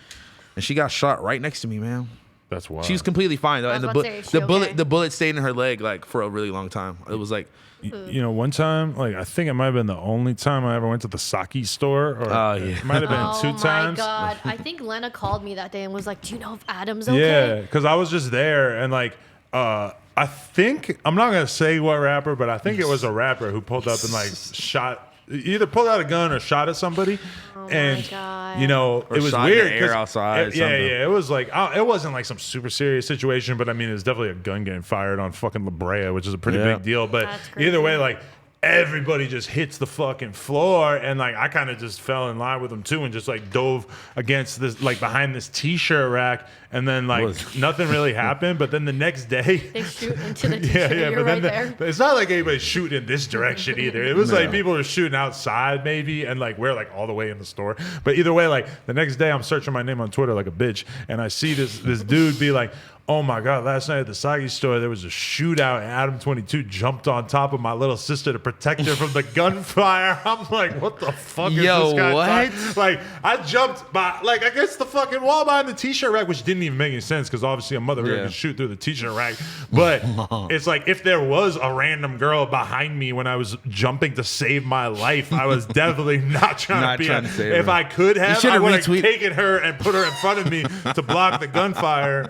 And she got shot right next to me, man. That's wild. She was completely fine though, and okay? the bullet stayed in her leg like for a really long time. It was like, you know, one time, like I think it might have been the only time I ever went to the sake store, or it might have been two times. Oh my God! I think Lena called me that day and was like, "Do you know if Adam's okay?" Yeah, because I was just there, and like I think, I'm not gonna say what rapper, but I think it was a rapper who pulled up and like either pulled out a gun or shot at somebody. Oh and my God. you know, or it was shot weird in the air outside. It was like it wasn't like some super serious situation, but I mean, it was definitely a gun getting fired on fucking La Brea, which is a pretty big deal. But either way, like everybody just hits the fucking floor, and like I kind of just fell in line with them too, and just like dove against this, like behind this t-shirt rack, and then like nothing really happened. But then the next day they shoot into the t-shirt. You're but right then there. it's not like anybody's shooting in this direction either. It was like people were shooting outside maybe, and like we're like all the way in the store. But either way, like the next day I'm searching my name on Twitter like a bitch, and I see this dude be like, "Oh my God, last night at the sake store, there was a shootout, and Adam 22 jumped on top of my little sister to protect her from the gunfire." I'm like, what the fuck is this guy talking? Like, I jumped by, like, against the fucking wall behind the t-shirt rack, which didn't even make any sense, because obviously a mother can shoot through the t-shirt rack. But it's like, if there was a random girl behind me when I was jumping to save my life, I was definitely not trying to save her. If I could have, I would have taken her and put her in front of me to block the gunfire.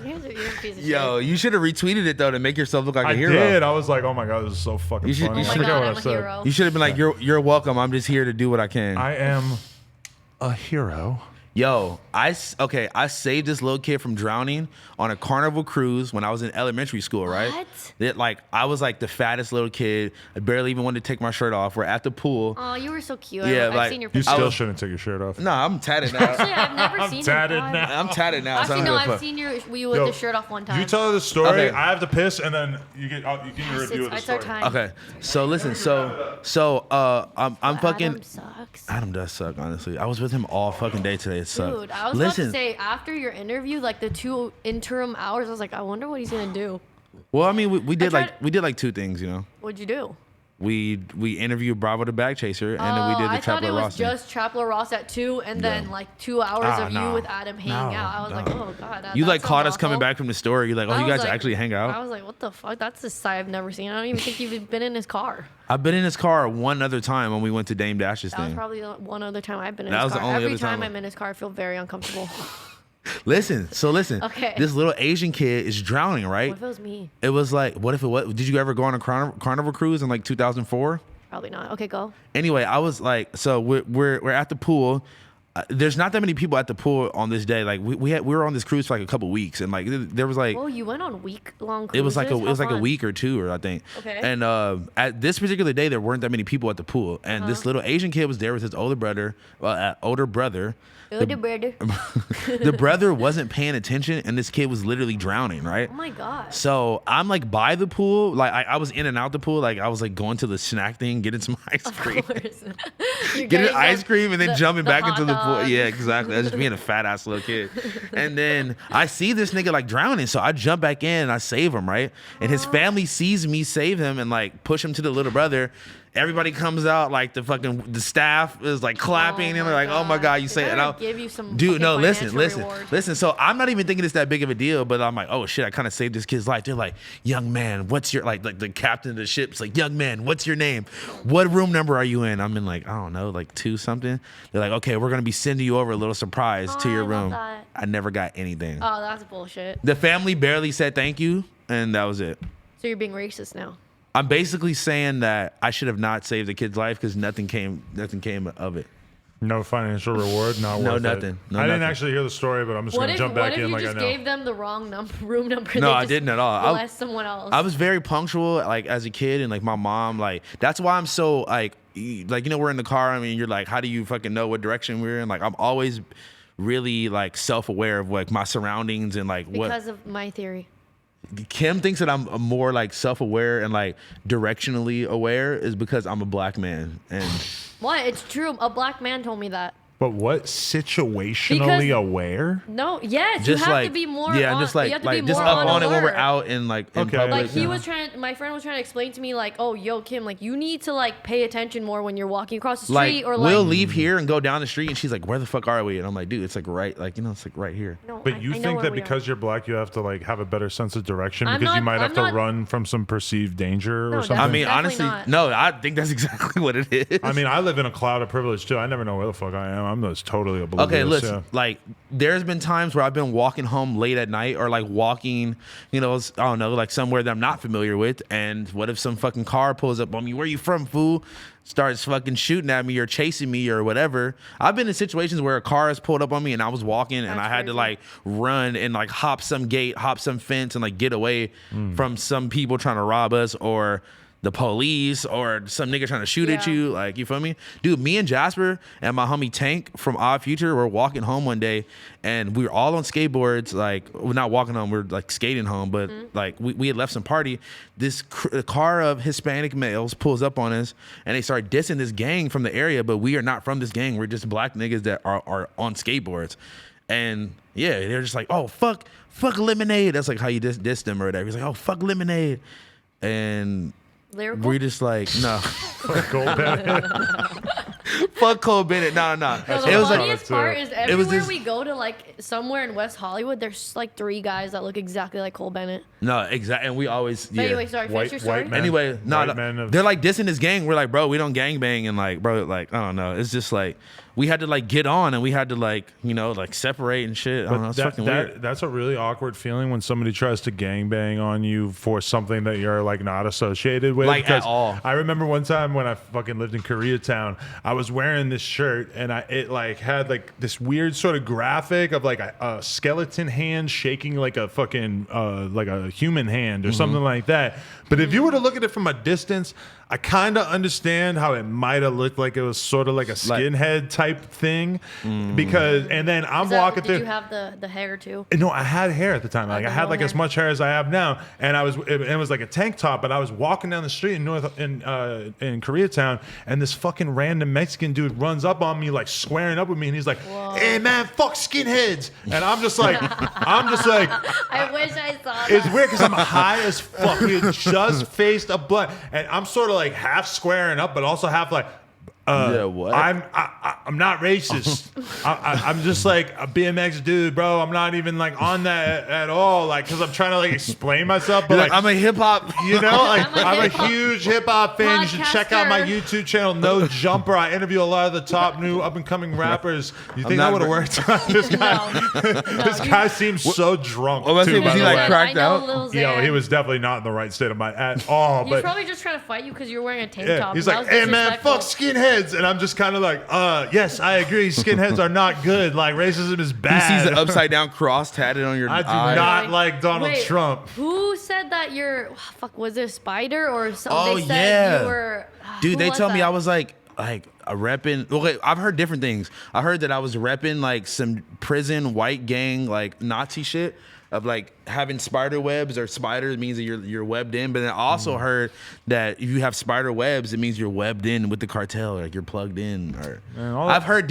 Yo, you should have retweeted it though to make yourself look like a hero. I did. I was like, oh my God, this is so fucking funny. Oh my God, I'm a hero. You should have been like, you're welcome. I'm just here to do what I can. I am a hero. Yo, I saved this little kid from drowning on a Carnival cruise when I was in elementary school, right? What? I was like the fattest little kid. I barely even wanted to take my shirt off. We're at the pool. Oh, you were so cute. Yeah, I've seen your You picture. still shouldn't take your shirt off. No, I'm tatted now. Actually, I've never seen tatted now. I'm tatted now. Actually, no, I've seen you with the shirt off one time. You tell her the story. Okay. I have to piss, and then you give me a review of the story. Okay, so listen, I'm fucking. Adam sucks. Adam does suck, honestly. I was with him all fucking day today. It sucked. Dude, I was about to say, after your interview, like the 2 interim hours, I was like, I wonder what he's gonna do. Well, I mean, we did like 2 things, you know. What'd you do? We interviewed Bravo the Bag Chaser, and then we did the I thought Trapler it was Ross. just Trapler Ross at 2, and then like 2 hours of you with Adam hanging out. I was like, oh God. You like sounds caught us awful. coming back from the store. You're like, oh, you guys actually hang out? I was like, what the fuck? That's a sight I've never seen. I don't even think you've been in his car. I've been in his car one other time when we went to Dame Dash's thing. That was probably the one other time I've been in That his was car. the only Every other time I'm in his car, I feel very uncomfortable. Listen. Okay. This little Asian kid is drowning, right? What if it was me? It was like, what if it was? Did you ever go on a Carnival cruise in like 2004? Probably not. Okay, go. Anyway, I was like, so we're at the pool. There's not that many people at the pool on this day. Like we were on this cruise for like a couple weeks, and like there was like. Oh, you went on week-long cruises? It was like a week or two, or I think. Okay. And at this particular day, there weren't that many people at the pool, and this little Asian kid was there with his older brother. The brother wasn't paying attention, and this kid was literally drowning, right? Oh my god. So I'm like by the pool, like I was in and out the pool, like I was like going to the snack thing, getting some ice cream, getting ice cream, and then jumping back into the pool. Yeah, exactly. I was just being a fat ass little kid. And then I see this nigga like drowning, so I jump back in and I save him, right? And his family sees me save him and like push him to the little brother. Everybody comes out, like the staff is like clapping and they're like, "Oh my god, you say it!" And I'll give you some dude. No, listen. So I'm not even thinking it's that big of a deal, but I'm like, "Oh shit, I kind of saved this kid's life." They're like, "Young man, what's your like the captain of the ship's like, young man, what's your name? What room number are you in?" I'm in like, I don't know, like 2 something. They're like, "Okay, we're gonna be sending you over a little surprise to your room." I never got anything. Oh, that's bullshit. The family barely said thank you, and that was it. So you're being racist now. I'm basically saying that I should have not saved the kid's life because nothing came of it. No financial reward, not worth nothing. it. No, I didn't nothing. actually hear the story, but I'm just going to jump back in like I know. What if you just gave them the wrong room number? No, I didn't at all. Bless someone else. I was very punctual, like as a kid, and like my mom, like that's why I'm so like we're in the car. I mean, you're like, how do you fucking know what direction we're in? Like I'm always really like self-aware of like my surroundings and like because of my theory. Kim thinks that I'm more like self-aware and like directionally aware is because I'm a black man. And what? It's true. A black man told me that. But what, situationally aware? No, yes, just you have like, to be more. Yeah, on, just like you have to be just more up on alert. it when we're out in like in Okay. public. Like he was trying. My friend was trying to explain to me like, oh, yo, Kim, like you need to like pay attention more when you're walking across the street or like. We'll leave here and go down the street, and she's like, "Where the fuck are we?" And I'm like, "Dude, it's like right, like it's like right here." No, but you think that because you're black, you have to like have a better sense of direction because you might have to run from some perceived danger or something. I mean, honestly, no, I think that's exactly what it is. I mean, I live in a cloud of privilege too. I never know where the fuck I am. I'm just totally oblivious. Okay, listen, like there's been times where I've been walking home late at night or like walking, I don't know, like somewhere that I'm not familiar with. And what if some fucking car pulls up on me? Where you from, fool? Starts fucking shooting at me or chasing me or whatever. I've been in situations where a car has pulled up on me and I was walking and I had to like run and like hop some gate, hop some fence and like get away from some people trying to rob us or the police or some nigga trying to shoot at you. Like, you feel me? Dude, me and Jasper and my homie Tank from Odd Future were walking home one day and we were all on skateboards. Like, we're not walking home, we're like skating home, but like we had left some party. This car of Hispanic males pulls up on us and they start dissing this gang from the area, but we are not from this gang. We're just black niggas that are on skateboards. And yeah, they're just like, oh, fuck Lemonade. That's like how you diss them or whatever. He's like, oh, fuck Lemonade. And lyrical? we're just like, no. Fuck Cole Bennett. Fuck Cole Bennett. No. No, the funniest part is everywhere we go to like somewhere in West Hollywood, there's like 3 guys that look exactly like Cole Bennett. No, exactly. And we always, But anyway, sorry, finish your story. Anyway, they're like dissing this gang. We're like, bro, we don't gang bang. And like, bro, like, I don't know. It's just like, we had to like get on and we had to like, like separate and shit. I don't know. It's fucking weird. That's a really awkward feeling when somebody tries to gangbang on you for something that you're like not associated with. Like at all. I remember one time when I fucking lived in Koreatown, I was wearing this shirt and it like had like this weird sort of graphic of like a skeleton hand shaking like a fucking like a human hand or something like that. But if you were to look at it from a distance, I kind of understand how it might have looked like it was sort of like a skinhead type thing, because and then I'm walking through. Did you have the hair too? No, I had hair at the time. Like I had like as much hair as I have now, and it was like a tank top. But I was walking down the street in Koreatown, and this fucking random Mexican dude runs up on me like squaring up with me, and he's like, "Hey man, fuck skinheads," and I'm just like, I wish I saw that. It's weird because I'm high as fuck. We had just faced a blunt, and I'm sort of like half squaring up, but also half like, what? I'm not racist. I'm just like a BMX dude, bro. I'm not even like on that at all. Like, cause I'm trying to like explain myself. But like, I'm a hip hop. You know, like I'm a huge hip hop fan. You should check out my YouTube channel, No Jumper. I interview a lot of the top new up and coming rappers. You think I would have worked on this guy? No. This guy seems so drunk. Was he like cracked out? Yo, he was definitely not in the right state of mind at all. He's probably just trying to fight you because you're wearing a tank top. He's like, hey man, fuck skinheads. And I'm just kind of like, yes, I agree. Skinheads are not good. Like, racism is bad. He sees the upside down cross tatted on your I do eye. not like Donald Trump. Who said that you're, was it a spider or something? Oh, they said you were, dude, they told me I was like a repping. Okay, I've heard different things. I heard that I was repping like some prison white gang, like Nazi shit. Of like having spider webs or spiders means that you're webbed in, but then I also heard that if you have spider webs, it means you're webbed in with the cartel, like you're plugged in. Or I've heard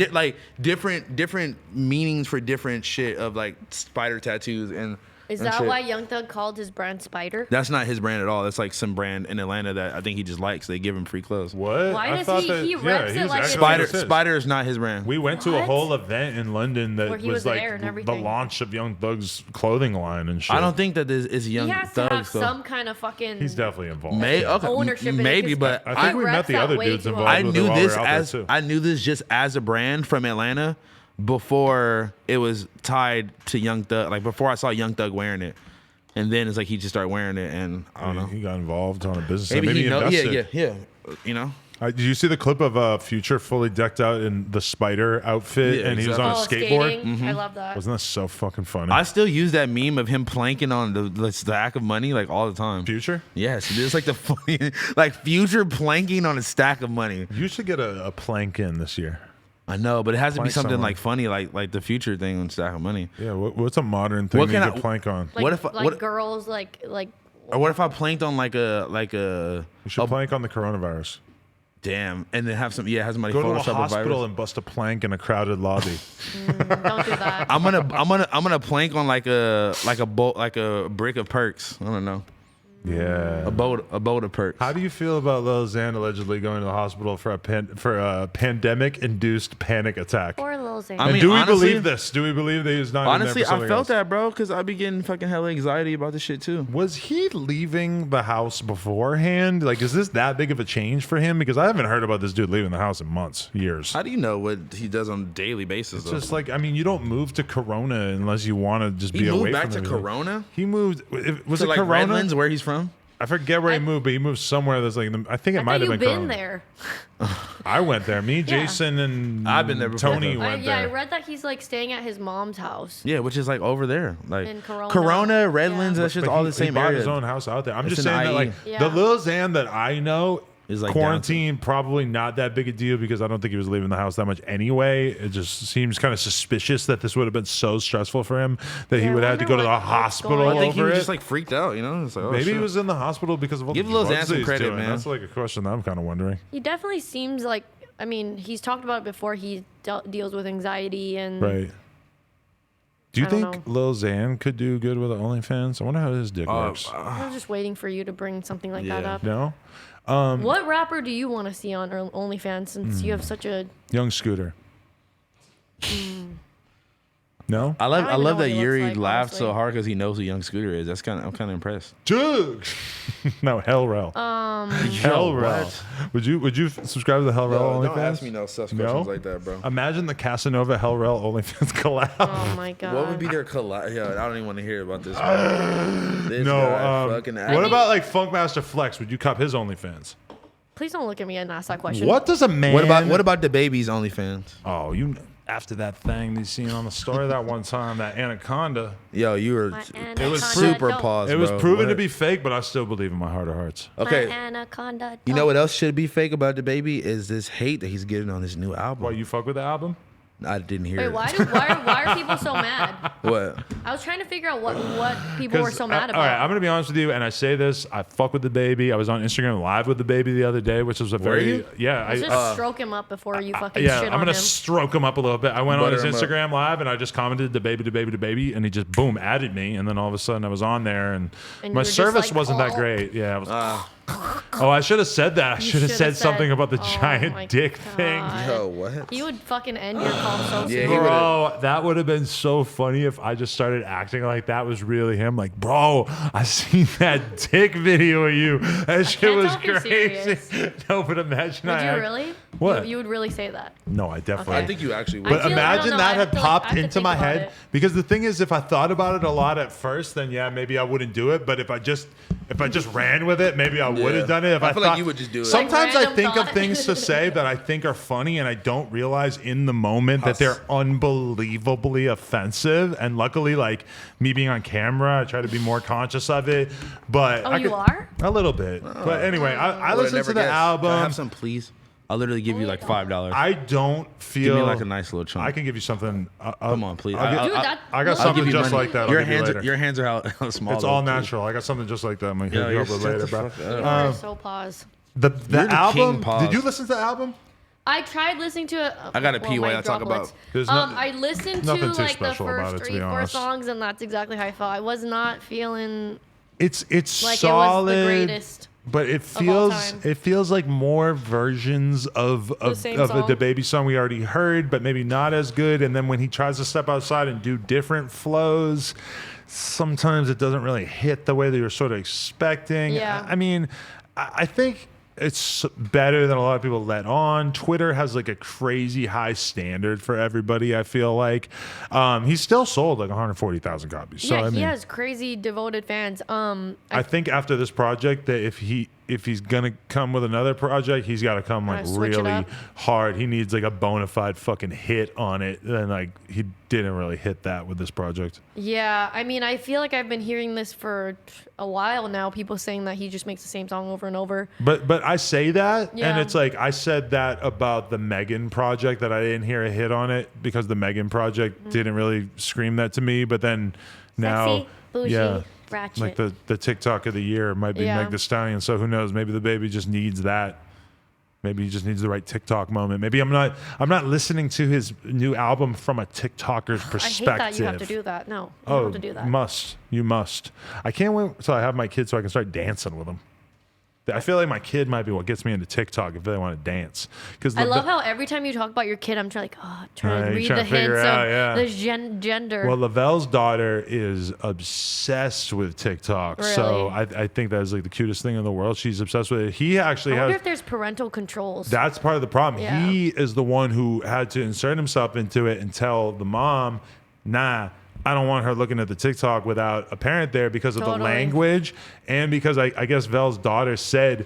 different meanings for different shit of like spider tattoos and. Is that why Young Thug called his brand Spider? That's not his brand at all. That's like some brand in Atlanta that I think he just likes. They give him free clothes. What? Why does he reps it like Spider is not his brand. We went to a whole event in London that was like the launch of Young Thug's clothing line and shit. I don't think that this is Young Thug's. He has to have some kind of fucking. He's definitely involved. Ownership. Maybe, but I think we met the other dudes involved. I knew this just as a brand from Atlanta before it was tied to Young Thug. Like before I saw Young Thug wearing it. And then it's like he just started wearing it, and I don't know. He got involved on a business. Maybe he invested. Yeah. You know. Did you see the clip of Future fully decked out in the spider outfit, and he was on a skateboard? Mm-hmm. I love that. Wasn't that so fucking funny? I still use that meme of him planking on the stack of money like all the time. Future? Yes, it's like the funny, like Future planking on a stack of money. You should get a plank in this year. I know, but it has to be something somewhere. like funny, like the Future thing on stack of money. Yeah, what's a modern thing you could plank on? Like, what if girls like? Or what if I planked on like a? You should plank on the coronavirus. Damn, and then have somebody go Photoshop to a hospital virus. and bust a plank in a crowded lobby. Don't do that. I'm gonna plank on like a brick of perks. I don't know. Yeah, a boat of perks. How do you feel about Lil Xan allegedly going to the hospital for a pandemic-induced panic attack? Poor Lil Xan. I mean, do we believe this? Do we believe that he's not? Honestly, in there I felt that, bro, because I be getting fucking hella anxiety about this shit too. Was he leaving the house beforehand? Like, is this that big of a change for him? Because I haven't heard about this dude leaving the house in months, years. How do you know what he does on a daily basis? It's just like, I mean, you don't move to Corona unless you want to just be away from it. He moved back to Corona? He moved. Was it like Corona? Redlands, where he's from? I forget where he moved, but he moved somewhere that's like, I think it might have been Corona. There. I went there. Me, Jason, and I've been there before. Tony went there. I read that he's like staying at his mom's house. Yeah, which is like over there, like in Corona, Redlands. That's just all the same area. He bought his own house out there. I'm just It's saying an that, like, IE. the Lil Xan that I know is like quarantine probably not that big a deal because I don't think he was leaving the house that much anyway. It just seems kind of suspicious that this would have been so stressful for him that he would have to go to the hospital. I think he was over just like freaked out, you know? It's like, maybe he was in the hospital because of all the drugs Lil Xan some credit, doing. man. That's like a question that I'm kind of wondering. He definitely seems like, I mean, he's talked about it before. He deals with anxiety and. Right. Do you I think don't know. Lil Xan could do good with OnlyFans? I wonder how his dick works. I was just waiting for you to bring something like that up. No? What rapper do you want to see on OnlyFans since you have such a Young Scooter. No? I don't even know love what that he looks Yuri like, laughed honestly. so hard because he knows who Young Scooter is. I'm kind of impressed. Jug. No, Hellrel. Hellrel. Would you subscribe to the Hellrel OnlyFans? Don't ask me no such questions like that, bro. Imagine the Casanova Hellrel OnlyFans collab. oh my god. What would be their collab? Yeah, I don't even want to hear about this. This No. guy fucking What about like Funkmaster Flex? Would you cop his OnlyFans? Please don't look at me and ask that question. What does a man? What about the baby's OnlyFans? Oh, you after that thing you seen on the story that one time, that anaconda. Yo, you were. It was super pause. It was bro. proven What? to be fake, but I still believe in my heart of hearts. Okay. My anaconda. You know what else should be fake about the baby is this hate that he's getting on his new album. Why, you fuck with the album? I didn't hear Wait, it. why are people so mad? What? I was trying to figure out what people were so mad about. All right, I'm gonna be honest with you, and I say this: I fuck with the baby. I was on Instagram Live with the baby the other day, which was a very yeah. Let's just stroke him up before you fucking shit on him. I'm gonna stroke him up a little bit. I went on his Butter him up. Instagram Live and I just commented the baby, and he just boom added me, and then all of a sudden I was on there, and And you my were just service like, wasn't that "Oh." great. Yeah, I was. Oh, I should have said that. I should have said something about the my giant dick thing. Yo, what? He would fucking end your call so soon. Yeah, Bro, that would have been so funny if I just started acting like that was really him. Like, bro, I seen that dick video of you. That shit was crazy. No, but imagine Would you really? What? You would really say that? No, I definitely. I think you actually would. But I imagine don't know, that I had feel like popped I have to into think my about head. it. Because the thing is, if I thought about it a lot at first, then yeah, maybe I wouldn't do it. But if I just ran with it, maybe I would have done it. If I I feel thought, like you would just do it. Sometimes Like I think random of things to say that I think are funny, and I don't realize in the moment that they're unbelievably offensive. And luckily, like me being on camera, I try to be more conscious of it. But You are? a little bit. But anyway, I Would've listened never to the guessed. album. Can I have some, please? I'll literally give you like $5. I don't feel. Give me like a nice little chunk. I can give you something. Come on, please. Dude, that I got looks something give you just money. like that. Your I'll give you hands, later. your hands are how small. It's all natural. I got something just like that. I'm gonna hit you you're up with later, bro. You are so pause. The You're the album. king, pause. Did you listen to the album? I tried listening to it. I gotta pee while I talk about- There's I listened to nothing too like the special about first it, to be 3-4 honest. songs, and that's exactly how I felt. I was not feeling It's like solid. it was the greatest. But it all feels time. like more versions of same song. the baby song we already heard, but maybe not as good. And then when he tries to step outside and do different flows, sometimes it doesn't really hit the way that you're sort of expecting. Yeah. I mean, I think it's better than a lot of people let on. Twitter has like a crazy high standard for everybody, I feel like. He's still sold like 140,000 copies. So, Yeah, I mean, he has crazy devoted fans. I think after this project that if he's gonna come with another project, he's got to come like Switch it really up. hard. He needs like a bona fide fucking hit on it, and like he didn't really hit that with this project. Yeah, I mean, I feel like I've been hearing this for a while now. People saying that he just makes the same song over and over. But I say that, and Yeah. it's like I said that about the Megan project that I didn't hear a hit on it because the Megan project didn't really scream that to me. But then now, Sexy, bougie, yeah. ratchet. Like the TikTok of the year might be Yeah. Meg Thee Stallion. So who knows? Maybe the baby just needs that. Maybe he just needs the right TikTok moment. Maybe I'm not listening to his new album from a TikToker's I perspective. hate that you have to do that. No, you don't have to do that. You must. I can't wait till I have my kids so I can start dancing with them. I feel like my kid might be what gets me into TikTok if they want to dance. Because I love how every time you talk about your kid, I'm trying to read you're trying the to figure hints it out, of yeah. the gender. Well, Lavelle's daughter is obsessed with TikTok. So Really? I think that is like the cutest thing in the world. She's obsessed with it. He actually I wonder has. if there's parental controls. That's part of the problem. Yeah. He is the one who had to insert himself into it and tell the mom, nah, I don't want her looking at the TikTok without a parent there because of the Totally. language. And because I guess Velle's daughter said,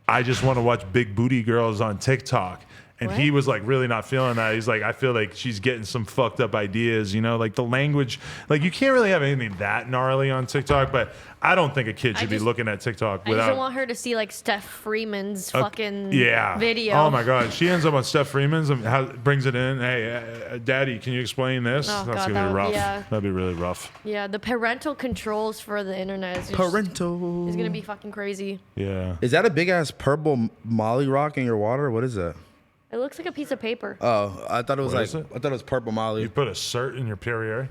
I just want to watch big booty girls on TikTok. And he was like really not feeling that. He's like, I feel like she's getting some fucked up ideas, you know, like the language, like you can't really have anything that gnarly on TikTok, but I don't think a kid should be looking at TikTok I without. just don't want her to see like Steph Freeman's fucking video. Oh my God. She ends up on Steph Freeman's and brings it in. Hey, Daddy, can you explain this? Oh, That's God, going to be rough. yeah. That'd be really rough. Yeah, the parental controls for the internet is just, Parental. is gonna be fucking crazy. Yeah. Is that a big ass purple Molly rock in your water? What is that? It looks like a piece of paper. Oh, I thought it was What like is it? I thought it was purple Molly. You put a cert in your Perrier.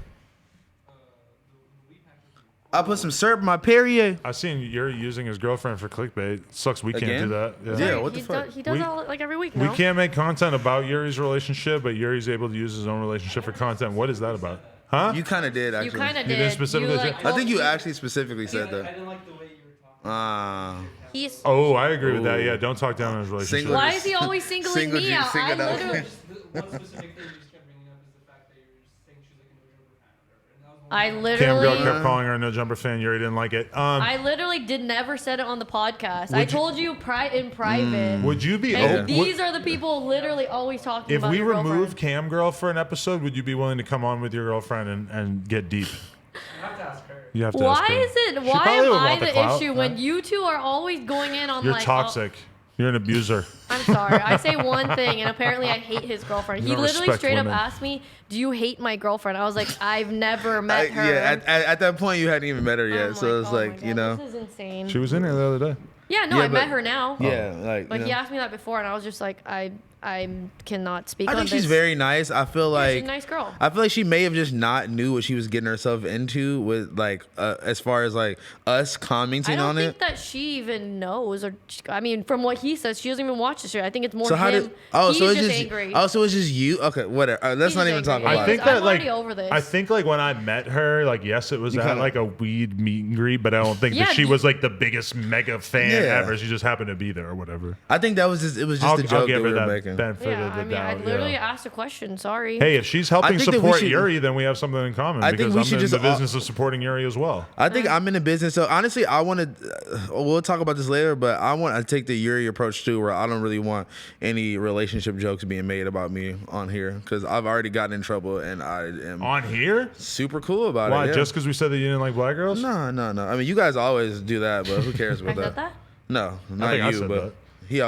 I put some syrup in my Perrier. I seen you're using his girlfriend for clickbait. Sucks we can't Again? do that. Yeah, what the he fuck? Does, he does We- all like every week. We No? can't make content about Yuri's relationship, but Yuri's able to use his own relationship for content. What is that about? Huh? You kind of did actually. You kind of You did. didn't specifically like, say- I think you well, actually specifically said I that. didn't like the way you were talking. He's. Oh, I agree with that. Yeah, don't talk down on his relationship. Single- Why is he always singling Single me G, out? I single out. literally. One specific thing you just kept bringing up is the fact that you were saying she was like a no jumper fan of her. And that was one I of the- Cam girl literally. kept calling her a no jumper fan. Yuri didn't like it. I literally never said it on the podcast. I told you in private. Would you be And open? these are the people literally always talking If about we your remove girlfriend. Cam girl for an episode, would you be willing to come on with your girlfriend and get deep? I have to ask her. You have to ask Why her. is it? She Why probably am would I want the clout, issue when you two are always going in on You're like? oh, toxic. You're an abuser. I'm sorry. I say one thing, and apparently I hate his girlfriend. You He don't literally respect straight women. up asked me, "Do you hate my girlfriend?" I was like, "I've never met her." Yeah, at that point you hadn't even met her yet, I'm so it's "Oh my like God, you know. this is insane. She was in here the other day. Yeah, no, Yeah, I met but- her now. Yeah, like Like you he know. asked me that before, and I was just like, I I cannot speak on I this. think she's very nice. I feel like she's a nice girl. I feel like she may have just not knew what she was getting herself into with like as far as like us commenting on it. I don't think that she even knows, or I mean, from what he says, she doesn't even watch the show. I think it's more So him. so it's just just angry. Oh, so it's just you? Okay, whatever. Let's He's not just even talk angry. about I think it. that I'm like already over this. I think like when I met her, like yes, it was at like a weed meet and greet, but I don't think that she was like the biggest mega fan ever. She just happened to be there or whatever. I think that was just a joke I'll give that we her were that making. benefit Yeah, of the I mean, doubt. I literally asked a question. Sorry. Hey, if she's helping think that we support should- Yuri, then we have something in common. I think because we I'm should in just the business of supporting Yuri as well. I think I'm in the business. So honestly, I want to. We'll talk about this later, but I want to take the Yuri approach too, where I don't really want any relationship jokes being made about me on here because I've already gotten in trouble and I am On here? super cool about Why? it. Yeah. Just because we said that you didn't like black girls? No. I mean, you guys always do that, but who cares I about said that. No, not think I you, said but that. he.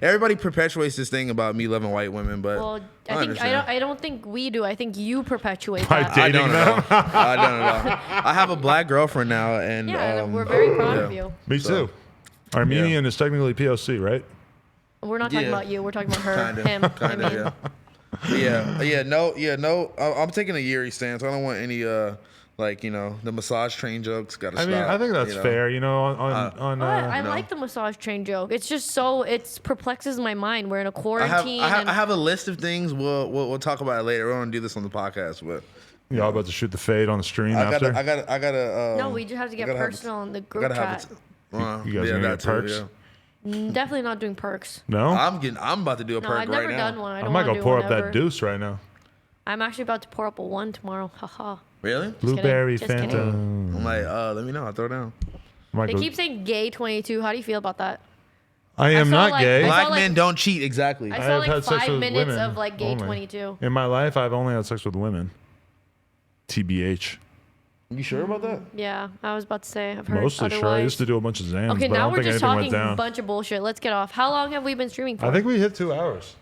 Everybody perpetuates this thing about me loving white women, but Well, I understand. don't think we do. I think you perpetuate By that. dating I don't them? know. I don't know. I have a black girlfriend now, and Yeah, we're very proud of you. Me So, too. Armenian is technically POC, right? We're not talking Yeah. about you. We're talking about her, Kinda, him. I mean, no. I'm taking a Yuri stance. I don't want any the massage train jokes. Got to I stop. mean, I think that's fair. You know, but I no. like the massage train joke. It's just so it perplexes my mind. We're in a I quarantine. have a list of things. We'll talk about it later. We're gonna do this on the podcast, but y'all about to shoot the fade on the stream I after? gotta. no, we just have to get personal in the group chat. You guys gonna get perks? Definitely not doing perks. No? I'm about to do a No, perk I've right never now. done one. I I don't might want go to do pour one up that ever. deuce right now. I'm actually about to pour up a one tomorrow. Haha. Really? Blueberry Just kidding. Fanta. I'm like, let me know. I'll throw down. Might They go- keep saying gay 22. How do you feel about that? I am saw, not like, gay. I saw, Black like- men don't cheat. Exactly. I I saw have like had sex 5 with minutes women of like gay only. 22. In my life, I've only had sex with women. TBH. You sure about that? Yeah, I was about to say. I've heard Mostly otherwise. sure. I used to do a bunch of Zans, Okay, but I now don't we're think just anything talking went a down. bunch of bullshit. Let's get off. How long have we been streaming for? I think we hit 2 hours.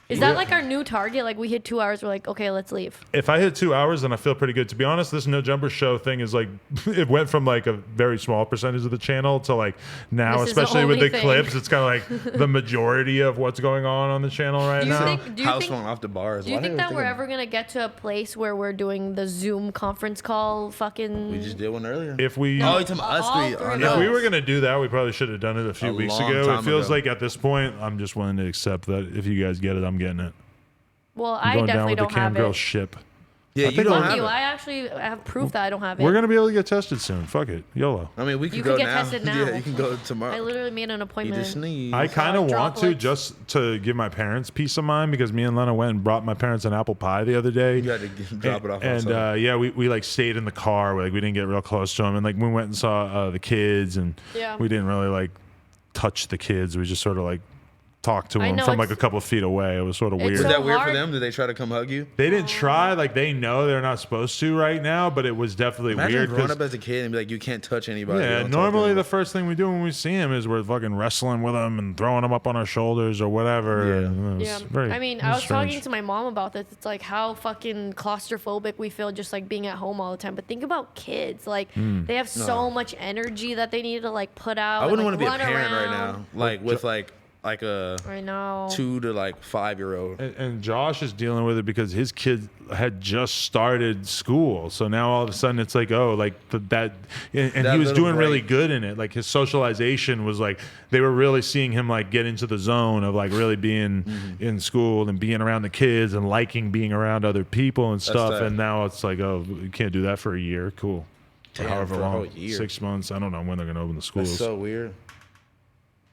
Is that like our new target? Like we hit 2 hours, we're like, okay, let's leave. If I hit 2 hours, then I feel pretty good. To be honest, this No Jumper Show thing is like, it went from like a very small percentage of the channel to like now, This is the especially with only the thing. clips, it's kind of like the majority of what's going on the channel right Do you now. think? Do you House think? phone off the bars. Do you Why think did I that we're of- ever gonna get to a place where we're doing the Zoom conference call? Fucking. We just did one earlier. If we Oh, you talking about us all three? three Oh, of no. if we were gonna do that, we probably should have done it a few A weeks long ago. It time feels ago. like at this point, I'm just willing to accept that if you guys get it, I'm getting it. Well, I'm I going down definitely with the don't have cam girl it. ship. Yeah, I you think don't we're- have Fuck you! it. I actually have proof that I don't have it. We're gonna be able to get tested soon. Fuck it, YOLO. I mean, we could You go could get now. tested now. Yeah, you can go tomorrow. I literally made an You appointment. just sneeze. I kind of want to droplets. just to give my parents peace of mind because me and Lena went and brought my parents an apple pie the other day. You had to drop it off. And yeah, we like stayed in the car. We didn't get real close to them, and like we went and saw the kids, and Yeah. we didn't really like touch the kids. We just sort of like talked to I them know, from like a it's- couple of feet away. It was sort of It's weird. Was so that weird for hard. them? Did they try to come hug you? They didn't try. Like they know they're not supposed to right now, but it was definitely Imagine weird. growing 'Cause- up as a kid and be like, you can't touch anybody. yeah, Don't talk to normally them. the first thing we do when we see him is we're fucking wrestling with him and throwing him up on our shoulders or whatever. Yeah. and it was Yeah, very- I mean, it I was strange. talking to my mom about this. It's like how fucking claustrophobic we feel just like being at home all the time. But think about kids. Like they have so much energy that they need to like put out. I wouldn't and, want to like, be a run parent right around. now. Like with like a I know. 2 to 5-year-old. And Josh is dealing with it because his kid had just started school, so now all of a sudden it's like, oh, like that, and That he was little doing really break. good in it. Like his socialization was like they were really seeing him like get into the zone of like really being in school and being around the kids and liking being around other people and stuff. tight. And now it's like, oh, you can't do that for a year. Cool. For Damn, however for a long, whole year. 6 months. I don't know when they're gonna open the schools. That's so weird.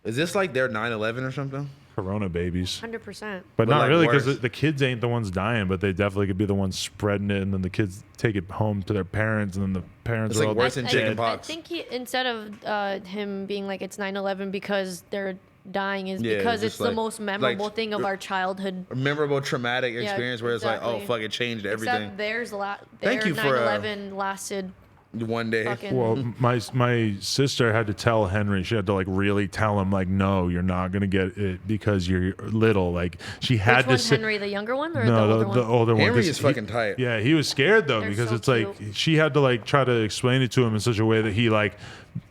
Is this like their 9/11 or something? Corona babies. 100%. But But, not like, really because worse. the kids ain't the ones dying, but they definitely could be the ones spreading it, and then the kids take it home to their parents, and then the parents It's are like all worse than chicken I pox. think instead of him being like it's 9/11 because they're dying is Yeah, because just it's the like- most memorable like- thing of our childhood. A memorable traumatic experience where it's like, oh, exactly. fuck, it changed everything. Except theirs, Thank their you for, 9/11 lasted One day. fucking. Well, my sister had to tell Henry. She had to like really tell him like, no, you're not gonna get it because you're little. Like she had Which to one's say. Henry, the younger one or No, the older the one? older one. Henry 'cause is fucking tight. Yeah, he was scared though They're because so it's like cute. she had to like try to explain it to him in such a way that he like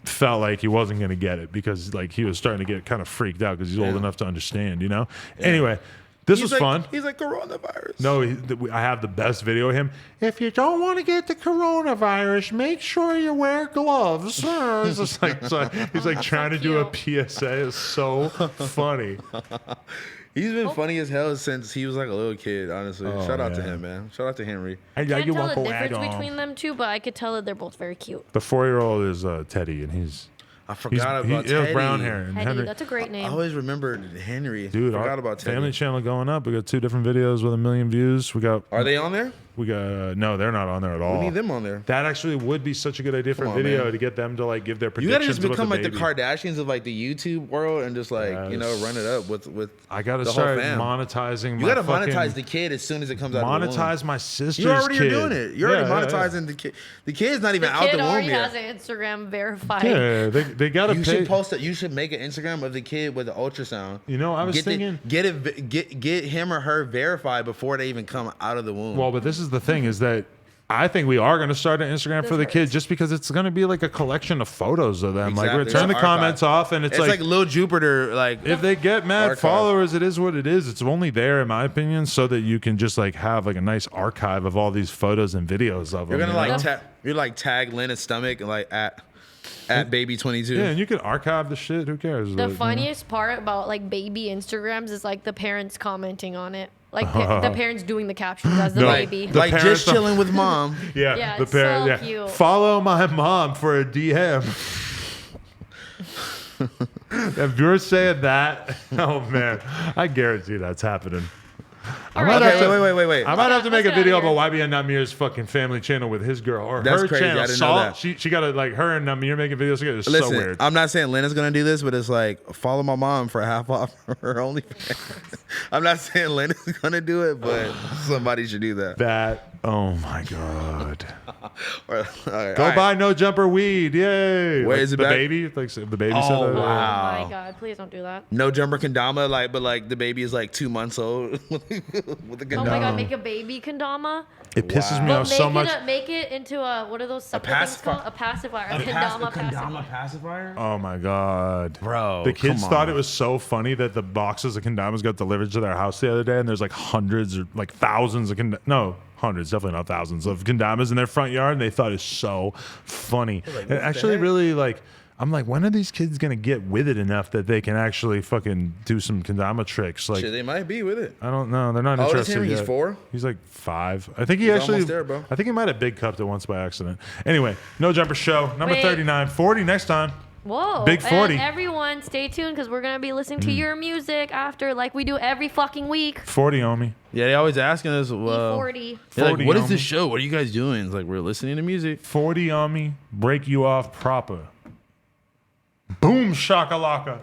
felt like he wasn't gonna get it because like he was starting to get kind of freaked out because he's old Yeah. enough to understand, you know. Anyway, This was fun. He's like coronavirus. No, I have the best video of him. If you don't want to get the coronavirus, make sure you wear gloves. It's just like, he's like trying to do a PSA. It's so funny. He's been funny as hell since he was like a little kid, honestly. Shout out to him, man. Shout out to Henry. I can't tell the difference between them two, but I could tell that they're both very cute. The 4-year-old is Teddy, and I forgot about Teddy. He has brown hair. And Henry, that's a great name. I always remembered Henry. Dude, I forgot about Teddy. Family channel going up. We got 2 different videos with 1 million views. Are they on there? We got no, they're not on there at all. We need them on there. That actually would be such a good idea for a video to get them to like give their predictions. You gotta just become like the Kardashians of like the YouTube world and just like run it up with. I gotta start monetizing. You gotta monetize the kid as soon as it comes out. Monetize my sister's You already kid. are doing it. You're already monetizing the kid. The kid's not even out the womb yet. The kid already has an Instagram verified. Yeah, they gotta. You should post it. You should make an Instagram of the kid with the ultrasound. You know, I was thinking get him or her verified before they even come out of the womb. Well, but this is the thing is that I think we are going to start an Instagram for the kids just because it's going to be like a collection of photos of them. Exactly. Like we're going to turn the comments off and it's like Lil Jupiter. Like if they get mad followers, it is what it is. It's only there, in my opinion, so that you can just like have like a nice archive of all these photos and videos of them. You're going to tag Lenna's stomach and like at baby22. Yeah, and you can archive the shit. Who cares? The funniest part about like baby Instagrams is like the parents commenting on it. Like the parents doing the captions as the baby. Like just chilling with mom. Yeah, the parents. So cute. Follow my mom for a DM. If you're saying that, oh man, I guarantee that's happening. Wait. I might have to make a video about YBN Namir's fucking family channel with his girl or That's her crazy. channel. I didn't know that. She got to like her and Namir making videos together. It's Listen, so weird. I'm not saying Lena's gonna do this, but it's like follow my mom for half off her OnlyFans. I'm not saying Lena's gonna do it, but somebody should do that. Oh my god. Go Go buy No Jumper weed. Yay. Where is it the back? baby? Like the baby said that. Oh my god, please don't do that. No Jumper Kendama, but like the baby is like 2 months old with a kendama. Oh my god, make a baby kendama. It pisses me off so much. Make it into what are those pacifier? A pacifier. A kendama pacifier? Oh my god. Bro. The kids thought it was so funny that the boxes of kendamas got delivered to their house the other day and there's like hundreds or like thousands of hundreds, definitely not thousands of kendamas in their front yard, and they thought it's so funny. It actually really like, I'm like, when are these kids gonna get with it enough that they can actually fucking do some kendama tricks? Like, shit, they might be with it. I don't know. They're not interested yet. He's 4? He's like 5. I think he's almost there, bro. I think he might have big cupped it once by accident. Anyway, No Jumper Show number 39, 40 next time. Whoa. Big 40. And everyone, stay tuned because we're going to be listening to your music after, like we do every fucking week. 40 on me. Yeah, they always asking us, E40. Like, what is this show? What are you guys doing? It's like, we're listening to music. 40 on me. Break you off proper. Boom shakalaka.